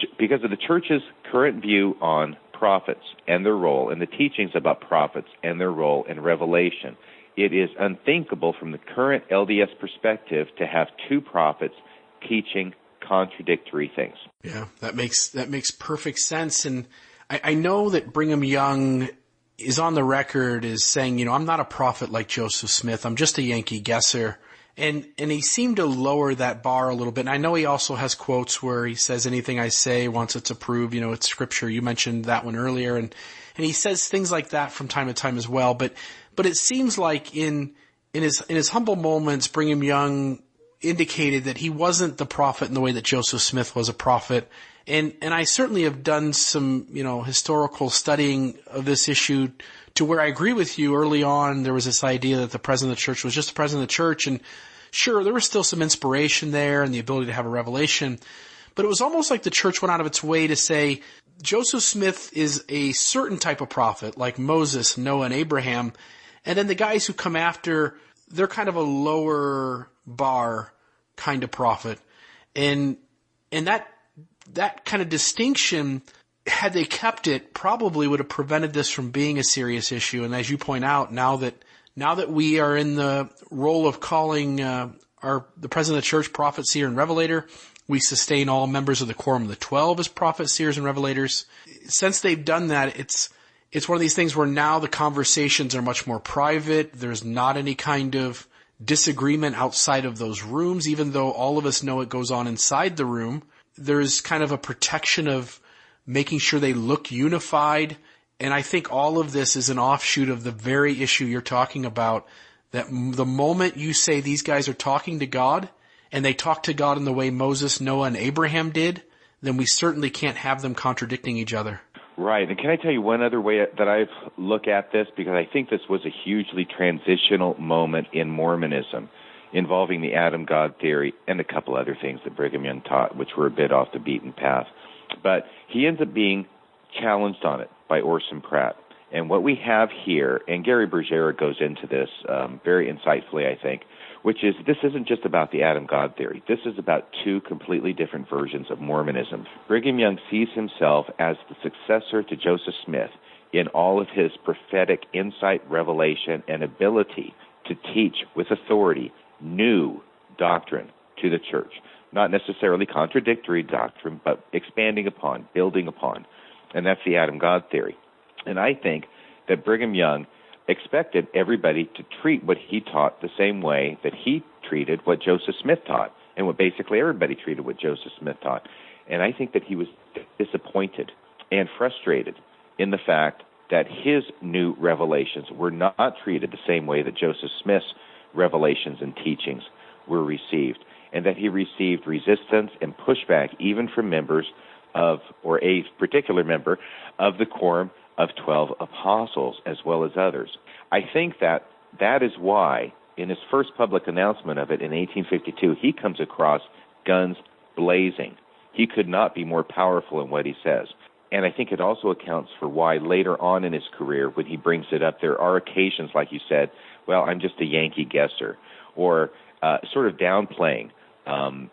the church's current view on prophets and their role, and the teachings about prophets and their role in Revelation. It is unthinkable from the current LDS perspective to have two prophets teaching contradictory things. Yeah, that makes perfect sense. And I know that Brigham Young is on the record as saying, I'm not a prophet like Joseph Smith. I'm just a Yankee guesser. And he seemed to lower that bar a little bit. And I know he also has quotes where he says, anything I say, once it's approved, it's scripture. You mentioned that one earlier. And he says things like that from time to time as well. But it seems like in his humble moments, Brigham Young indicated that he wasn't the prophet in the way that Joseph Smith was a prophet. And I certainly have done some, historical studying of this issue to where I agree with you. Early on, there was this idea that the president of the church was just the president of the church. And sure, there was still some inspiration there and the ability to have a revelation. But it was almost like the church went out of its way to say, Joseph Smith is a certain type of prophet, like Moses, Noah, and Abraham. And then the guys who come after, they're kind of a lower bar kind of prophet. And that kind of distinction, had they kept it, probably would have prevented this from being a serious issue. And as you point out, now that we are in the role of calling the president of the church prophet, seer, and revelator, we sustain all members of the quorum of the 12 as prophets, seers, and revelators. Since they've done that, it's one of these things where now the conversations are much more private. There's not any kind of disagreement outside of those rooms, even though all of us know it goes on inside the room. There's kind of a protection of making sure they look unified And I think all of this is an offshoot of the very issue you're talking about, that the moment you say these guys are talking to God, and they talk to God in the way Moses, Noah, and Abraham did, then we certainly can't have them contradicting each other. Right. And can I tell you one other way that I look at this? Because I think this was a hugely transitional moment in Mormonism involving the Adam God theory and a couple other things that Brigham Young taught, which were a bit off the beaten path. But he ends up being challenged on it by Orson Pratt. And what we have here, and Gary Bergera goes into this very insightfully, I think, which is this isn't just about the Adam God theory. This is about two completely different versions of Mormonism. Brigham Young sees himself as the successor to Joseph Smith in all of his prophetic insight, revelation, and ability to teach with authority new doctrine to the church. Not necessarily contradictory doctrine, but expanding upon, building upon. And that's the Adam God theory. And I think that Brigham Young expected everybody to treat what he taught the same way that he treated what Joseph Smith taught, and what basically everybody treated what Joseph Smith taught. And I think that he was disappointed and frustrated in the fact that his new revelations were not treated the same way that Joseph Smith's revelations and teachings were received, and that he received resistance and pushback even from members of, or a particular member of the Quorum of 12 Apostles, as well as others. I think that that is why, in his first public announcement of it in 1852, he comes across guns blazing. He could not be more powerful in what he says. And I think it also accounts for why later on in his career, when he brings it up, there are occasions, like you said, well, I'm just a Yankee guesser, or sort of downplaying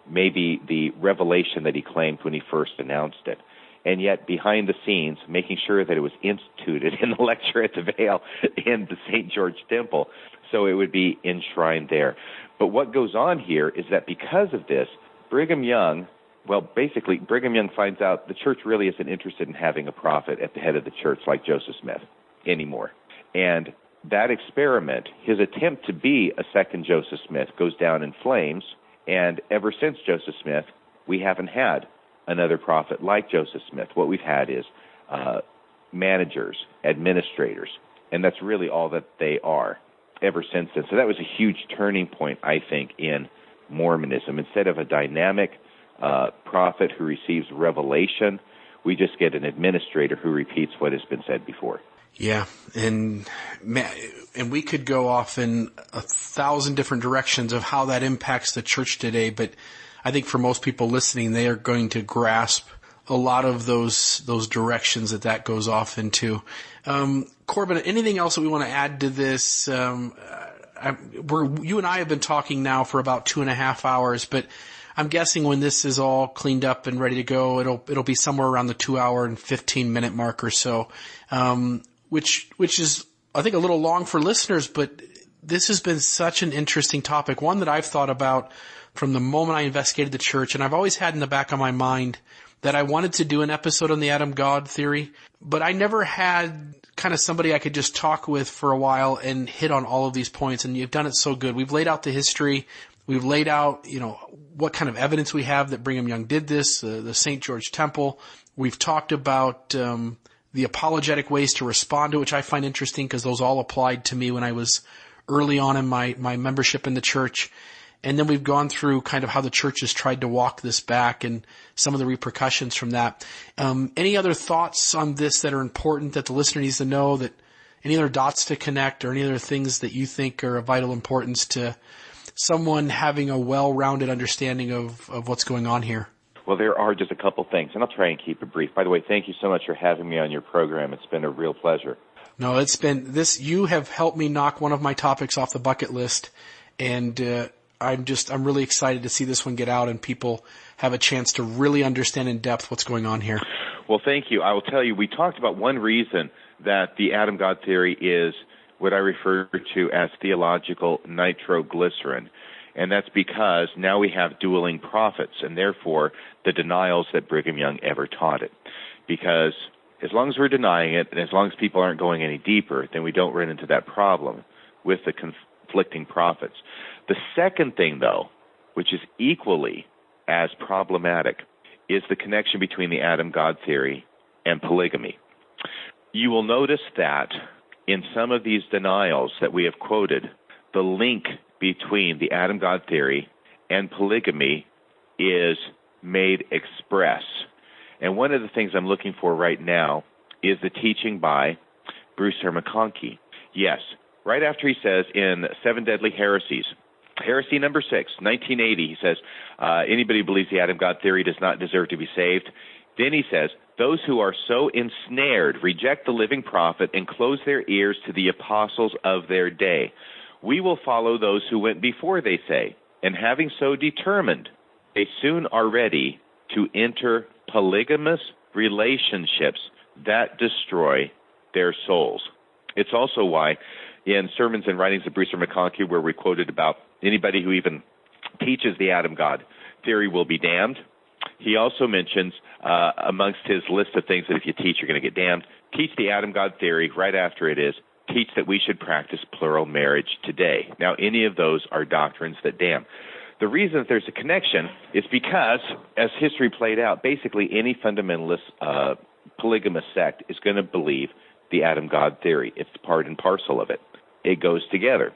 maybe the revelation that he claimed when he first announced it. And yet, behind the scenes, making sure that it was instituted in the lecture at the Vale in the St. George Temple, so it would be enshrined there. But what goes on here is that because of this, Brigham Young, well, basically, Brigham Young finds out the church really isn't interested in having a prophet at the head of the church like Joseph Smith anymore. And that experiment, his attempt to be a second Joseph Smith, goes down in flames. And ever since Joseph Smith, we haven't had another prophet like Joseph Smith. What we've had is managers, administrators, and that's really all that they are ever since then. So that was a huge turning point, I think, in Mormonism. Instead of a dynamic prophet who receives revelation, we just get an administrator who repeats what has been said before. Yeah, and we could go off in 1,000 different directions of how that impacts the church today, but I think for most people listening, they are going to grasp a lot of those directions that goes off into. Corbin, anything else that we want to add to this? You and I have been talking now for about 2.5 hours, but I'm guessing when this is all cleaned up and ready to go, it'll be somewhere around the 2 hour and 15 minute mark or so, which is, I think, a little long for listeners, but this has been such an interesting topic, one that I've thought about from the moment I investigated the church, and I've always had in the back of my mind that I wanted to do an episode on the Adam God theory, but I never had kind of somebody I could just talk with for a while and hit on all of these points, and you've done it so good. We've laid out the history. We've laid out, what kind of evidence we have that Brigham Young did this, the St. George Temple. We've talked about the apologetic ways to respond to it, which I find interesting because those all applied to me when I was early on in my membership in the church. And then we've gone through kind of how the church has tried to walk this back and some of the repercussions from that. Any other thoughts on this that are important that the listener needs to know, that any other dots to connect, or any other things that you think are of vital importance to someone having a well-rounded understanding of what's going on here? Well, there are just a couple things, and I'll try and keep it brief. By the way, thank you so much for having me on your program. It's been a real pleasure. No, it's been this. You have helped me knock one of my topics off the bucket list, and I'm really excited to see this one get out and people have a chance to really understand in depth what's going on here. Well, thank you. I will tell you, we talked about one reason that the Adam God theory is what I refer to as theological nitroglycerin, and that's because now we have dueling prophets, and therefore the denials that Brigham Young ever taught it. Because as long as we're denying it, and as long as people aren't going any deeper, then we don't run into that problem with the conflicting prophets. The second thing, though, which is equally as problematic, is the connection between the Adam God theory and polygamy. you will notice that in some of these denials that we have quoted, the link between the Adam God theory and polygamy is made express. And one of the things I'm looking for right now is the teaching by Bruce R. McConkie. Yes, right after he says in Seven Deadly Heresies, heresy number 6, 1980, he says, anybody who believes the Adam God theory does not deserve to be saved. Then he says, those who are so ensnared reject the living prophet and close their ears to the apostles of their day. We will follow those who went before, they say, and having so determined, they soon are ready to enter polygamous relationships that destroy their souls. It's also why in sermons and writings of Bruce R. McConkie, where we quoted about anybody who even teaches the Adam God theory will be damned, he also mentions amongst his list of things that if you teach, you're going to get damned, teach the Adam God theory. Right after it is, teach that we should practice plural marriage today. Now, any of those are doctrines that damn. The reason that there's a connection is because, as history played out, basically any fundamentalist polygamous sect is going to believe the Adam God theory. It's part and parcel of it. It goes together.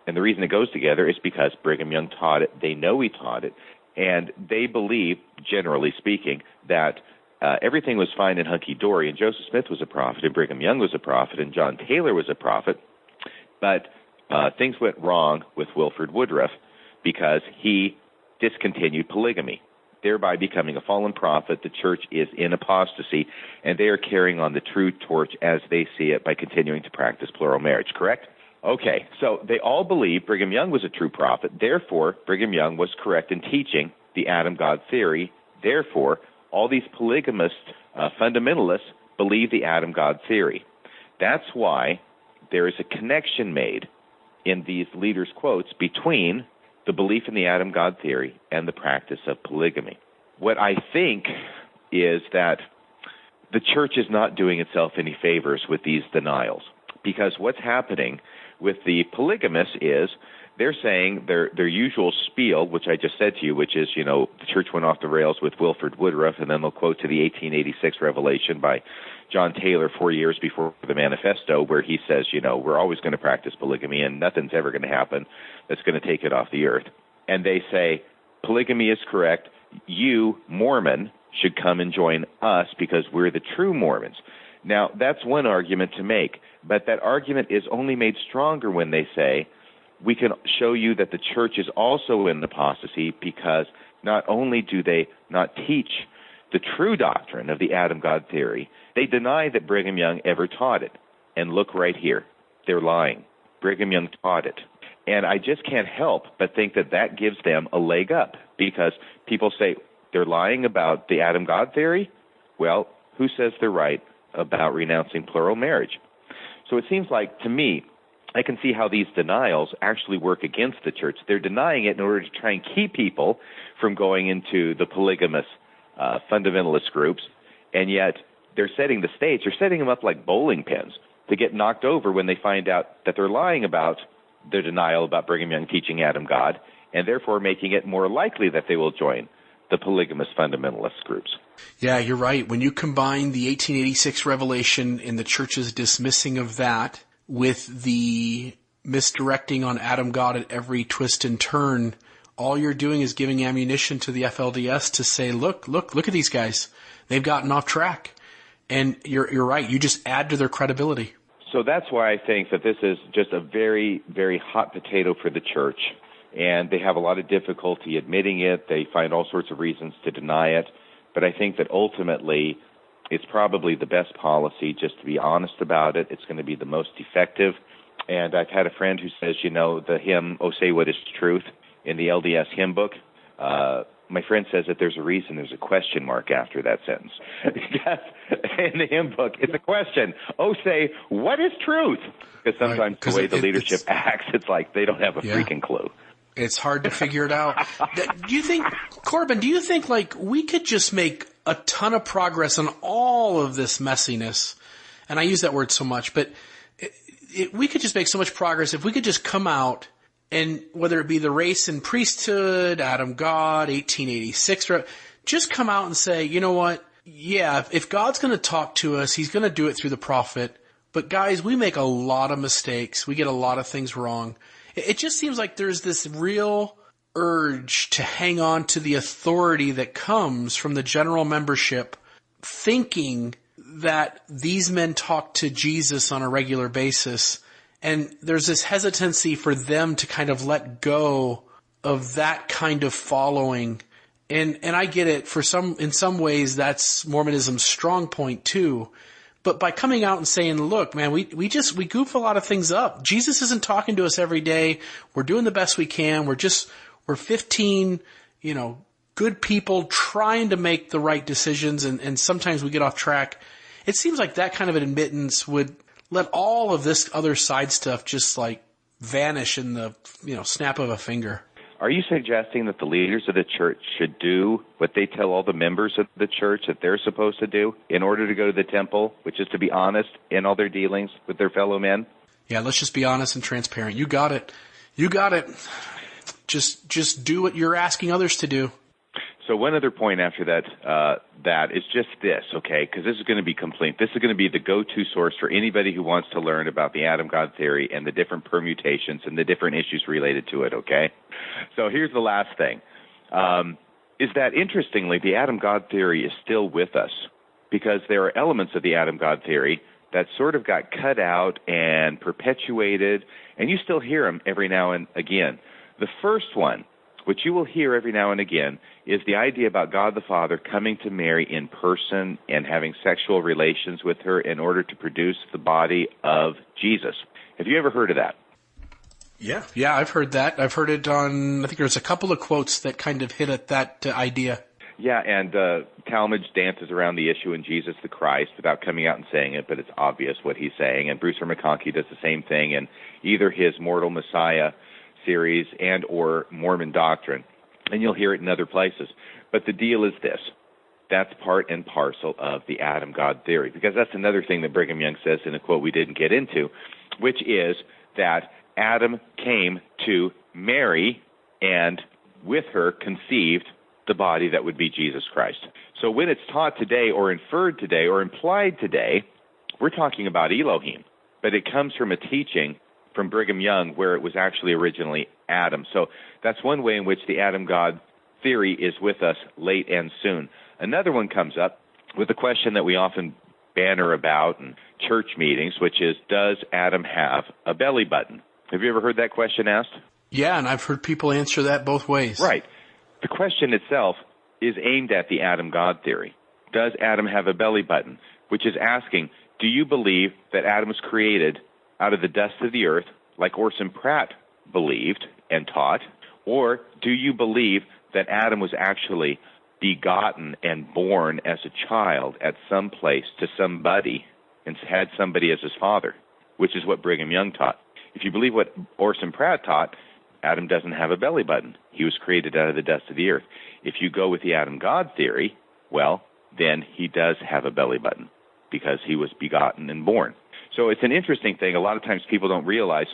And the reason it goes together is because Brigham Young taught it. They know he taught it. And they believe, generally speaking, that everything was fine and hunky-dory, and Joseph Smith was a prophet, and Brigham Young was a prophet, and John Taylor was a prophet, but things went wrong with Wilford Woodruff because he discontinued polygamy, thereby becoming a fallen prophet. The church is in apostasy, and they are carrying on the true torch as they see it by continuing to practice plural marriage, correct? Okay, so they all believe Brigham Young was a true prophet. Therefore, Brigham Young was correct in teaching the Adam God theory. Therefore, all these polygamist fundamentalists believe the Adam God theory. That's why there is a connection made in these leaders' quotes between the belief in the Adam God theory and the practice of polygamy. What I think is that the church is not doing itself any favors with these denials, because what's happening with the polygamists is they're saying their usual spiel, which I just said to you, which is, the church went off the rails with Wilford Woodruff, and then they'll quote to the 1886 revelation by John Taylor 4 years before the manifesto, where he says, we're always going to practice polygamy and nothing's ever going to happen that's going to take it off the earth. And they say, polygamy is correct. You, Mormon, should come and join us because we're the true Mormons. Now, that's one argument to make, but that argument is only made stronger when they say, we can show you that the church is also in apostasy because not only do they not teach the true doctrine of the Adam God theory, they deny that Brigham Young ever taught it. And look right here. They're lying. Brigham Young taught it. And I just can't help but think that that gives them a leg up, because people say they're lying about the Adam God theory. Well, who says they're right about renouncing plural marriage? So it seems like, to me, I can see how these denials actually work against the church. They're denying it in order to try and keep people from going into the polygamous fundamentalist groups, and yet they're setting the stage. They're setting them up like bowling pins to get knocked over when they find out that they're lying about their denial about Brigham Young teaching Adam God, and therefore making it more likely that they will join the polygamous fundamentalist groups. Yeah, you're right. When you combine the 1886 revelation and the church's dismissing of that with the misdirecting on Adam God at every twist and turn, all you're doing is giving ammunition to the FLDS to say, look at these guys. They've gotten off track. And you're right. You just add to their credibility. So that's why I think that this is just a very, very hot potato for the church. And they have a lot of difficulty admitting it. They find all sorts of reasons to deny it. But I think that ultimately it's probably the best policy just to be honest about it. It's going to be the most effective. And I've had a friend who says, the hymn, "Oh, Say What Is Truth," in the LDS hymn book, my friend says that there's a reason there's a question mark after that sentence. In the hymn book, it's a question. Oh, say, what is truth? Because sometimes the way the leadership acts, it's like they don't have a freaking clue. It's hard to figure it out. Do you think, Corbin, we could just make a ton of progress on all of this messiness? And I use that word so much, but we could just make so much progress if we could just come out and, whether it be the race and priesthood, Adam God, 1886, just come out and say, you know what? Yeah, if God's going to talk to us, he's going to do it through the prophet. But guys, we make a lot of mistakes. We get a lot of things wrong. It just seems like there's this real urge to hang on to the authority that comes from the general membership, thinking that these men talk to Jesus on a regular basis. And there's this hesitancy for them to kind of let go of that kind of following. And I get it. In some ways, that's Mormonism's strong point too. But by coming out and saying, look, man, we goof a lot of things up. Jesus isn't talking to us every day. We're doing the best we can. We're 15, good people trying to make the right decisions. And sometimes we get off track. It seems like that kind of an admittance would let all of this other side stuff just like vanish in the, snap of a finger. Are you suggesting that the leaders of the church should do what they tell all the members of the church that they're supposed to do in order to go to the temple, which is to be honest in all their dealings with their fellow men? Yeah, let's just be honest and transparent. You got it. Just do what you're asking others to do. So one other point after that is just this, okay, because this is going to be complete. This is going to be the go-to source for anybody who wants to learn about the Adam God theory and the different permutations and the different issues related to it, okay? So here's the last thing, is that interestingly, the Adam God theory is still with us because there are elements of the Adam God theory that sort of got cut out and perpetuated, and you still hear them every now and again. The first one, which you will hear every now and again, is the idea about God the Father coming to Mary in person and having sexual relations with her in order to produce the body of Jesus. Have you ever heard of that? Yeah, I've heard that. I've heard it on, I think there's a couple of quotes that kind of hit at that idea. Yeah, and Talmage dances around the issue in Jesus the Christ without coming out and saying it, but it's obvious what he's saying. And Bruce McConkie does the same thing in either his Mortal Messiah series and or Mormon Doctrine, and you'll hear it in other places. But the deal is this. That's part and parcel of the Adam God theory, because that's another thing that Brigham Young says in a quote we didn't get into, which is that Adam came to Mary and with her conceived the body that would be Jesus Christ. So when it's taught today or inferred today or implied today, we're talking about Elohim, but it comes from a teaching from Brigham Young where it was actually originally Adam. So that's one way in which the Adam God theory is with us late and soon. Another one comes up with a question that we often banter about in church meetings, which is, does Adam have a belly button? Have you ever heard that question asked? Yeah, and I've heard people answer that both ways. Right. The question itself is aimed at the Adam God theory. Does Adam have a belly button? Which is asking, do you believe that Adam was created out of the dust of the earth, like Orson Pratt believed and taught, or do you believe that Adam was actually begotten and born as a child at some place to somebody and had somebody as his father, which is what Brigham Young taught? If you believe what Orson Pratt taught, Adam doesn't have a belly button. He was created out of the dust of the earth. If you go with the Adam God theory, well, then he does have a belly button because he was begotten and born. So it's an interesting thing. A lot of times people don't realize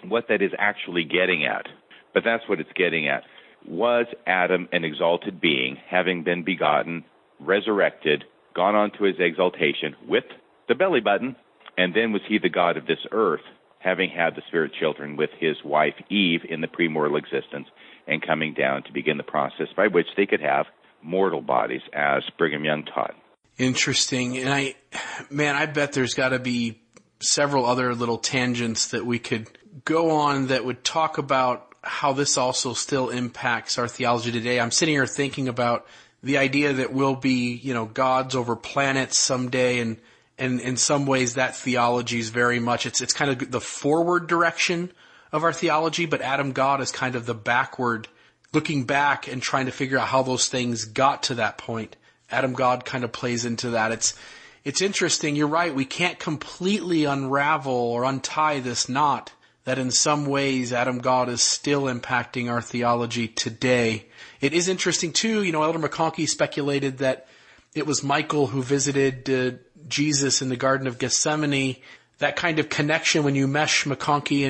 what that is actually getting at, but that's what it's getting at. Was Adam an exalted being, having been begotten, resurrected, gone on to his exaltation with the belly button, and then was he the God of this earth, having had the spirit children with his wife Eve in the premortal existence and coming down to begin the process by which they could have mortal bodies, as Brigham Young taught. Interesting. And I bet there's got to be several other little tangents that we could go on that would talk about how this also still impacts our theology today. I'm sitting here thinking about the idea that we'll be, gods over planets someday, and in some ways that theology is very much, it's kind of the forward direction of our theology, but Adam God is kind of the backward, looking back and trying to figure out how those things got to that point. Adam God kind of plays into that. It's interesting. You're right. We can't completely unravel or untie this knot that in some ways Adam God is still impacting our theology today. It is interesting too. Elder McConkie speculated that it was Michael who visited Jesus in the Garden of Gethsemane. That kind of connection when you mesh McConkie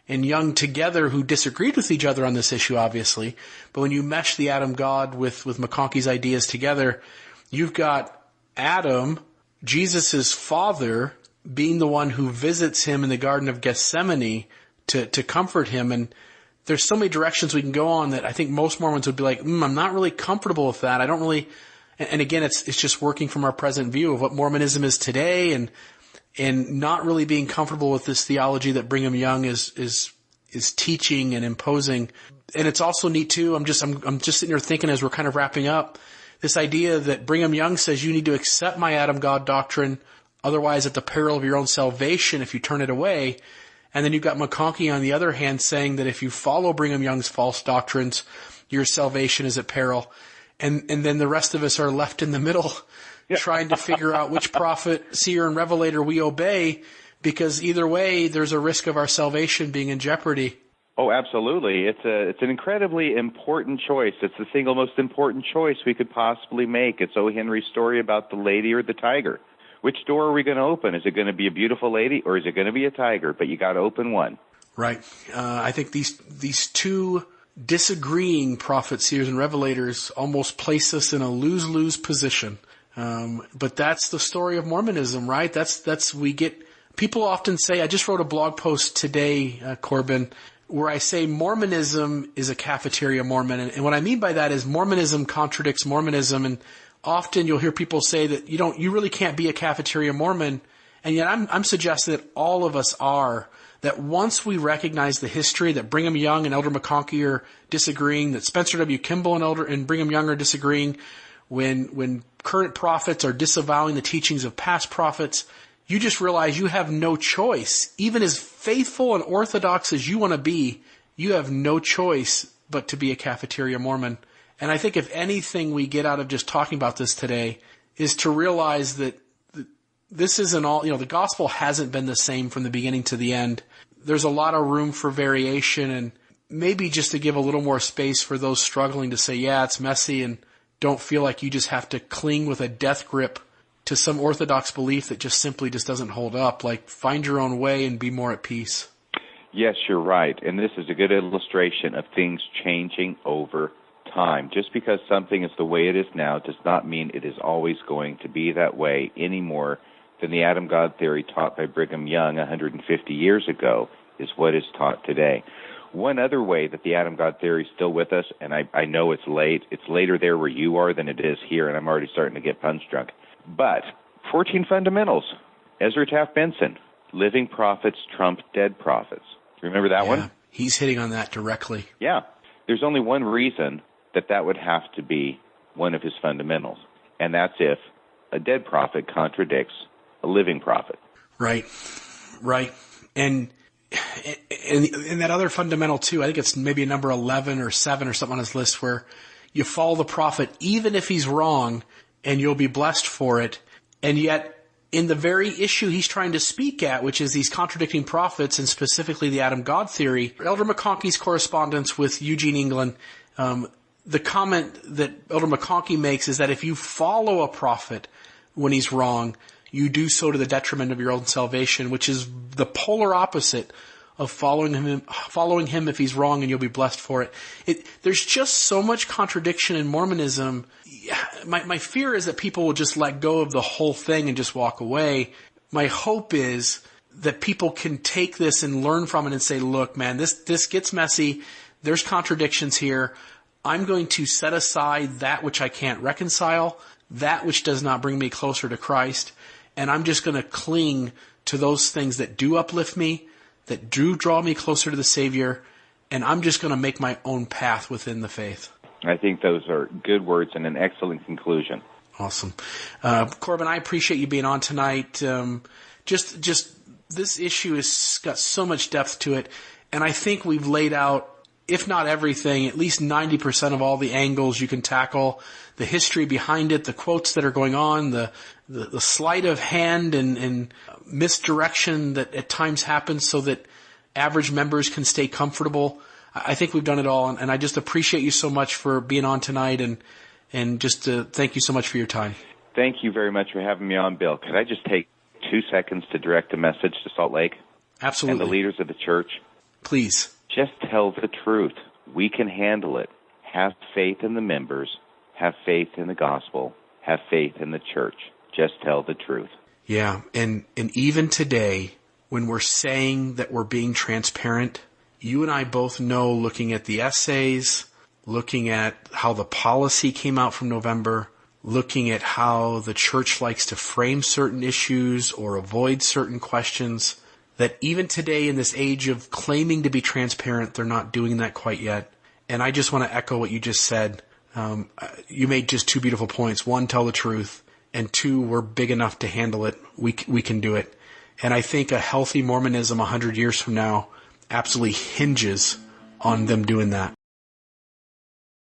and Young together, who disagreed with each other on this issue, obviously, but when you mesh the Adam God with McConkie's ideas together, You've got Adam, Jesus' father, being the one who visits him in the Garden of Gethsemane to comfort him. And there's so many directions we can go on that I think most Mormons would be like, I'm not really comfortable with that. I don't really, and again, it's just working from our present view of what Mormonism is today and not really being comfortable with this theology that Brigham Young is teaching and imposing. And it's also neat too. I'm just sitting here thinking as we're kind of wrapping up this idea that Brigham Young says you need to accept my Adam God doctrine, otherwise at the peril of your own salvation if you turn it away. And then you've got McConkie on the other hand saying that if you follow Brigham Young's false doctrines, your salvation is at peril. And then the rest of us are left in the middle trying to figure out which prophet, seer, and revelator we obey, because either way there's a risk of our salvation being in jeopardy. Oh, absolutely. It's an incredibly important choice. It's the single most important choice we could possibly make. It's O. Henry's story about the lady or the tiger. Which door are we going to open? Is it going to be a beautiful lady or is it going to be a tiger? But you got to open one. Right. I think these two disagreeing prophets, seers, and revelators almost place us in a lose-lose position. But that's the story of Mormonism, right? People often say, I just wrote a blog post today, Corbin, where I say Mormonism is a cafeteria Mormon. And what I mean by that is Mormonism contradicts Mormonism. And often you'll hear people say that you really can't be a cafeteria Mormon. And yet I'm suggesting that all of us are. That once we recognize the history that Brigham Young and Elder McConkie are disagreeing, that Spencer W. Kimball and Brigham Young are disagreeing, when current prophets are disavowing the teachings of past prophets, you just realize you have no choice. Even as faithful and orthodox as you want to be, you have no choice but to be a cafeteria Mormon. And I think if anything we get out of just talking about this today is to realize that this isn't all, the gospel hasn't been the same from the beginning to the end. There's a lot of room for variation, and maybe just to give a little more space for those struggling to say, yeah, it's messy, and don't feel like you just have to cling with a death grip to some orthodox belief that just simply doesn't hold up. Like, find your own way and be more at peace. Yes, you're right. And this is a good illustration of things changing over time. Just because something is the way it is now does not mean it is always going to be that way any more than the Adam God theory taught by Brigham Young 150 years ago is what is taught today. One other way that the Adam God theory is still with us, and I know it's late. It's later there where you are than it is here, and I'm already starting to get punch drunk. But 14 fundamentals. Ezra Taft Benson, living prophets trump dead prophets. Remember that one? He's hitting on that directly. Yeah. There's only one reason that would have to be one of his fundamentals, and that's if a dead prophet contradicts a living prophet. Right. And that other fundamental too, I think it's maybe a number 11 or 7 or something on his list, where you follow the prophet even if he's wrong and you'll be blessed for it. And yet in the very issue he's trying to speak at, which is these contradicting prophets and specifically the Adam God theory, Elder McConkie's correspondence with Eugene England, the comment that Elder McConkie makes is that if you follow a prophet when he's wrong, you do so to the detriment of your own salvation, which is the polar opposite of following him if he's wrong and you'll be blessed for it. There's just so much contradiction in Mormonism. My fear is that people will just let go of the whole thing and just walk away. My hope is that people can take this and learn from it and say, look, man, this gets messy. There's contradictions here. I'm going to set aside that which I can't reconcile, that which does not bring me closer to Christ, and I'm just going to cling to those things that do uplift me, that do draw me closer to the Savior, and I'm just going to make my own path within the faith. I think those are good words and an excellent conclusion. Awesome. Corbin, I appreciate you being on tonight. Just this issue has got so much depth to it, and I think we've laid out, if not everything, at least 90% of all the angles you can tackle, the history behind it, the quotes that are going on, the sleight of hand and misdirection that at times happens so that average members can stay comfortable. I think we've done it all, and I just appreciate you so much for being on tonight, and just thank you so much for your time. Thank you very much for having me on, Bill. Could I just take 2 seconds to direct a message to Salt Lake? Absolutely. And the leaders of the church? Please. Just tell the truth. We can handle it. Have faith in the members. Have faith in the gospel. have faith in the church. Just tell the truth. Yeah, and even today, when we're saying that we're being transparent, you and I both know, looking at the essays, looking at how the policy came out from November, looking at how the church likes to frame certain issues or avoid certain questions, that even today in this age of claiming to be transparent, they're not doing that quite yet. And I just want to echo what you just said. You made just two beautiful points. One, tell the truth. And two, we're big enough to handle it. We can do it. And I think a healthy Mormonism 100 years from now absolutely hinges on them doing that.